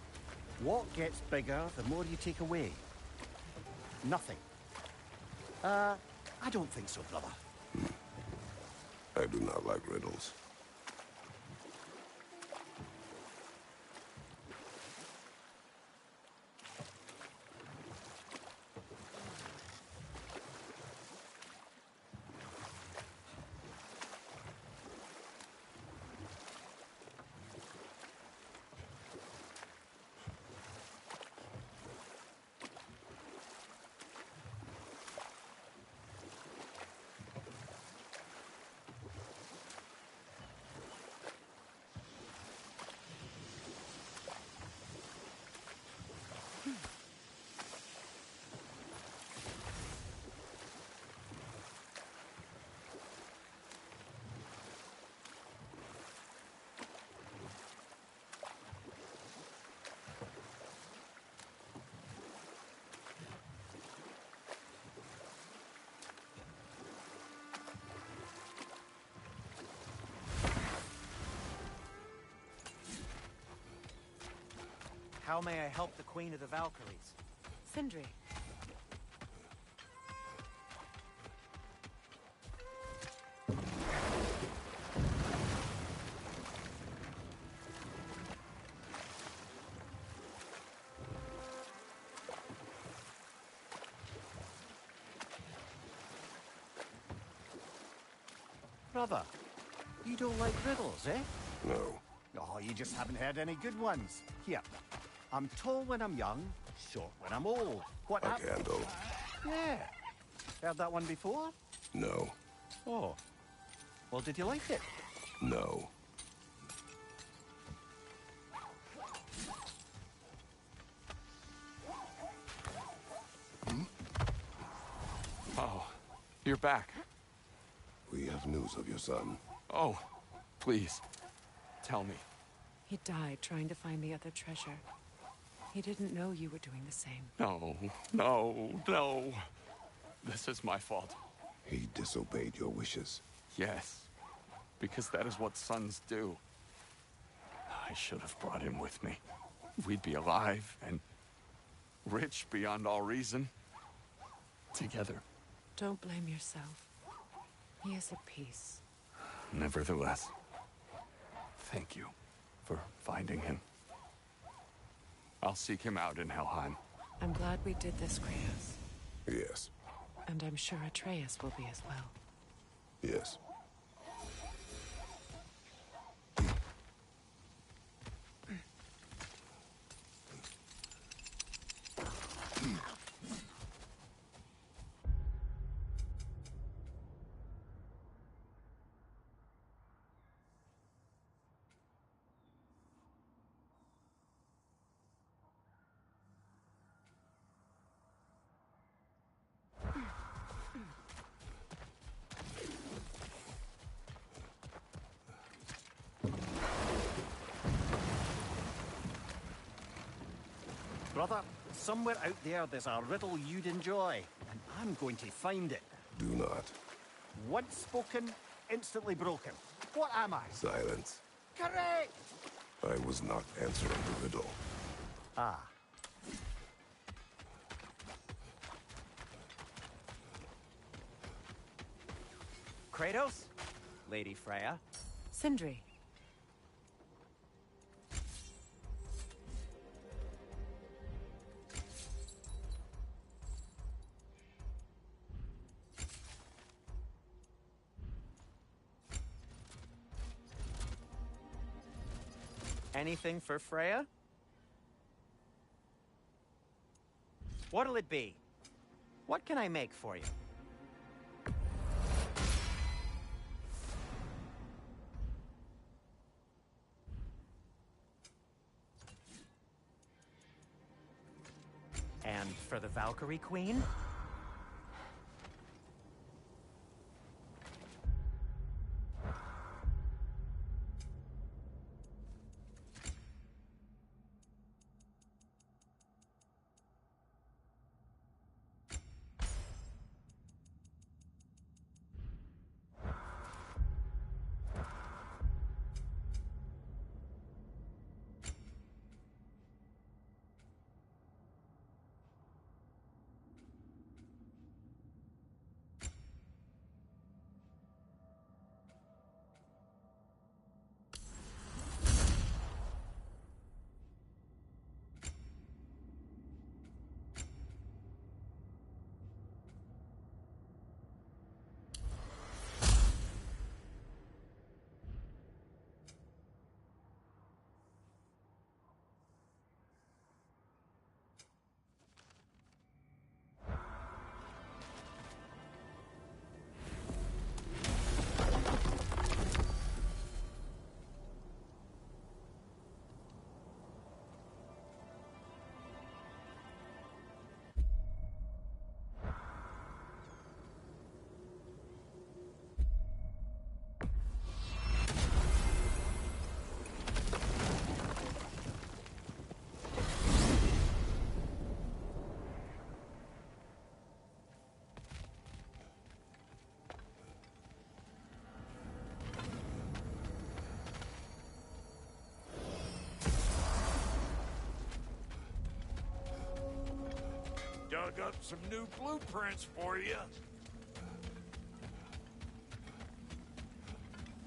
What gets bigger the more you take away? Nothing. I don't think so, brother. I do not like riddles. How may I help the Queen of the Valkyries? Sindri. Brother, you don't like riddles, eh? No. Oh, you just haven't heard any good ones. Here, I'm tall when I'm young, short when I'm old. What A candle. Yeah. Heard that one before? No. Oh. Well, did you like it? No. Oh, you're back. We have news of your son. Oh, please, tell me. He died trying to find the other treasure. He didn't know you were doing the same. No, no, no. This is my fault. He disobeyed your wishes. Yes, because that is what sons do. I should have brought him with me. We'd be alive and rich beyond all reason. Together. Don't blame yourself. He is at peace. Nevertheless, thank you for finding him. I'll seek him out in Helheim. I'm glad we did this, Kratos. Yes. And I'm sure Atreus will be as well. Yes. Brother, somewhere out there's a riddle you'd enjoy, and I'm going to find it. Do not. Once spoken, instantly broken. What am I? Silence. Correct! I was not answering the riddle. Ah. Kratos? Lady Freya? Sindri. Anything for Freya? What'll it be? What can I make for you? And for the Valkyrie Queen? dug up some new blueprints for you.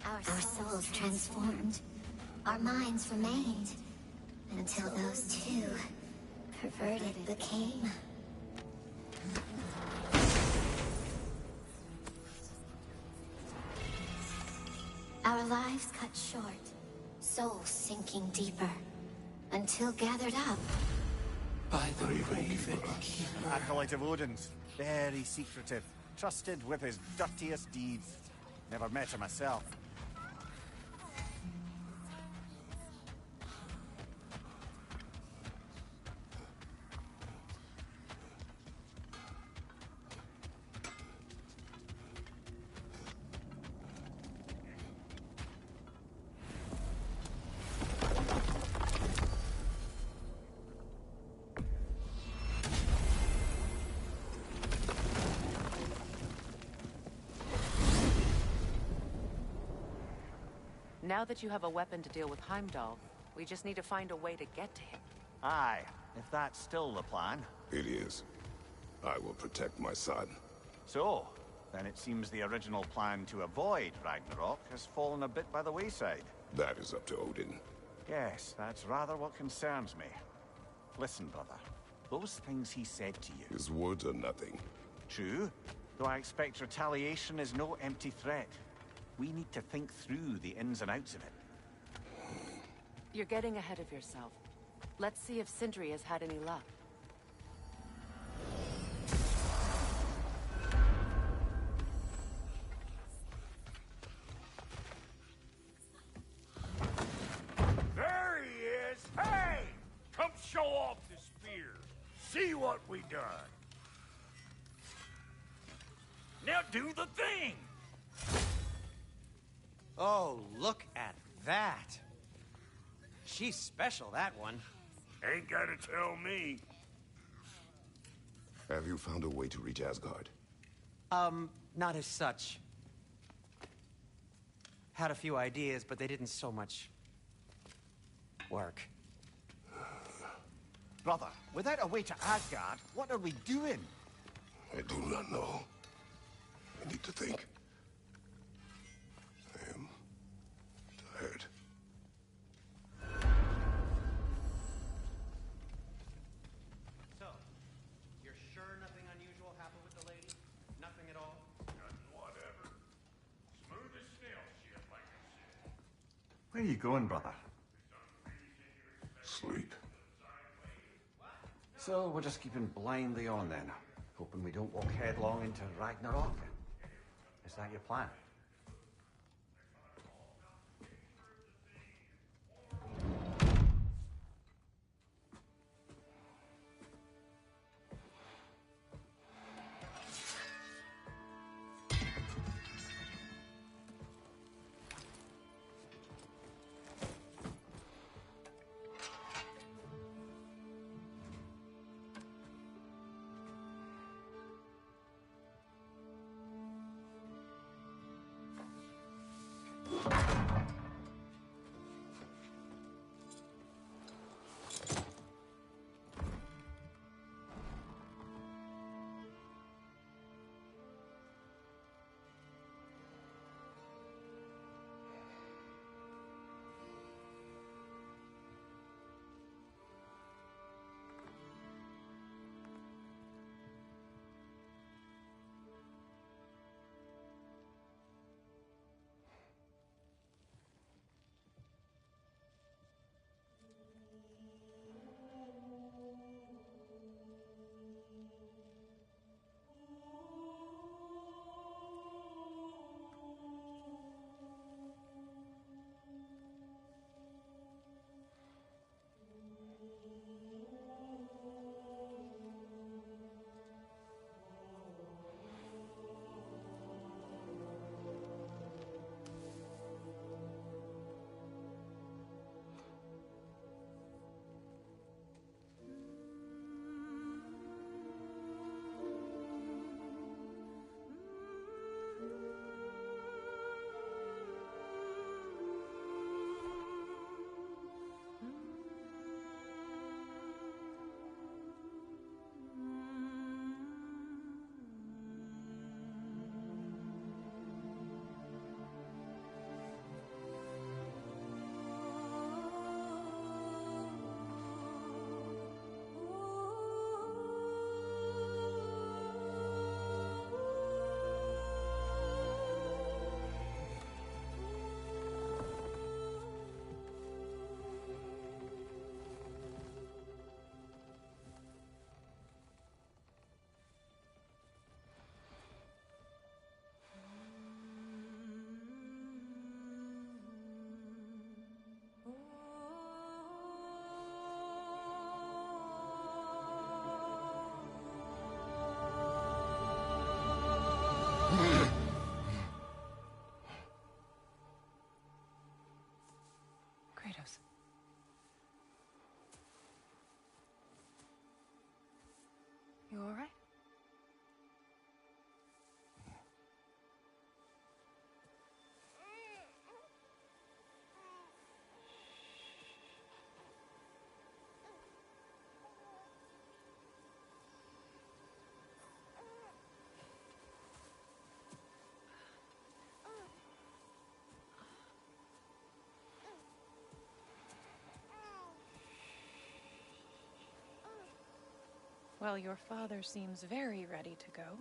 Our souls transformed. Our minds remained. Until those two, perverted, became. Our lives cut short. Souls sinking deeper. Until gathered up. By the Raven Keeper. Acolyte of Odin's. Very secretive. Trusted with his dirtiest deeds. Never met him myself. Now that you have a weapon to deal with Heimdall, we just need to find a way to get to him. Aye, if that's still the plan. It is. I will protect my son. So, then it seems the original plan to avoid Ragnarok has fallen a bit by the wayside. That is up to Odin. Yes, that's rather what concerns me. Listen, brother. Those things he said to you... His words are nothing. True, though I expect retaliation is no empty threat. We need to think through the ins and outs of it. You're getting ahead of yourself. Let's see if Sindri has had any luck. There he is! Hey! Come show off the spear. See what we done. Now do the thing! Oh, look at that. She's special, that one. Ain't gotta tell me. Have you found a way to reach Asgard? Not as such. Had a few ideas, but they didn't so much work. Brother, without a way to Asgard, what are we doing? I do not know. I need to think. I am tired. So, you're sure nothing unusual happened with the lady? Nothing at all? Nothing whatever. Smooth as snail shit, like I said. Where are you going, brother? Sleep. So we're just keeping blindly on then, hoping we don't walk headlong into Ragnarok. Is that your plan? Well, your father seems very ready to go.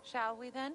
Shall we then?